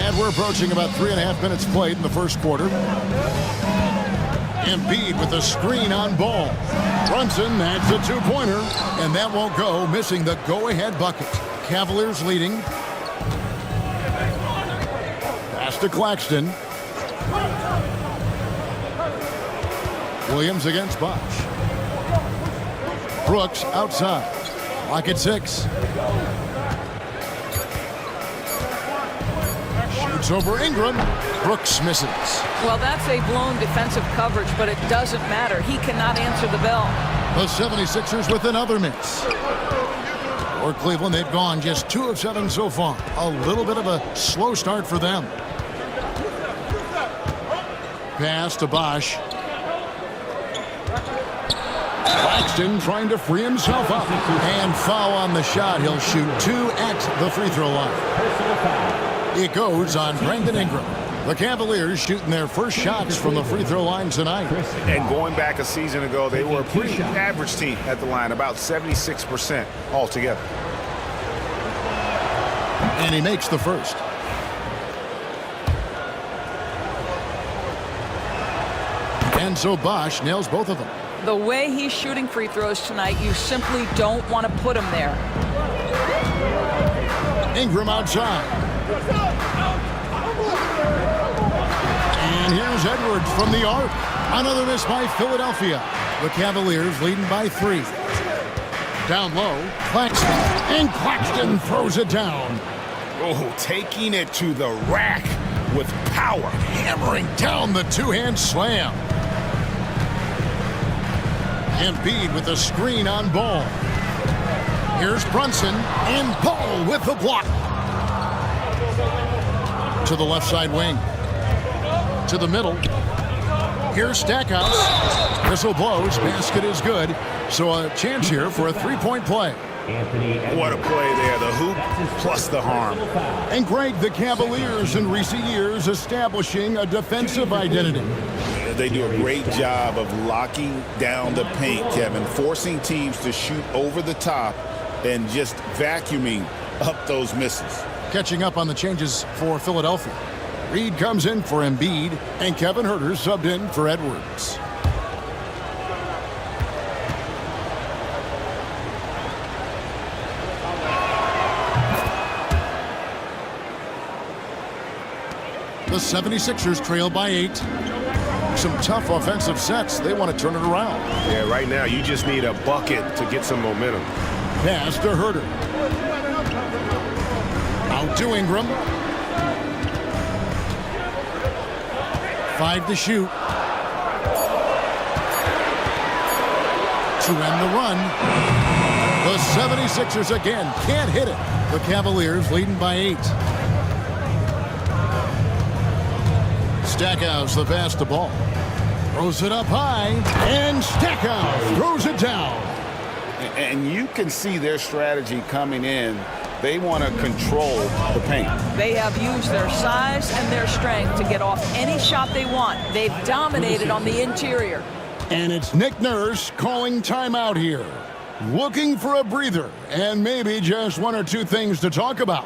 And we're approaching about 3.5 minutes played in the first quarter. Embiid with a screen on ball. Brunson adds a two-pointer, and that won't go, missing the go-ahead bucket. Cavaliers leading. Pass to Claxton. Williams against Bosh. Brooks outside. Lock at 6. Shoots over Ingram. Brooks misses. Well, that's a blown defensive coverage, but it doesn't matter. He cannot answer the bell. The 76ers with another miss. For Cleveland, they've gone just 2 of 7 so far. A little bit of a slow start for them. Pass to Bosh. Claxton trying to free himself up. And foul on the shot. He'll shoot 2 at the free throw line. It goes on Brandon Ingram. The Cavaliers shooting their first shots from the free throw line tonight. And going back a season ago, they were a pretty average team at the line, about 76% altogether. And he makes the first. And so Bosh nails both of them. The way he's shooting free throws tonight, you simply don't want to put him there. Ingram outside. And here's Edwards from the arc. Another miss by Philadelphia. The Cavaliers leading by 3. Down low, Claxton. And Claxton throws it down. Oh, taking it to the rack with power. Hammering down the two-hand slam. Embiid with a screen on Ball. Here's Brunson, and Ball with the block. To the left side wing. To the middle. Here's Stackhouse. Whistle blows, basket is good. So a chance here for a three-point play. What a play there, the hoop plus the harm. And Greg, the Cavaliers in recent years establishing a defensive identity. They do a great job of locking down the paint, Kevin, forcing teams to shoot over the top and just vacuuming up those misses. Catching up on the changes for Philadelphia. Reed comes in for Embiid, and Kevin Huerter subbed in for Edwards. The 76ers trail by 8. Some tough offensive sets. They want to turn it around. Yeah, right now you just need a bucket to get some momentum. Pass to Huerter. Out to Ingram. 5 to shoot. To end the run. The 76ers again can't hit it. The Cavaliers leading by 8. Stackhouse the pass to Ball. Throws it up high. And Stackhouse throws it down. And you can see their strategy coming in. They want to control the paint. They have used their size and their strength to get off any shot they want. They've dominated on the interior. And it's Nick Nurse calling timeout here. Looking for a breather and maybe just 1 or 2 things to talk about.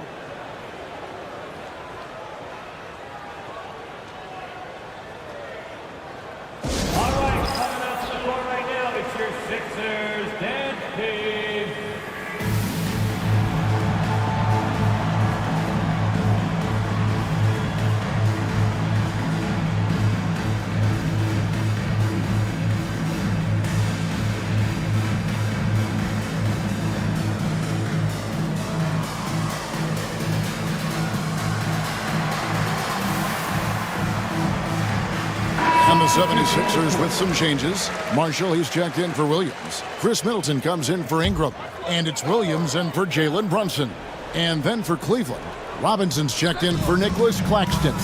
The 76ers with some changes. Marshall, he's checked in for Williams. Chris Middleton comes in for Ingram. And it's Williams in for Jalen Brunson. And then for Cleveland, Robinson's checked in for Nicholas Claxton.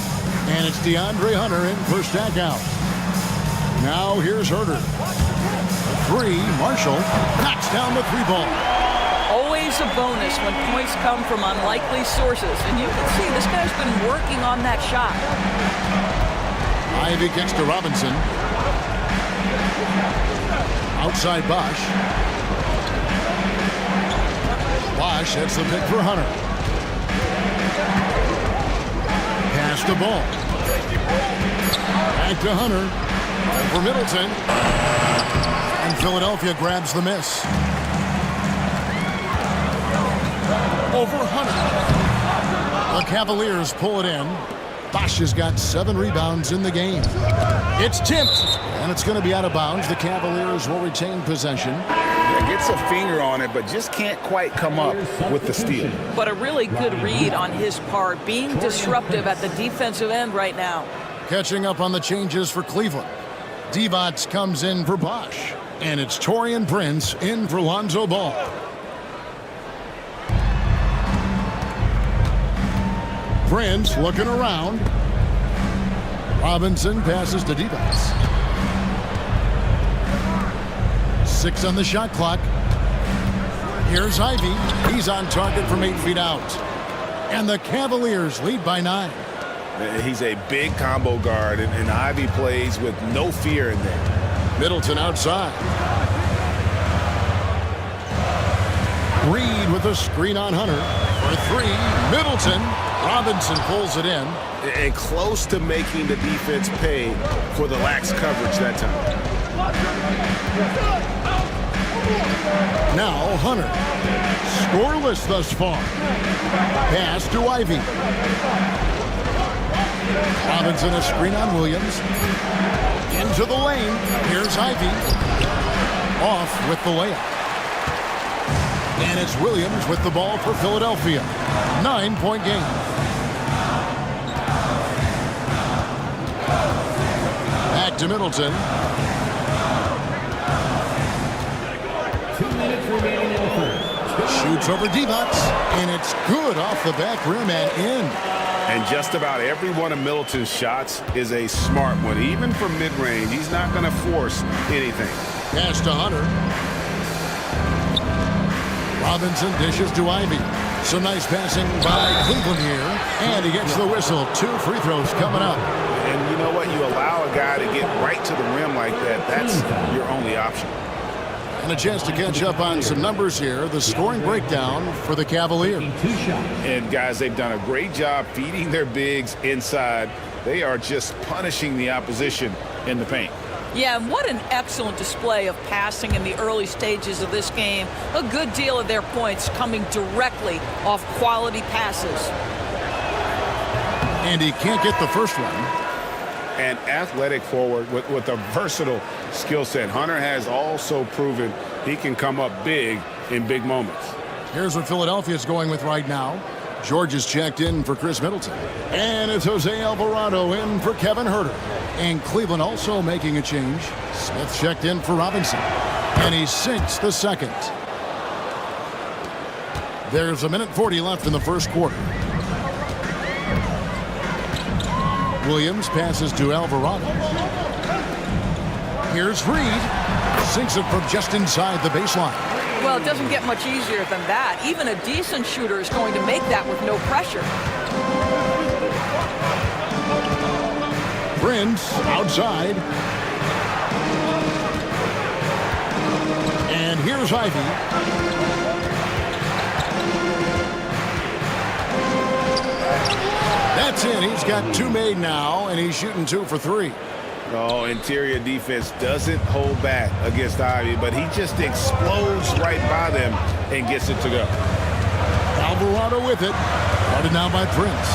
And it's DeAndre Hunter in for Stackhouse. Now here's Huerter. 3, Marshall knocks down the 3 ball. Always a bonus when points come from unlikely sources. And you can see this guy's been working on that shot. Ivy gets to Robinson. Outside Bosh. Bosh hits the pick for Hunter. Pass to Ball. Back to Hunter. For Middleton. And Philadelphia grabs the miss. Over Hunter. The Cavaliers pull it in. Bosch has got 7 rebounds in the game. It's tipped, and it's going to be out of bounds. The Cavaliers will retain possession. Yeah, gets a finger on it, but just can't quite come up with the steal. But a really good read on his part, being disruptive at the defensive end right now. Catching up on the changes for Cleveland. Divac comes in for Bosch, and it's Taurean Prince in for Lonzo Ball. Prince looking around. Robinson passes to Divac. 6 on the shot clock. Here's Ivy. He's on target from 8 feet out. And the Cavaliers lead by 9. He's a big combo guard, and Ivy plays with no fear in there. Middleton outside. Reed with a screen on Hunter. For 3, Middleton. Robinson pulls it in. And close to making the defense pay for the lax coverage that time. Now Hunter. Scoreless thus far. Pass to Ivy. Robinson a screen on Williams. Into the lane. Here's Ivy. Off with the layup. And it's Williams with the ball for Philadelphia. 9-point game. Back to Middleton. 2 minutes remaining in the third. Shoots over Divac, and it's good off the back rim and in. And just about every one of Middleton's shots is a smart one. Even from mid-range, he's not going to force anything. Pass to Hunter. Robinson dishes to Ivy. Some nice passing by Cleveland here. And he gets the whistle. 2 free throws coming up. And you know what? You allow a guy to get right to the rim like that. That's your only option. And a chance to catch up on some numbers here. The scoring breakdown for the Cavaliers. And guys, they've done a great job feeding their bigs inside. They are just punishing the opposition in the paint. Yeah, and what an excellent display of passing in the early stages of this game. A good deal of their points coming directly off quality passes. And he can't get the first one. An athletic forward with a versatile skill set. Hunter has also proven he can come up big in big moments. Here's what Philadelphia's going with right now. George is checked in for Chris Middleton. And it's Jose Alvarado in for Kevin Huerter. And Cleveland also making a change. Smith checked in for Robinson. And he sinks the second. There's 1:40 left in the first quarter. Williams passes to Alvarado. Here's Reed. Sinks it from just inside the baseline. Well, it doesn't get much easier than that. Even a decent shooter is going to make that with no pressure. Prince outside. And here's Ivy. That's in. He's got 2 made now, and he's shooting 2 for 3. Oh, interior defense doesn't hold back against Ivy, but he just explodes right by them and gets it to go. Alvarado with it. Guarded now by Prince.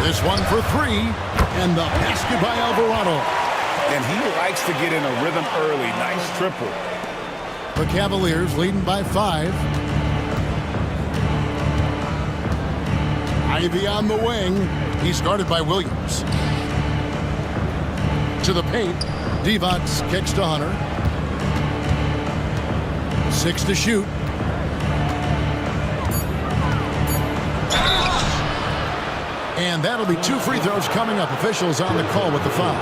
This one for 3, and the basket by Alvarado. And he likes to get in a rhythm early. Nice triple. The Cavaliers leading by 5. Ivy on the wing. He's guarded by Williams. To the paint. Divac kicks to Hunter. 6 to shoot. And that'll be 2 free throws coming up. Officials on the call with the foul.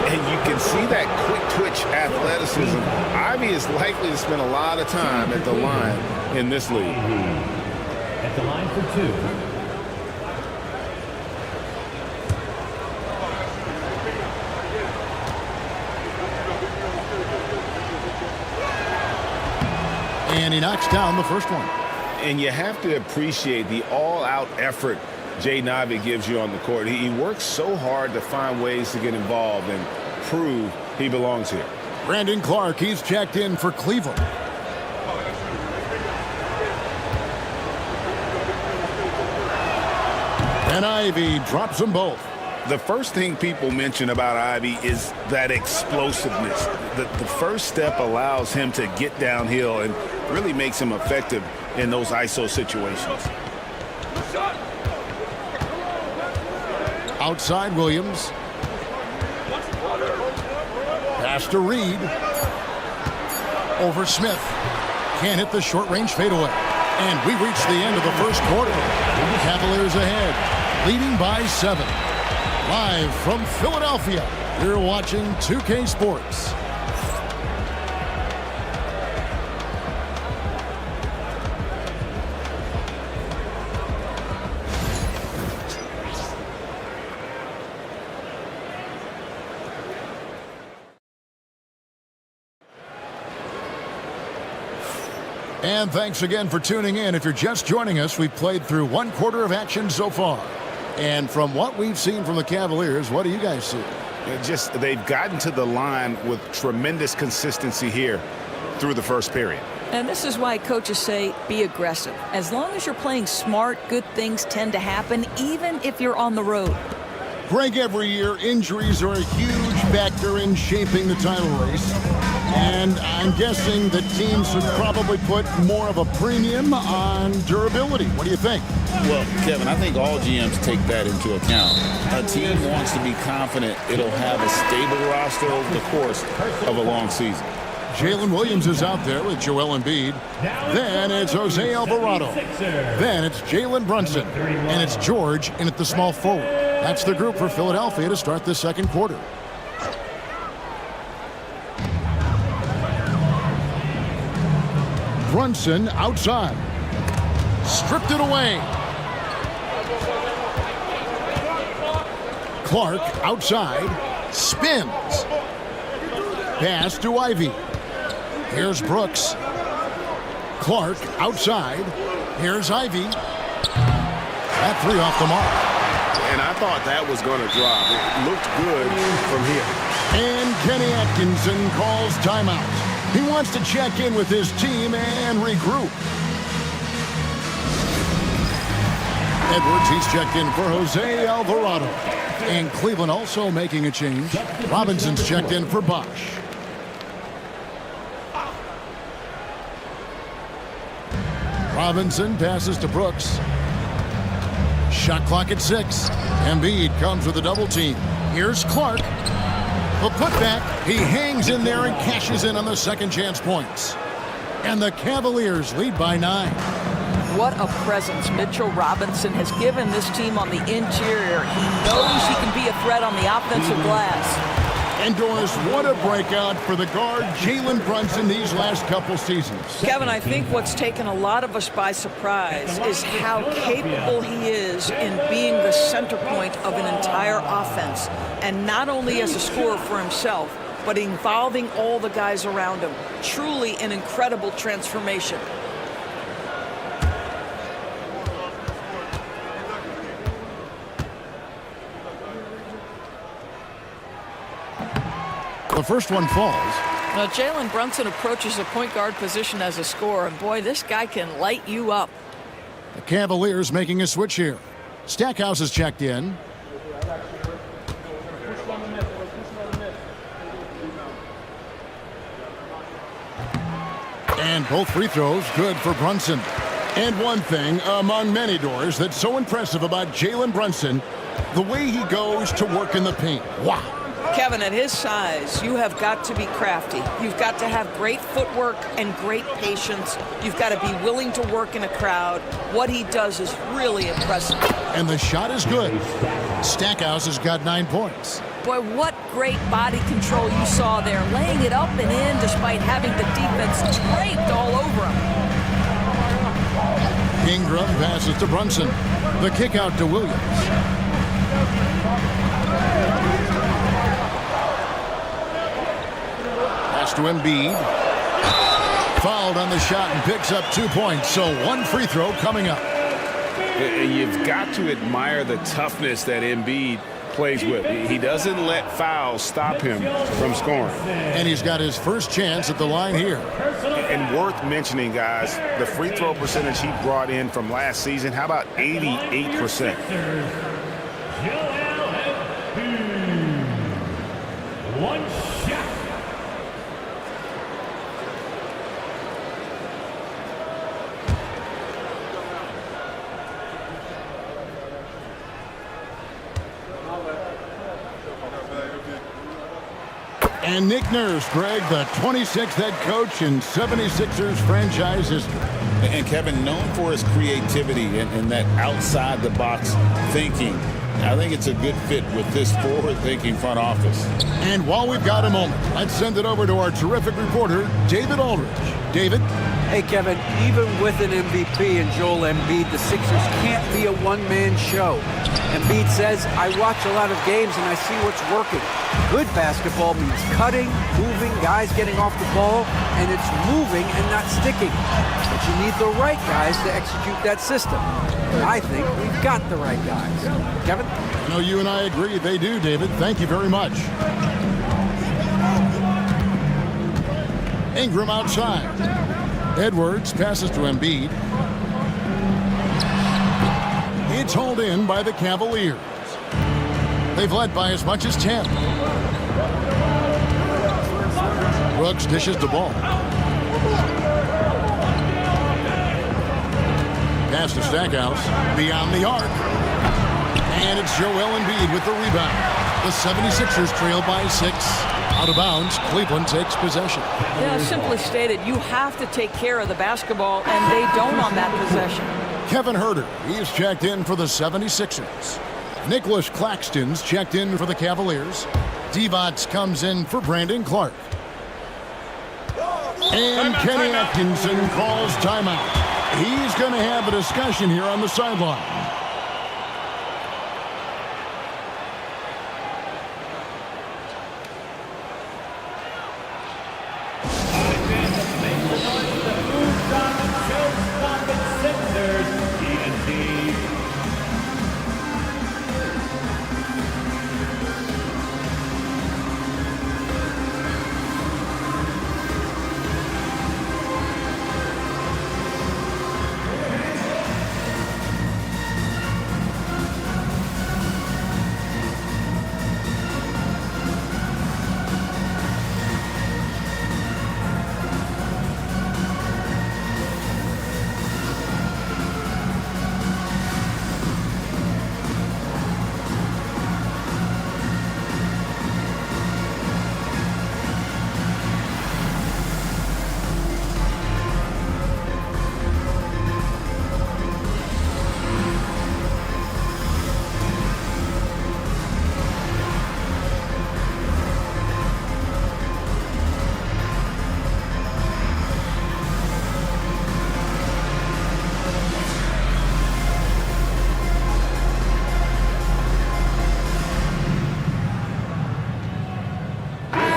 And you can see that quick twitch athleticism. Ivy is likely to spend a lot of time at the line in this league. At the line for 2. And he knocks down the first one. And you have to appreciate the all-out effort Jaden Ivey gives you on the court. He works so hard to find ways to get involved and prove he belongs here. Brandon Clark, he's checked in for Cleveland. And Ivey drops them both. The first thing people mention about Ivey is that explosiveness. The first step allows him to get downhill and really makes him effective in those ISO situations. Outside Williams. Pass to Reed. Over Smith. Can't hit the short-range fadeaway. And we reach the end of the first quarter. Cavaliers ahead, leading by 7. Live from Philadelphia, you're watching 2K Sports. And thanks again for tuning in. If you're just joining us, we've played through 1 quarter of action so far. And from what we've seen from the Cavaliers, what do you guys see? They've gotten to the line with tremendous consistency here through the first period. And this is why coaches say be aggressive. As long as you're playing smart, good things tend to happen, even if you're on the road. Greg, every year, injuries are a huge factor in shaping the title race. And I'm guessing that teams should probably put more of a premium on durability. What do you think? Well, Kevin, I think all GMs take that into account. A team wants to be confident it'll have a stable roster over the course of a long season. Jalen Williams is out there with Joel Embiid. Then it's Jose Alvarado. Then it's Jalen Brunson. And it's George in at the small forward. That's the group for Philadelphia to start the second quarter. Brunson outside. Stripped it away. Clark outside. Spins. Pass to Ivey. Here's Brooks. Clark outside. Here's Ivey. That 3 off the mark. And I thought that was going to drop. It looked good from here. And Kenny Atkinson calls timeout. He wants to check in with his team and regroup. Edwards, he's checked in for Jose Alvarado. And Cleveland also making a change. Robinson's checked in for Bosch. Robinson passes to Brooks. Shot clock at 6. Embiid comes with a double team. Here's Clark. The putback. He hangs in there and cashes in on the second chance points. And the Cavaliers lead by 9. What a presence Mitchell Robinson has given this team on the interior. He knows he can be a threat on the offensive glass. And Doris, what a breakout for the guard Jalen Brunson these last couple seasons. Kevin, I think what's taken a lot of us by surprise is how capable he is in being the center point of an entire offense. And not only as a scorer for himself, but involving all the guys around him. Truly an incredible transformation. The first one falls. Now, Jalen Brunson approaches the point guard position as a scorer, and boy, this guy can light you up. The Cavaliers making a switch here. Stackhouse is checked in. And both free throws good for Brunson. And one thing among many, Doors, that's so impressive about Jalen Brunson, the way he goes to work in the paint. Wow. Kevin, at his size, you have got to be crafty. You've got to have great footwork and great patience. You've got to be willing to work in a crowd. What he does is really impressive. And the shot is good. Stackhouse has got 9 points. Boy, what great body control you saw there, laying it up and in despite having the defense draped all over him. Ingram passes to Brunson. The kick out to Williams. Pass to Embiid. Fouled on the shot and picks up 2 points, so 1 free throw coming up. And you've got to admire the toughness that Embiid plays with. He doesn't let fouls stop him from scoring. And he's got his first chance at the line here. And worth mentioning, guys, the free throw percentage he brought in from last season, how about 88%? One shot. And Nick Nurse, Greg, the 26th head coach in 76ers franchise history. And Kevin, known for his creativity and that outside-the-box thinking, I think it's a good fit with this forward-thinking front office. And while we've got a moment, let's send it over to our terrific reporter, David Aldridge. David? Hey, Kevin, even with an MVP and Joel Embiid, the Sixers can't be a one-man show. Embiid says, I watch a lot of games and I see what's working. Good basketball means cutting, moving, guys getting off the ball, and it's moving and not sticking. But you need the right guys to execute that system. I think we've got the right guys. Kevin? I know you and I agree. They do, David. Thank you very much. Ingram outside. Edwards passes to Embiid. It's hauled in by the Cavaliers. They've led by as much as 10. Brooks dishes the ball. Pass to Stackhouse. Beyond the arc. And it's Joel Embiid with the rebound. The 76ers trail by 6. Out of bounds, Cleveland takes possession. Yeah, simply stated, you have to take care of the basketball, and they don't on that possession. Kevin Huerter, he's checked in for the 76ers. Nicholas Claxton's checked in for the Cavaliers. Divac comes in for Brandon Clark. And Kenny Atkinson calls timeout. He's going to have a discussion here on the sideline.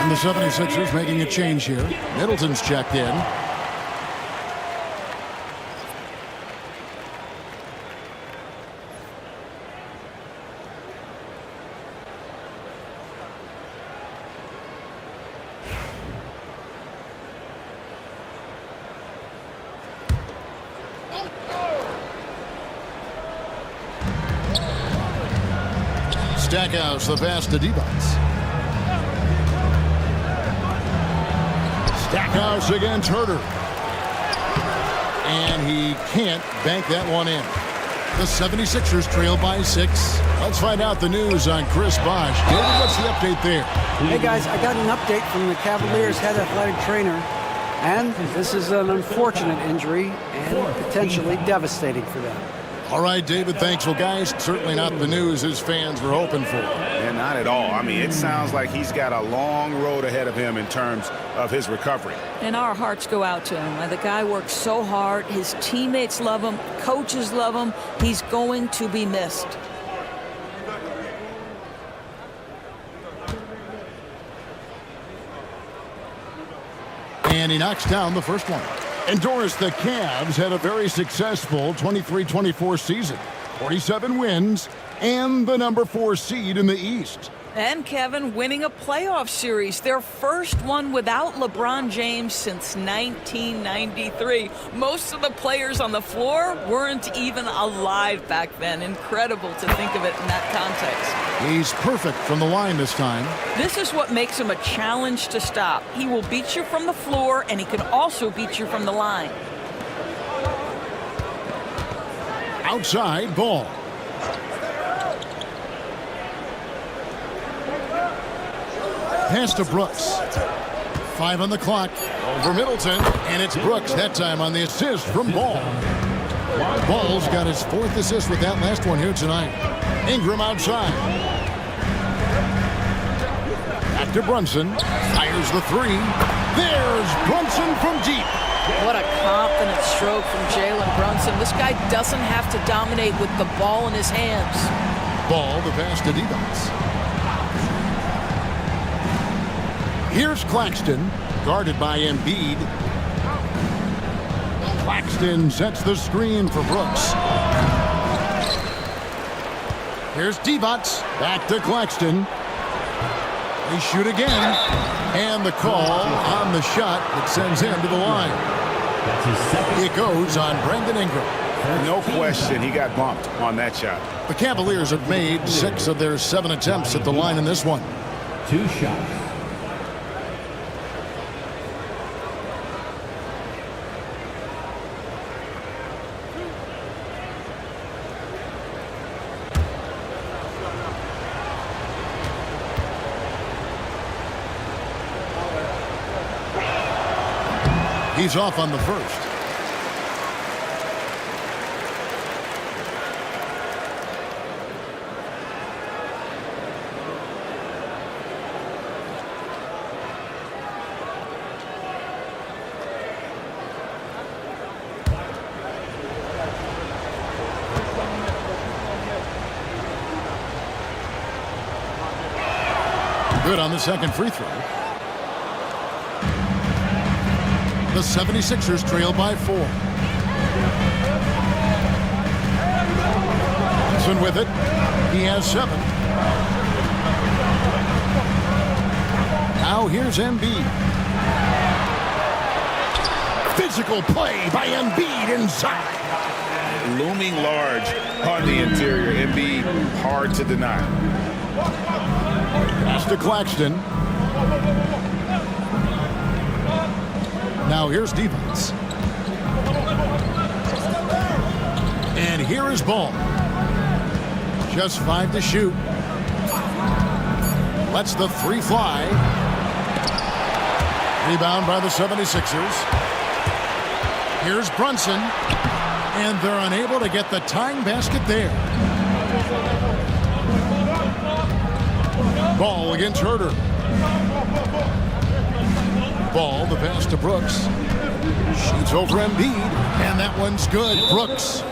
The 76ers making a change here. Middleton's checked in. Stackhouse, the pass to Divac. Stackhouse against Huerter. And he can't bank that one in. The 76ers trail by 6. Let's find out the news on Chris Bosh. David, what's the update there? Hey, guys, I got an update from the Cavaliers head athletic trainer. And this is an unfortunate injury and potentially devastating for them. All right, David, thanks. Well, guys, certainly not the news his fans were hoping for. And not at all. I mean, it sounds like he's got a long road ahead of him in terms of his recovery. And our hearts go out to him. The guy works so hard. His teammates love him. Coaches love him. He's going to be missed. And he knocks down the first one. And Doris, the Cavs had a very successful 23-24 season. 47 wins and the number 4 seed in the East. And Kevin winning a playoff series, their first one without LeBron James since 1993. Most of the players on the floor weren't even alive back then. Incredible to think of it in that context. He's perfect from the line this time. This is what makes him a challenge to stop. He will beat you from the floor, and he can also beat you from the line. Outside ball. Pass to Brooks. 5 on the clock. Over Middleton. And it's Brooks that time on the assist from Ball. Ball's got his 4th assist with that last one here tonight. Ingram outside. Back to Brunson. Fires the 3. There's Brunson from deep. What a confident stroke from Jalen Brunson. This guy doesn't have to dominate with the ball in his hands. Ball, the pass to Divac. Here's Claxton, guarded by Embiid. Claxton sets the screen for Brooks. Here's Divac, back to Claxton. They shoot again, and the call on the shot that sends him to the line. It goes on Brandon Ingram. No question, he got bumped on that shot. The Cavaliers have made 6 of their 7 attempts at the line in this one. 2 shots. He's off on the first. Good on the second free throw. The 76ers trail by 4. Johnson with it. He has 7. Now here's Embiid. Physical play by Embiid inside. Looming large on the interior. Embiid, hard to deny. Pass to Claxton. Now here's Divac. And here is Ball. Just 5 to shoot. Lets the 3 fly. Rebound by the 76ers. Here's Brunson. And they're unable to get the tying basket there. Ball against Herter. Ball, the pass to Brooks. Shoots over Embiid, and that one's good. Brooks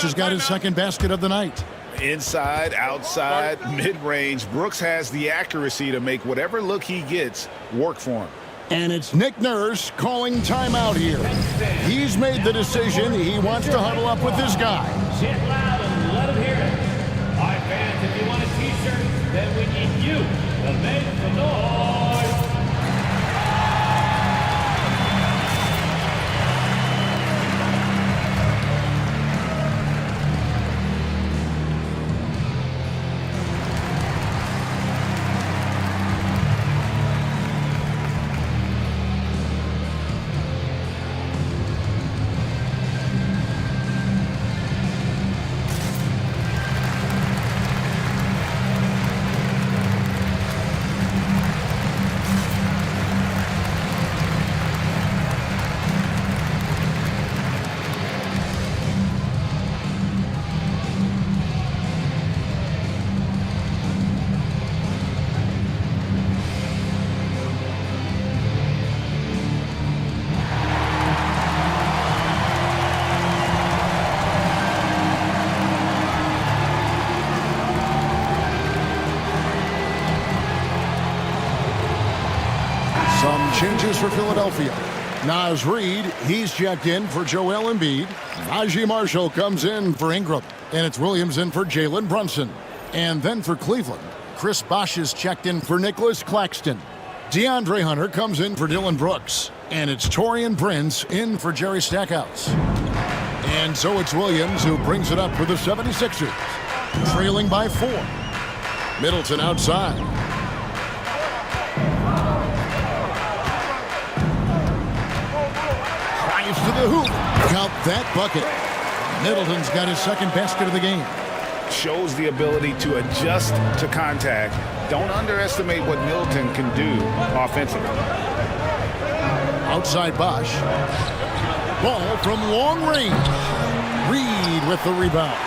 has got his second basket of the night. Inside, outside, mid-range. Brooks has the accuracy to make whatever look he gets work for him. And it's Nick Nurse calling timeout here. He's made the decision. He wants to huddle up with his guys. Get loud and let him hear it. All right, fans, if you want a t-shirt, then we need you to make some noise. Changes for Philadelphia. Naz Reid, he's checked in for Joel Embiid. Najee Marshall comes in for Ingram. And it's Williams in for Jalen Brunson. And then for Cleveland, Chris Bosh is checked in for Nicholas Claxton. DeAndre Hunter comes in for Dylan Brooks. And it's Taurean Prince in for Jerry Stackhouse. And so it's Williams who brings it up for the 76ers. Trailing by 4. Middleton outside. Drives to the hoop. Count that bucket. Middleton's got his second basket of the game. Shows the ability to adjust to contact. Don't underestimate what Middleton can do offensively. Outside Bosh. Ball from long range. Reid with the rebound.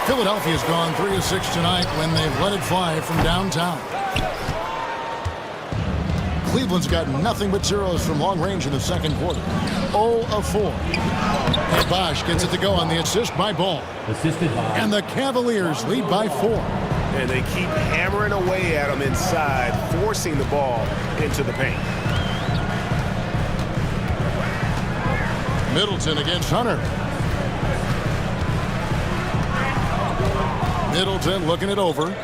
Philadelphia's gone 3 of 6 tonight when they've let it fly from downtown. Cleveland's got nothing but zeros from long range in the second quarter. 0 of 4. And Bosh gets it to go on the assist by Ball. Assisted by. And the Cavaliers lead by 4. And they keep hammering away at him inside, forcing the ball into the paint. Middleton against Hunter. Middleton looking it over.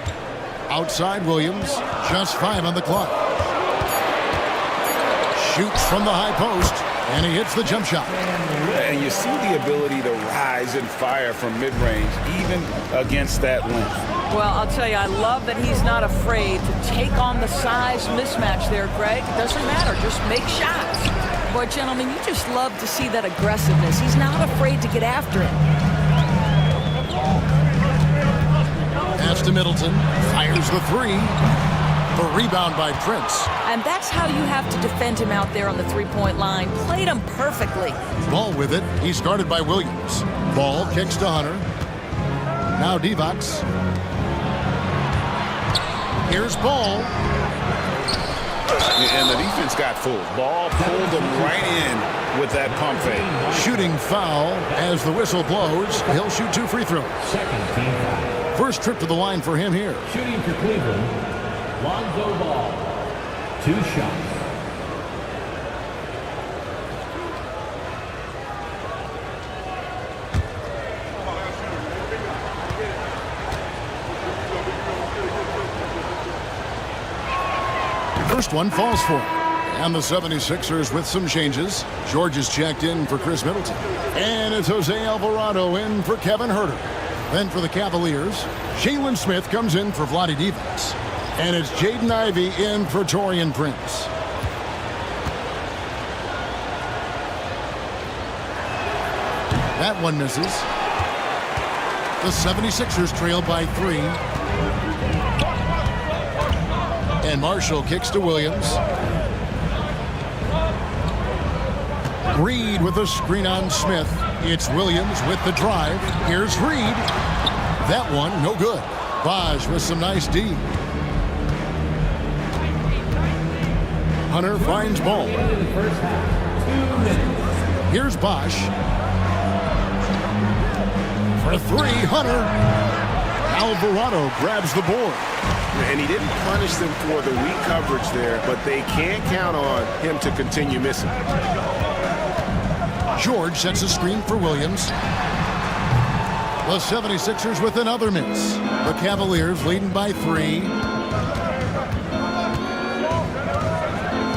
Outside Williams. Just 5 on the clock. Shoots from the high post. And he hits the jump shot. And you see the ability to rise and fire from mid-range, even against that length. Well, I'll tell you, I love that he's not afraid to take on the size mismatch there, Greg. It doesn't matter. Just make shots. Boy, gentlemen, you just love to see that aggressiveness. He's not afraid to get after it. Pass to Middleton. Fires the 3. The rebound by Prince. And that's how you have to defend him out there on the three-point line. Played him perfectly. Ball with it. He's guarded by Williams. Ball kicks to Hunter. Now Divac. Here's Ball. And the defense got fooled. Ball pulled him right in with that pump fake. Shooting foul as the whistle blows. He'll shoot 2 free throws. Second team foul. First trip to the line for him here. Shooting for Cleveland, Lonzo Ball. 2 shots. First one falls for him. And the 76ers with some changes. George is checked in for Chris Middleton. And it's Jose Alvarado in for Kevin Huerter. Then for the Cavaliers, Jalen Smith comes in for Vlade Divac. And it's Jaden Ivey in for Taurean Prince. That one misses. The 76ers trail by 3. And Marshall kicks to Williams. Reid with a screen on Smith. It's Williams with the drive. Here's Reid. That one, no good. Bosh with some nice D. Hunter finds Ball. Here's Bosh. For 3, Hunter. Alvarado grabs the board. And he didn't punish them for the weak coverage there, but they can't count on him to continue missing. George sets a screen for Williams. The 76ers with another miss. The Cavaliers leading by 3.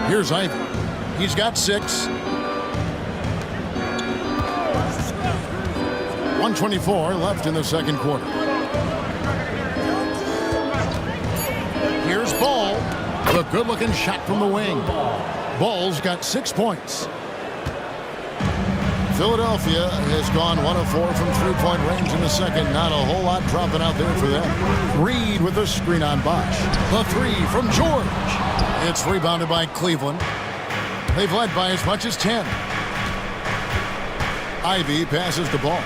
Here's Ivey. He's got 6. 1:24 left in the second quarter. Here's Ball. The good-looking shot from the wing. Ball's got 6 points. Philadelphia has gone 1 of 4 from three-point range in the second. Not a whole lot dropping out there for them. Reid with the screen on Bosh. The 3 from George. It's rebounded by Cleveland. They've led by as much as 10. Ivey passes the ball.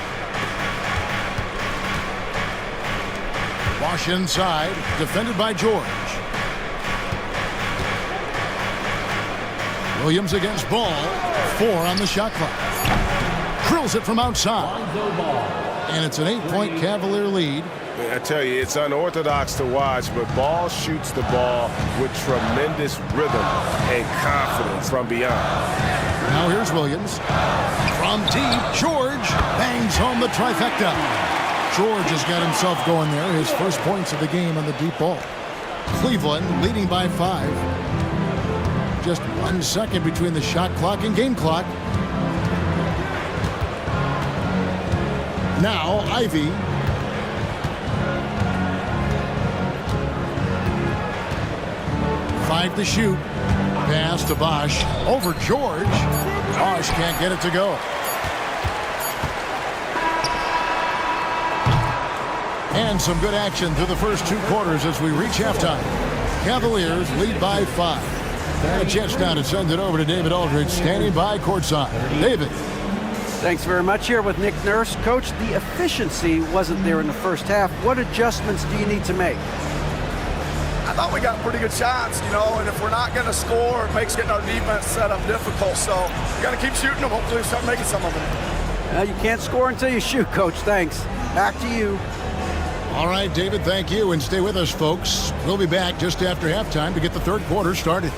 Bosh inside, defended by George. Williams against Ball. 4 on the shot clock. Drills it from outside. And it's an 8-point Cavalier lead. I tell you, it's unorthodox to watch, but Ball shoots the ball with tremendous rhythm and confidence from beyond. Now here's Williams. From deep, George bangs home the trifecta. George has got himself going there. His first points of the game on the deep ball. Cleveland leading by 5. Just 1 second between the shot clock and game clock. Now Ivy. Five to shoot. Pass to Bosch. Over George. Bosch can't get it to go. And some good action through the first 2 quarters as we reach halftime. Cavaliers lead by 5. A chance now to send it over to David Aldridge, standing by courtside. David. Thanks very much. Here with Nick Nurse. Coach, the efficiency wasn't there in the first half. What adjustments do you need to make? I thought we got pretty good shots, and if we're not going to score, it makes getting our defense set up difficult. So we got to keep shooting them. Hopefully start making some of them. You can't score until you shoot, Coach. Thanks. Back to you. All right, David, thank you. And stay with us, folks. We'll be back just after halftime to get the third quarter started.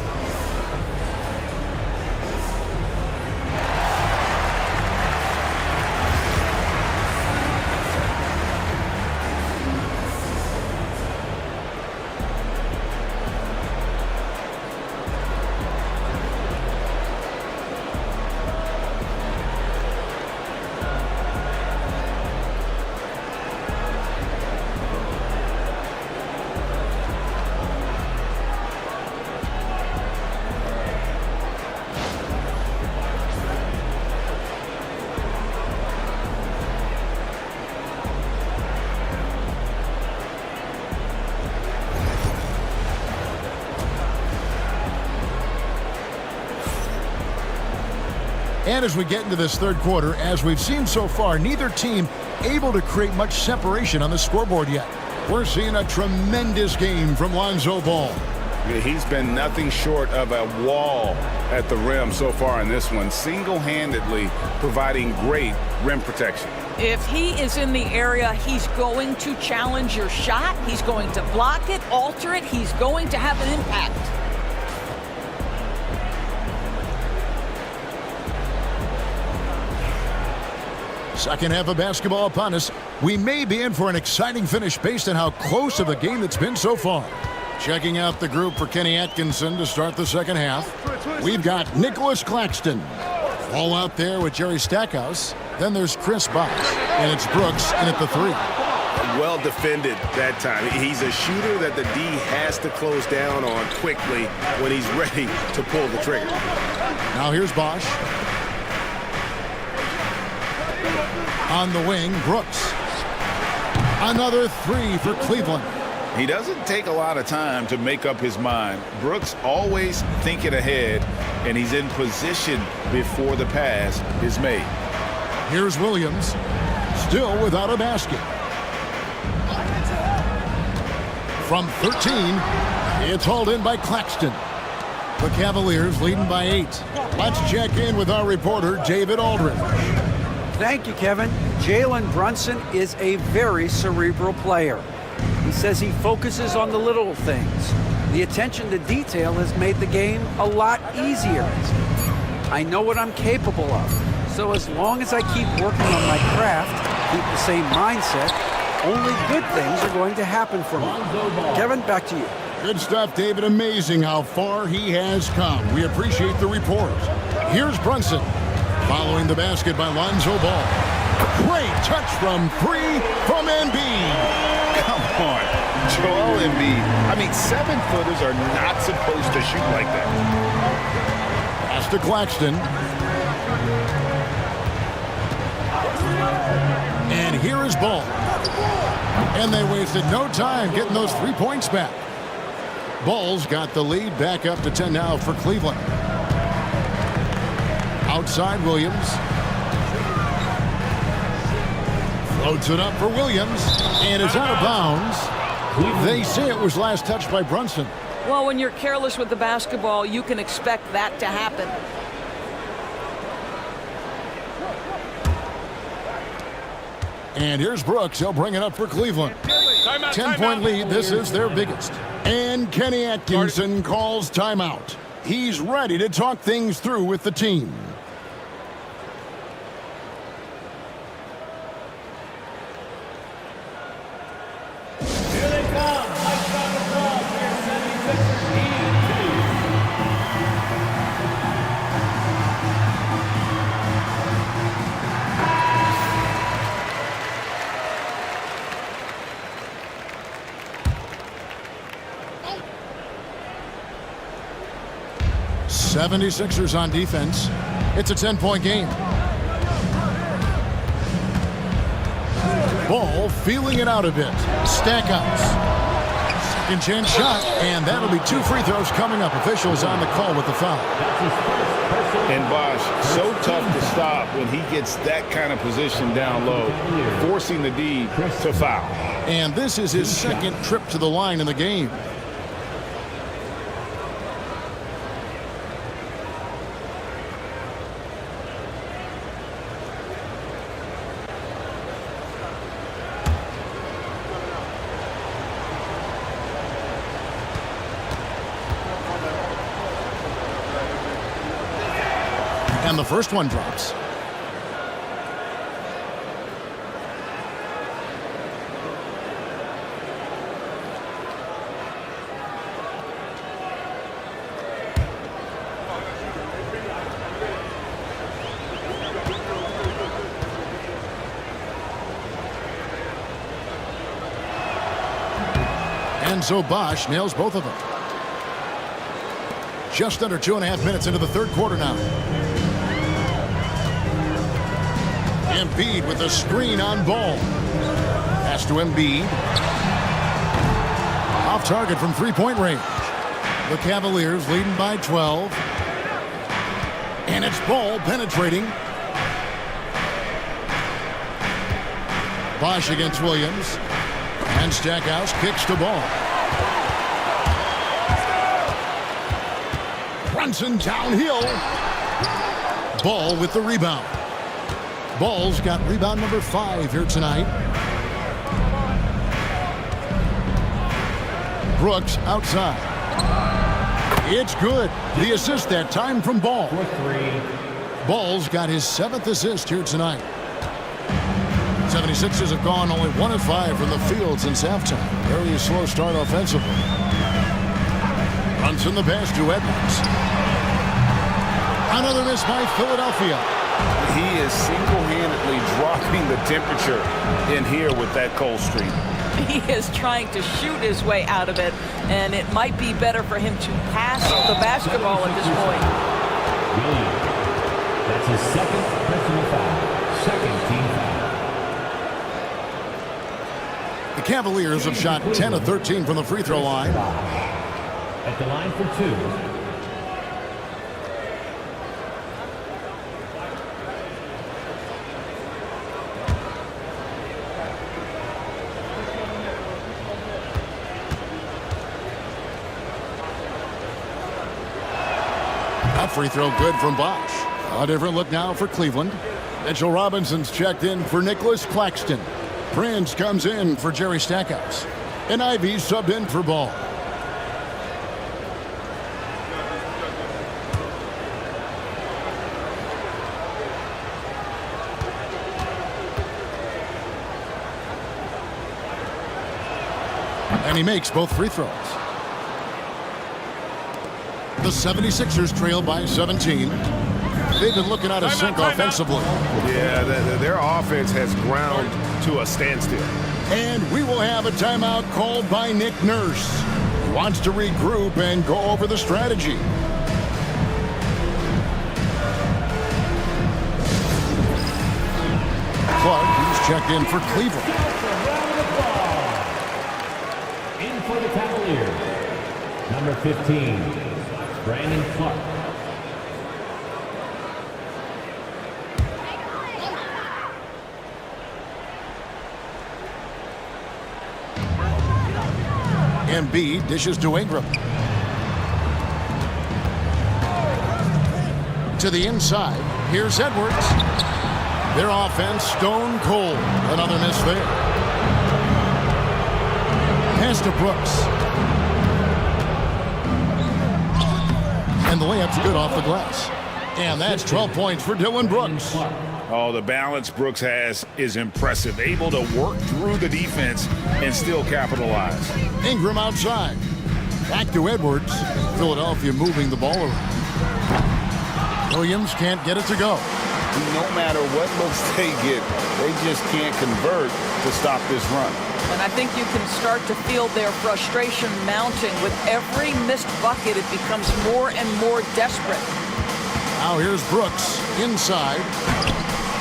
And as we get into this third quarter, as we've seen so far, neither team able to create much separation on the scoreboard yet. We're seeing a tremendous game from Lonzo Ball. Yeah, he's been nothing short of a wall at the rim so far in this one, single-handedly providing great rim protection. If he is in the area, he's going to challenge your shot. He's going to block it, alter it. He's going to have an impact. Second half of basketball upon us. We may be in for an exciting finish based on how close of a game that's been so far. Checking out the group for Kenny Atkinson to start the second half. We've got Nicholas Claxton. All out there with Jerry Stackhouse. Then there's Chris Bosh. And it's Brooks in at the 3. Well defended that time. He's a shooter that the D has to close down on quickly when he's ready to pull the trigger. Now here's Bosh. On the wing, Brooks. Another 3 for Cleveland. He doesn't take a lot of time to make up his mind. Brooks always thinking ahead, and he's in position before the pass is made. Here's Williams, still without a basket. From 13, it's hauled in by Claxton. The Cavaliers leading by 8. Let's check in with our reporter, David Aldridge. Thank you, Kevin. Jalen Brunson is a very cerebral player. He says he focuses on the little things. The attention to detail has made the game a lot easier. I know what I'm capable of. So as long as I keep working on my craft, keep the same mindset, only good things are going to happen for me. Kevin, back to you. Good stuff, David. Amazing how far he has come. We appreciate the report. Here's Brunson. Following the basket by Lonzo Ball. Great touch from 3 from Embiid. Come on, Joel Embiid. I mean, 7-footers are not supposed to shoot like that. Pass to Claxton. And here is Ball. And they wasted no time getting those 3 points back. Ball's got the lead back up to 10 now for Cleveland. Outside Williams. Floats it up for Williams. And it's out of bounds. They say it was last touched by Brunson. Well, when you're careless with the basketball, you can expect that to happen. And here's Brooks. He'll bring it up for Cleveland. Timeout, 10-point lead. This is their biggest. And Kenny Atkinson calls timeout. He's ready to talk things through with the team. Here they come. Mike got the ball for your 76ers E2. Oh. 76ers on defense. It's a 10-point game. Ball feeling it out a bit. Stackhouse. Second chance shot, and that'll be 2 free throws coming up. Officials on the call with the foul. And Bosh, so tough to stop when he gets that kind of position down low, forcing the D to foul. And this is his second trip to the line in the game. And the first one drops. And so Bosh nails both of them. Just under 2.5 minutes into the third quarter now. Embiid with a screen on Ball. Pass to Embiid. Off target from three-point range. The Cavaliers leading by 12. And it's Ball penetrating. Bosh against Williams. And Stackhouse kicks to Ball. Brunson downhill. Ball with the rebound. Ball's got rebound number 5 here tonight. Brooks outside. It's good. The assist that time from Ball. Ball's got his 7th assist here tonight. 76ers have gone only 1 of 5 from the field since halftime. Very slow start offensively. Brunson the pass to Edwards. Another miss by Philadelphia. He is single-handedly dropping the temperature in here with that cold streak. He is trying to shoot his way out of it, and it might be better for him to pass the basketball at this point. Williams. That's his second personal foul. Second team foul. The Cavaliers have shot 10 of 13 from the free throw line. At the line for 2. That free throw good from Bosh. A different look now for Cleveland. Mitchell Robinson's checked in for Nicholas Claxton. Prince comes in for Jerry Stackhouse. And Ivy subbed in for Ball. And he makes both free throws. The 76ers trail by 17. They've been looking out of sync offensively. Yeah, their offense has ground to a standstill. And we will have a timeout called by Nick Nurse. He wants to regroup and go over the strategy. Clark, he's checked in for Cleveland. In for the Cavaliers. Number 15, Brandon Clark. Embiid dishes to Ingram. To the inside. Here's Edwards. Their offense stone cold. Another miss there. Pass to Brooks. And the layup's good off the glass. And that's 12 points for Dillon Brooks. Oh, the balance Brooks has is impressive. Able to work through the defense and still capitalize. Ingram outside. Back to Edwards. Philadelphia moving the ball around. Williams can't get it to go. No matter what looks they get, they just can't convert to stop this run. And I think you can start to feel their frustration mounting. With every missed bucket, it becomes more and more desperate. Now here's Brooks inside.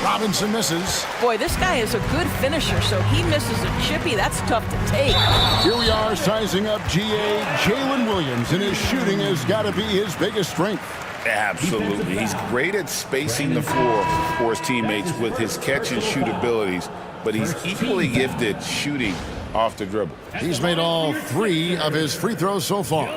Robinson misses. Boy, this guy is a good finisher, so he misses a chippy. That's tough to take. Here we are sizing up GA Jalen Williams, and his shooting has got to be his biggest strength. Absolutely. He's great at spacing the floor for his teammates with his catch and shoot abilities, but he's equally gifted shooting off the dribble. He's made all 3 of his free throws so far.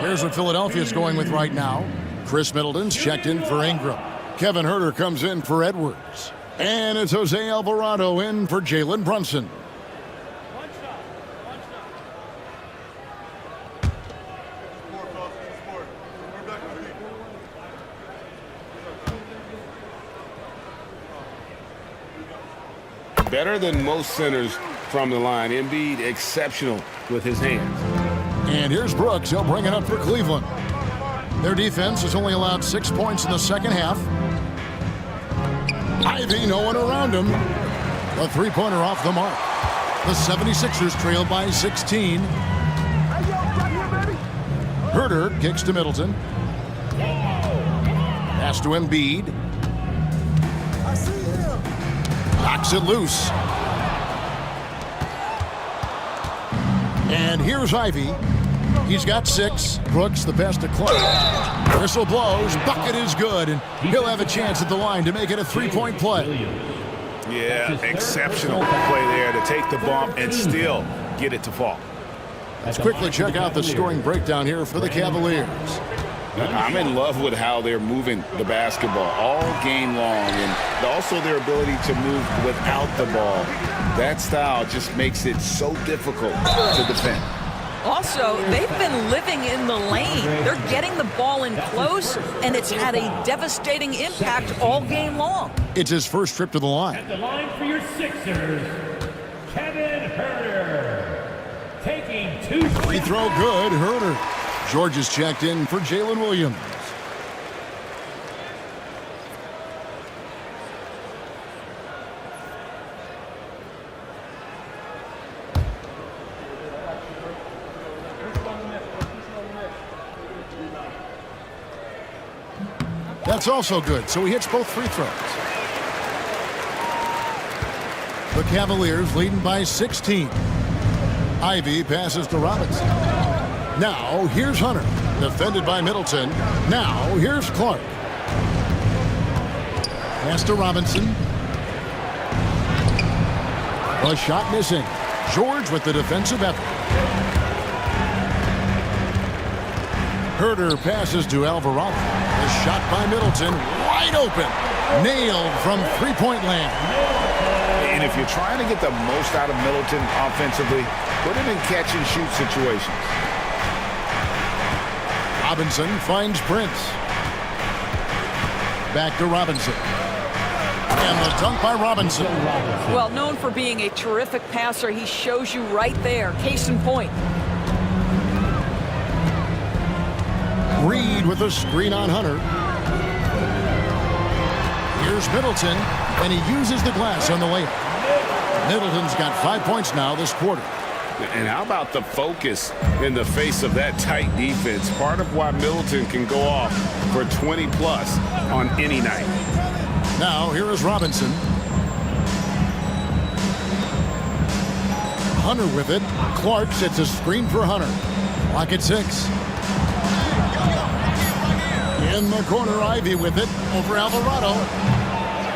Here's what Philadelphia's going with right now. Chris Middleton's checked in for Ingram. Kevin Huerter comes in for Edwards. And it's Jose Alvarado in for Jalen Brunson. Better than most centers from the line. Embiid exceptional with his hands. And here's Brooks. He'll bring it up for Cleveland. Their defense has only allowed 6 points in the second half. Ivy, no one around him. A three-pointer off the mark. The 76ers trail by 16. Huerter kicks to Middleton. Pass to Embiid. Knocks it loose. And here's Ivy. He's got 6. Brooks the pass to Clark. Whistle blows. Bucket is good. And he'll have a chance at the line to make it a 3-point play. Yeah, exceptional play there to take the bump and still get it to fall. Let's quickly check out the scoring breakdown here for the Cavaliers. I'm in love with how they're moving the basketball all game long, and also their ability to move without the ball. That style just makes it so difficult to defend. Also, they've been living in the lane. They're getting the ball in close, and it's had a devastating impact all game long. It's his first trip to the line. At the line for your Sixers, Kevin Huerter. Taking 2 Free throw good. Huerter. George is checked in for Jalen Williams. That's also good, so he hits both free throws. The Cavaliers leading by 16. Ivy passes to Robinson. Now, here's Hunter. Defended by Middleton. Now, here's Clark. Pass to Robinson. A shot missing. George with the defensive effort. Huerter passes to Alvarado. The shot by Middleton. Wide open. Nailed from three-point land. And if you're trying to get the most out of Middleton offensively, put him in catch-and-shoot situations. Robinson finds Prince. Back to Robinson. And the dunk by Robinson. Well, known for being a terrific passer, he shows you right there. Case in point. Reed with a screen on Hunter. Here's Middleton, and he uses the glass on the layup. Middleton's got 5 points now this quarter. And how about the focus in the face of that tight defense? Part of why Middleton can go off for 20-plus on any night. Now, here is Robinson. Hunter with it. Clark sets a screen for Hunter. Clock at 6. In the corner, Ivy with it over Alvarado.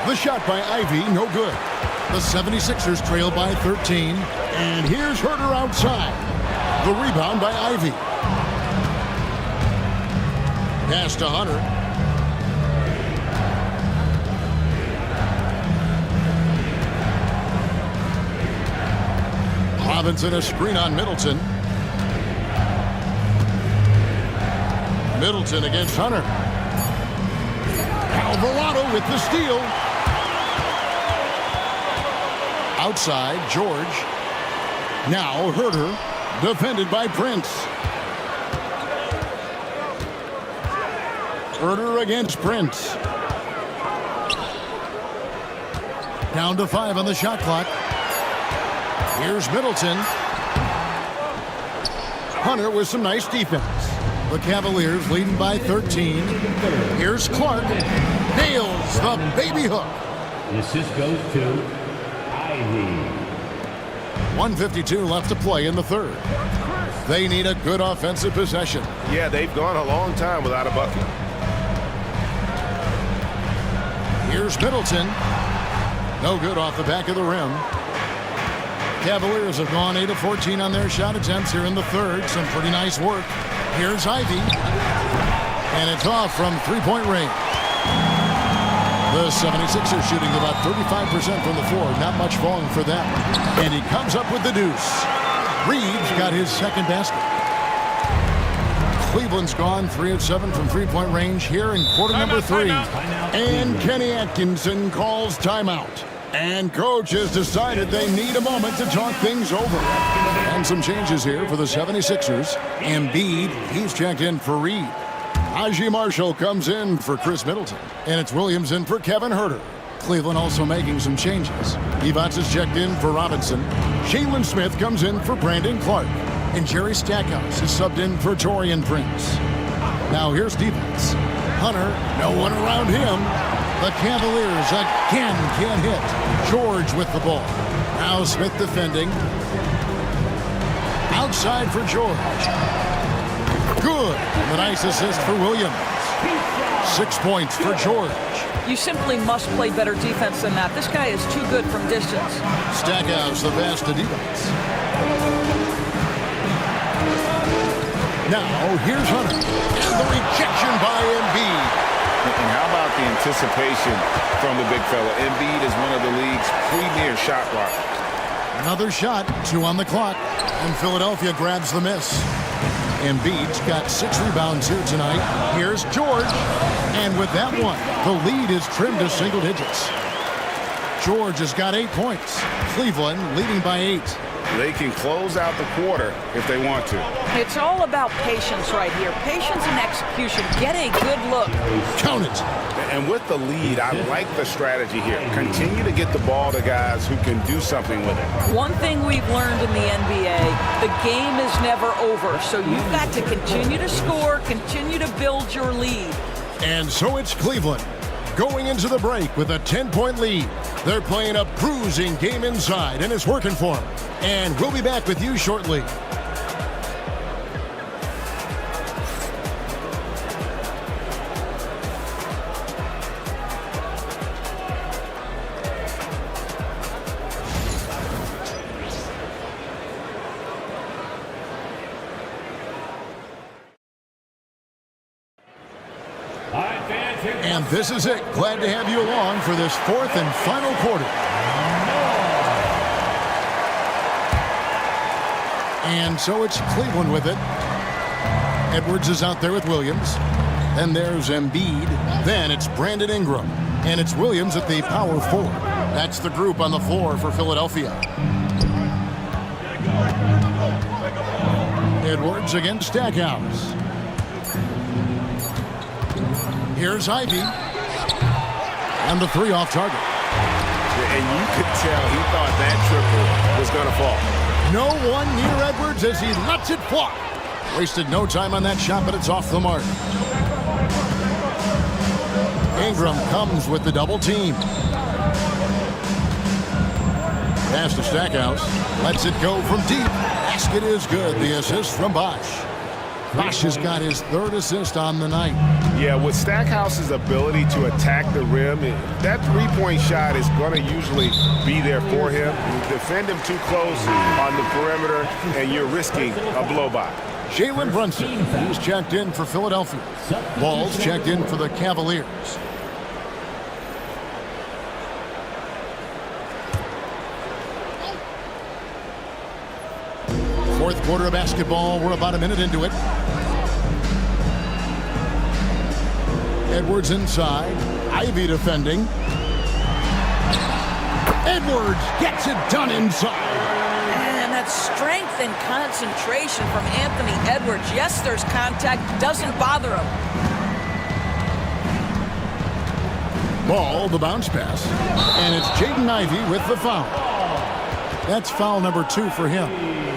The shot by Ivy, no good. The 76ers trail by 13. And here's Huerter outside. The rebound by Ivy. Pass to Hunter. Robinson a screen on Middleton. Middleton against Hunter. Alvarado with the steal. Outside, George. Now Herter, defended by Prince. Herter against Prince. Down to 5 on the shot clock. Here's Middleton. Hunter with some nice defense. The Cavaliers leading by 13. Here's Clark. Nails the baby hook. The assist goes to Ivy. 1:52 left to play in the third. They need a good offensive possession. Yeah, they've gone a long time without a bucket. Here's Middleton. No good off the back of the rim. Cavaliers have gone 8 of 14 on their shot attempts here in the third. Some pretty nice work. Here's Ivy. And it's off from three-point range. The 76ers shooting about 35% from the floor. Not much falling for them. And he comes up with the deuce. Reeves got his second basket. Cleveland's gone 3 of 7 from three-point range here in quarter number 3. And Kenny Atkinson calls timeout. And coach has decided they need a moment to talk things over. And some changes here for the 76ers. Embiid, he's checked in for Reed. Najee Marshall comes in for Chris Middleton. And it's Williams in for Kevin Herter. Cleveland also making some changes. Evans is checked in for Robinson. Jalen Smith comes in for Brandon Clark. And Jerry Stackhouse is subbed in for Taurean Prince. Now here's defense. Hunter, no one around him. The Cavaliers again can't hit. George with the ball. Now Smith defending. Outside for George. Good. And a nice assist for Williams. 6 points for George. You simply must play better defense than that. This guy is too good from distance. Stackhouse the pass to defense. Now here's Hunter. And the rejection by Embiid. And how about the anticipation from the big fella? Embiid is one of the league's premier shot blockers. Another shot, 2 on the clock, and Philadelphia grabs the miss. Embiid's got 6 rebounds here tonight. Here's George, and with that one, the lead is trimmed to single digits. George has got 8 points. Cleveland leading by 8. They can close out the quarter if they want to. It's all about patience right here. Patience and execution. Get a good look. Count it. And with the lead, I like the strategy here. Continue to get the ball to guys who can do something with it. One thing we've learned in the NBA, the game is never over. So you've got to continue to score, continue to build your lead. And so it's Cleveland going into the break with a 10-point lead. They're playing a bruising game inside, and it's working for them. And we'll be back with you shortly. And this is it. Glad to have you along for this 4th and final quarter. And so it's Cleveland with it. Edwards is out there with Williams. Then there's Embiid. Then it's Brandon Ingram. And it's Williams at the power forward. That's the group on the floor for Philadelphia. Edwards against Stackhouse. Here's Ivy. And the 3 off target. And you could tell he thought that triple was going to fall. No one near Edwards as he lets it fly. Wasted no time on that shot, but it's off the mark. Ingram comes with the double team. Pass to Stackhouse. Lets it go from deep. Basket is good. The assist from Bosh. Bosh has got his 3rd assist on the night. Yeah, with Stackhouse's ability to attack the rim, that three-point shot is going to usually be there for him. You defend him too close on the perimeter, and you're risking a blow-by. Jalen Brunson, who's checked in for Philadelphia. Ball's checked in for the Cavaliers. Fourth quarter of basketball. We're about a minute into it. Edwards inside. Ivy defending. Edwards gets it done inside. And that strength and concentration from Anthony Edwards. Yes, there's contact. Doesn't bother him. Ball, the bounce pass. And it's Jaden Ivey with the foul. That's foul number 2 for him.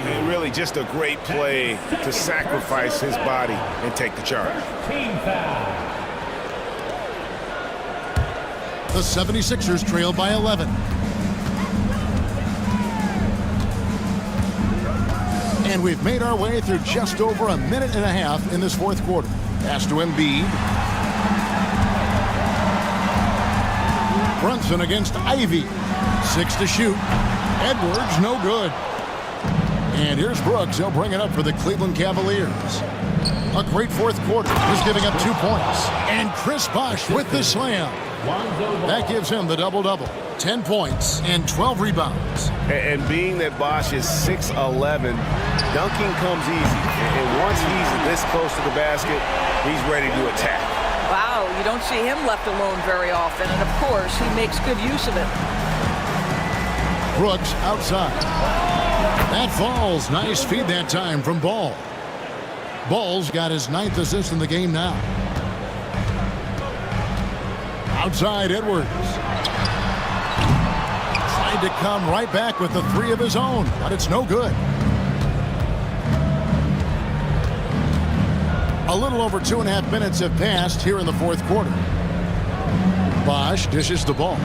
And really just a great play to sacrifice his body and take the charge. Team foul. The 76ers trail by 11. And we've made our way through just over a minute and a half in this fourth quarter. Pass to Embiid. Brunson against Ivy. 6 to shoot. Edwards, no good. And here's Brooks. He'll bring it up for the Cleveland Cavaliers. A great fourth quarter. He's giving up 2 points. And Chris Bosh with the slam. That gives him the double-double. 10 points and 12 rebounds. And being that Bosh is 6'11", dunking comes easy. And once he's this close to the basket, he's ready to attack. Wow, you don't see him left alone very often. And, of course, he makes good use of it. Brooks outside. That falls. Nice feed that time from Ball. Ball's got his 9th assist in the game now. Outside Edwards. Tried to come right back with the 3 of his own, but it's no good. A little over 2.5 minutes have passed here in the fourth quarter. Bosh dishes the ball.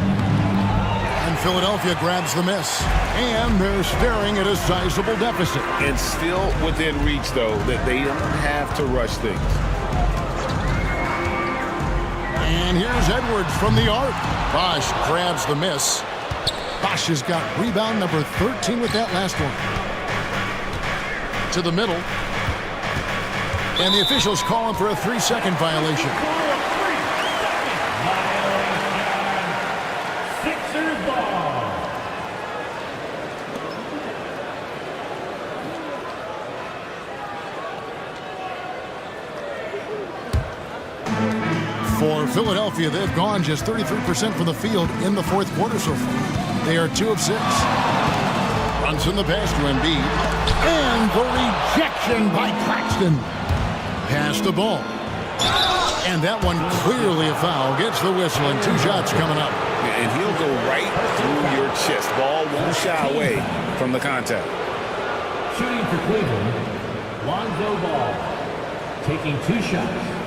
And Philadelphia grabs the miss. And they're staring at a sizable deficit. And still within reach, though, that they don't have to rush things. And here's Edwards from the arc. Bosh grabs the miss. Bosh has got rebound number 13 with that last one. To the middle. And the officials call him for a 3-second violation. Sixers ball. For Philadelphia, they've gone just 33% from the field in the fourth quarter so far. They are 2 of 6. Brunson the pass to Embiid. And the rejection by Claxton. Pass the ball. And that one clearly a foul. Gets the whistle and 2 shots coming up. And he'll go right through your chest. Ball won't shy away from the contact. Shooting for Cleveland, Lonzo Ball. Taking 2 shots.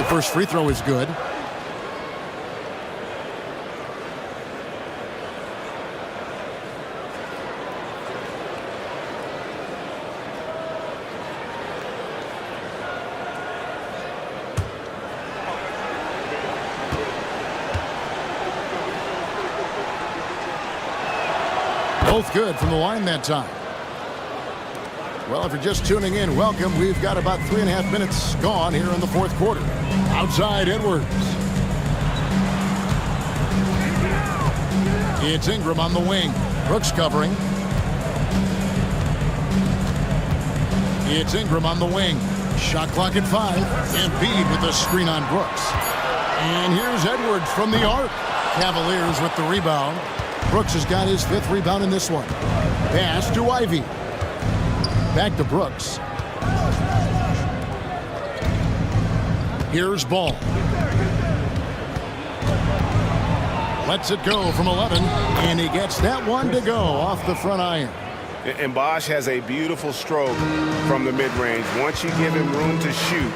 First free throw is good. Both good from the line that time. Well, if you're just tuning in, welcome. We've got about 3.5 minutes gone here in the fourth quarter. Outside Edwards. It's Ingram on the wing. Brooks covering. It's Ingram on the wing. Shot clock at 5. Embiid with the screen on Brooks. And here's Edwards from the arc. Cavaliers with the rebound. Brooks has got his 5th rebound in this one. Pass to Ivy. Back to Brooks. Here's Ball. Lets it go from 11, and he gets that one to go off the front iron. And Bosh has a beautiful stroke from the mid-range. Once you give him room to shoot,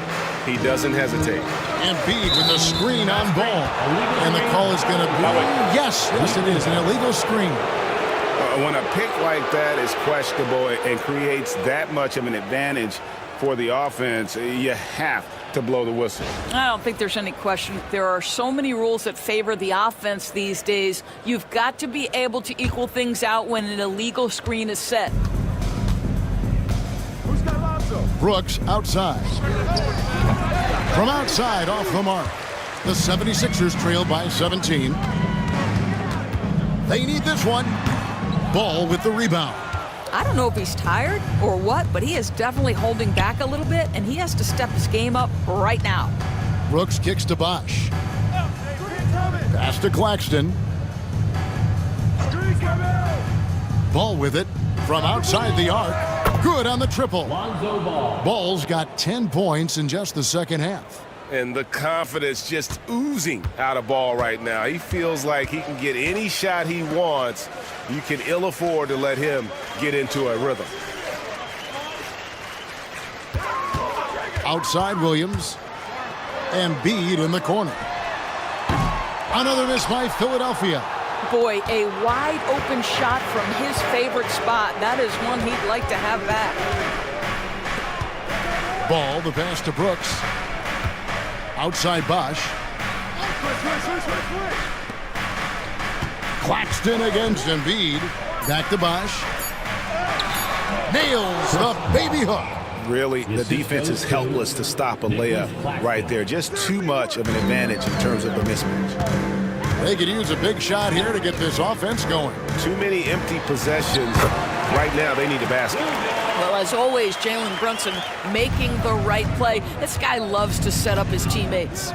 he doesn't hesitate. Embiid with the screen on Ball. And the call is going to be, yes, it is, an illegal screen. When a pick like that is questionable and creates that much of an advantage for the offense, you have to blow the whistle. I don't think there's any question. There are so many rules that favor the offense these days. You've got to be able to equal things out when an illegal screen is set. Brooks outside. From outside, off the mark. The 76ers trail by 17. They need this one. Ball with the rebound. I don't know if he's tired or what, but he is definitely holding back a little bit, and he has to step his game up right now. Brooks kicks to Bosch. Pass to Claxton. Ball with it from outside the arc. Good on the triple. Ball's got 10 points in just the second half. And the confidence just oozing out of Ball right now. He feels like he can get any shot he wants. You can ill afford to let him get into a rhythm. Outside Williams. Embiid in the corner. Another miss by Philadelphia. Boy, a wide open shot from his favorite spot. That is one he'd like to have back. Ball, the pass to Brooks. Outside Bosch. Claxton against Embiid. Back to Bosch. Nails the baby hook. Really, the defense is helpless to stop a layup right there. Just too much of an advantage in terms of the mismatch. They could use a big shot here to get this offense going. Too many empty possessions. Right now, they need a basket. Well, as always, Jalen Brunson making the right play. This guy loves to set up his teammates.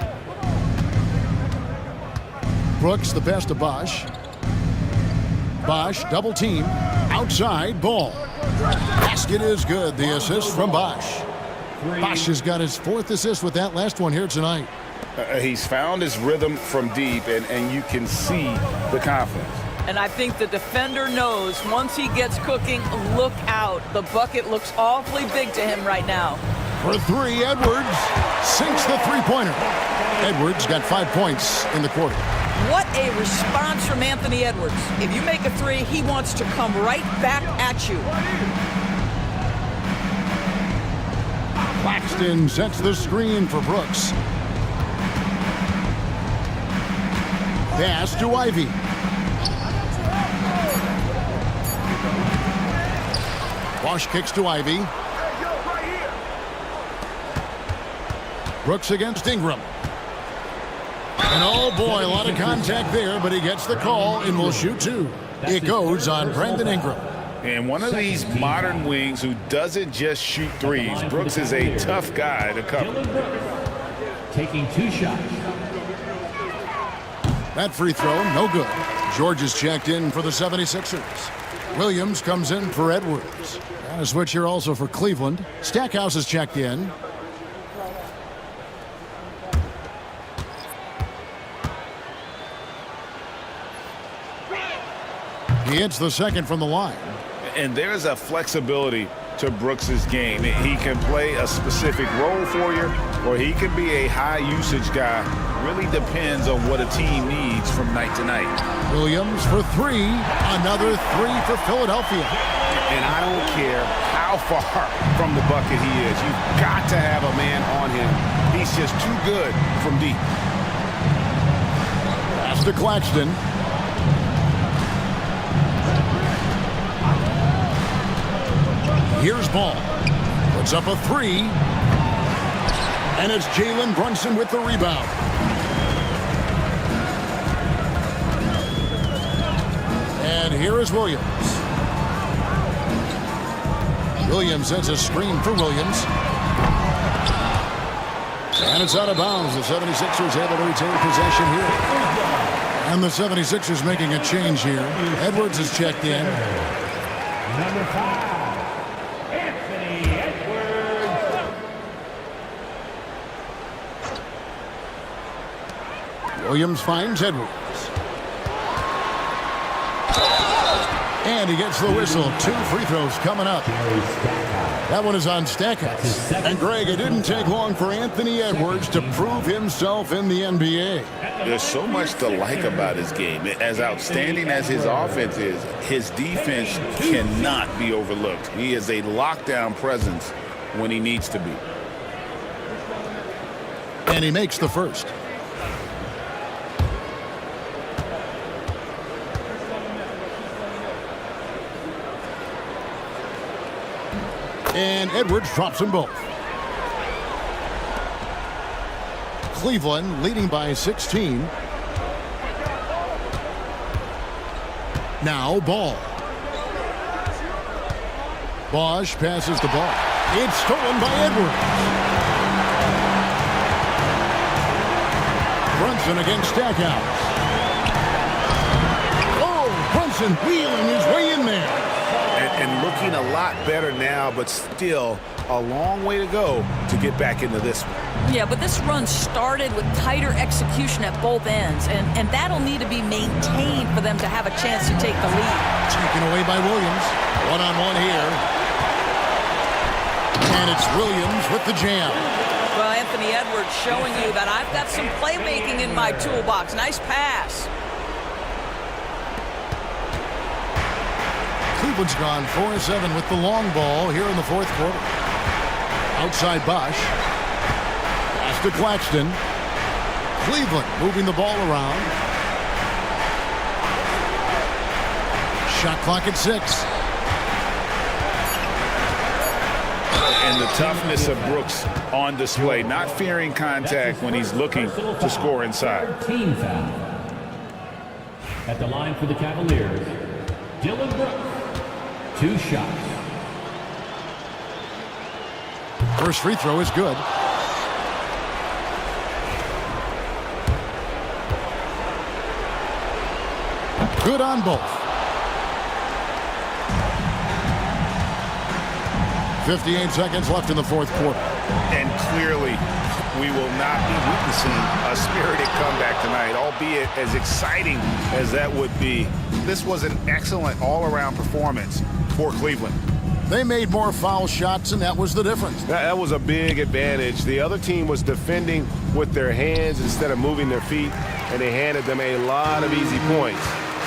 Brooks, the pass to Bosch. Bosch, double team. Outside, Ball. Basket is good. The assist from Bosch. Bosch has got his 4th assist with that last one here tonight. He's found his rhythm from deep, and you can see the confidence. And I think the defender knows once he gets cooking, look out. The bucket looks awfully big to him right now. For 3, Edwards sinks the three-pointer. Edwards got 5 points in the quarter. What a response from Anthony Edwards. If you make a 3, he wants to come right back at you. Claxton sets the screen for Brooks. Pass to Ivy. Bosch kicks to Ivy. Brooks against Ingram. And oh boy, a lot of contact there, but he gets the call and will shoot 2. It goes on Brandon Ingram. And one of these modern wings who doesn't just shoot threes. Brooks is a tough guy to cover. Taking 2 shots. That free throw, no good. George is checked in for the 76ers. Williams comes in for Edwards. And a switch here also for Cleveland. Stackhouse is checked in. He hits the second from the line. And there's a flexibility to Brooks's game. He can play a specific role for you, or he can be a high-usage guy. Really depends on what a team needs from night to night. Williams for 3. Another 3 for Philadelphia. And I don't care how far from the bucket he is. You've got to have a man on him. He's just too good from deep. Pass to Claxton. Here's Ball. Puts up a 3. And it's Jalen Brunson with the rebound. And here is Williams. Williams sets a screen for Williams. And it's out of bounds. The 76ers able to retain possession here. And the 76ers making a change here. Edwards is checked in. Number 5. Williams finds Edwards. And he gets the whistle. 2 free throws coming up. That one is on Stackhouse. And Greg, it didn't take long for Anthony Edwards to prove himself in the NBA. There's so much to like about his game. As outstanding as his offense is, his defense cannot be overlooked. He is a lockdown presence when he needs to be. And he makes the first. And Edwards drops them both. Cleveland leading by 16. Now Ball. Bosch passes the ball. It's stolen by Edwards. Brunson against Stackhouse. Oh, Brunson wheeling his way in there. And looking a lot better now, but still a long way to go to get back into this one. Yeah, but this run started with tighter execution at both ends, and that'll need to be maintained for them to have a chance to take the lead. Taken away by Williams. One-on-one here. And it's Williams with the jam. Well, Anthony Edwards showing you that I've got some playmaking in my toolbox. Nice pass. Cleveland's gone 4-7 with the long ball here in the fourth quarter. Outside Bosch. Pass to Claxton. Cleveland moving the ball around. Shot clock at 6. And the toughness of Brooks on display, not fearing contact when he's looking to score inside. Team foul. At the line for the Cavaliers, Dylan Brooks. 2 shots. First free throw is good. Good on both. 58 seconds left in the fourth quarter. And clearly, we will not be witnessing a spirited comeback tonight, albeit as exciting as that would be. This was an excellent all-around performance for Cleveland. They made more foul shots, and that was the difference. That was a big advantage. The other team was defending with their hands instead of moving their feet, and they handed them a lot of easy points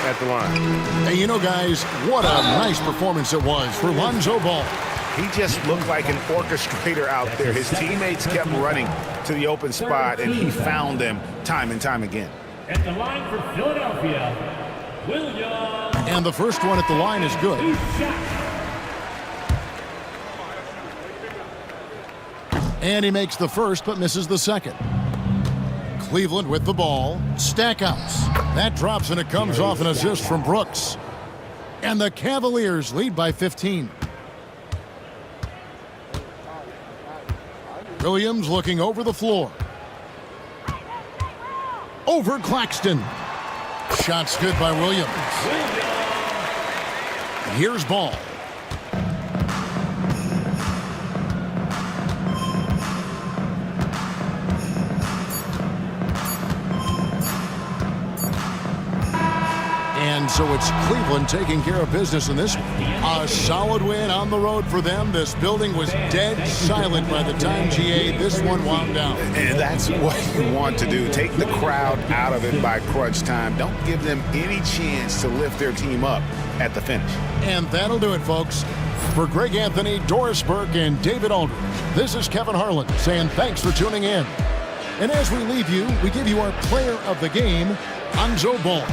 at the line. Hey, you know, guys, what a nice performance it was for Lonzo Ball. He just looked like an orchestrator out there. His teammates kept running to the open spot, and he found them time and time again. At the line for Philadelphia, Williams. And the first one at the line is good. And he makes the first, but misses the second. Cleveland with the ball. Stackhouse. That drops, and it comes off an assist from Brooks. And the Cavaliers lead by 15. Williams looking over the floor. Over Claxton. Shots good by Williams. Here's Ball. And so it's Cleveland taking care of business in this one. A solid win on the road for them. This building was dead silent by the time, GA, this one wound down. And that's what you want to do. Take the crowd out of it by crunch time. Don't give them any chance to lift their team up at the finish. And that'll do it, folks. For Greg Anthony, Doris Burke, and David Aldridge, this is Kevin Harlan saying thanks for tuning in. And as we leave you, we give you our player of the game, Lonzo Ball.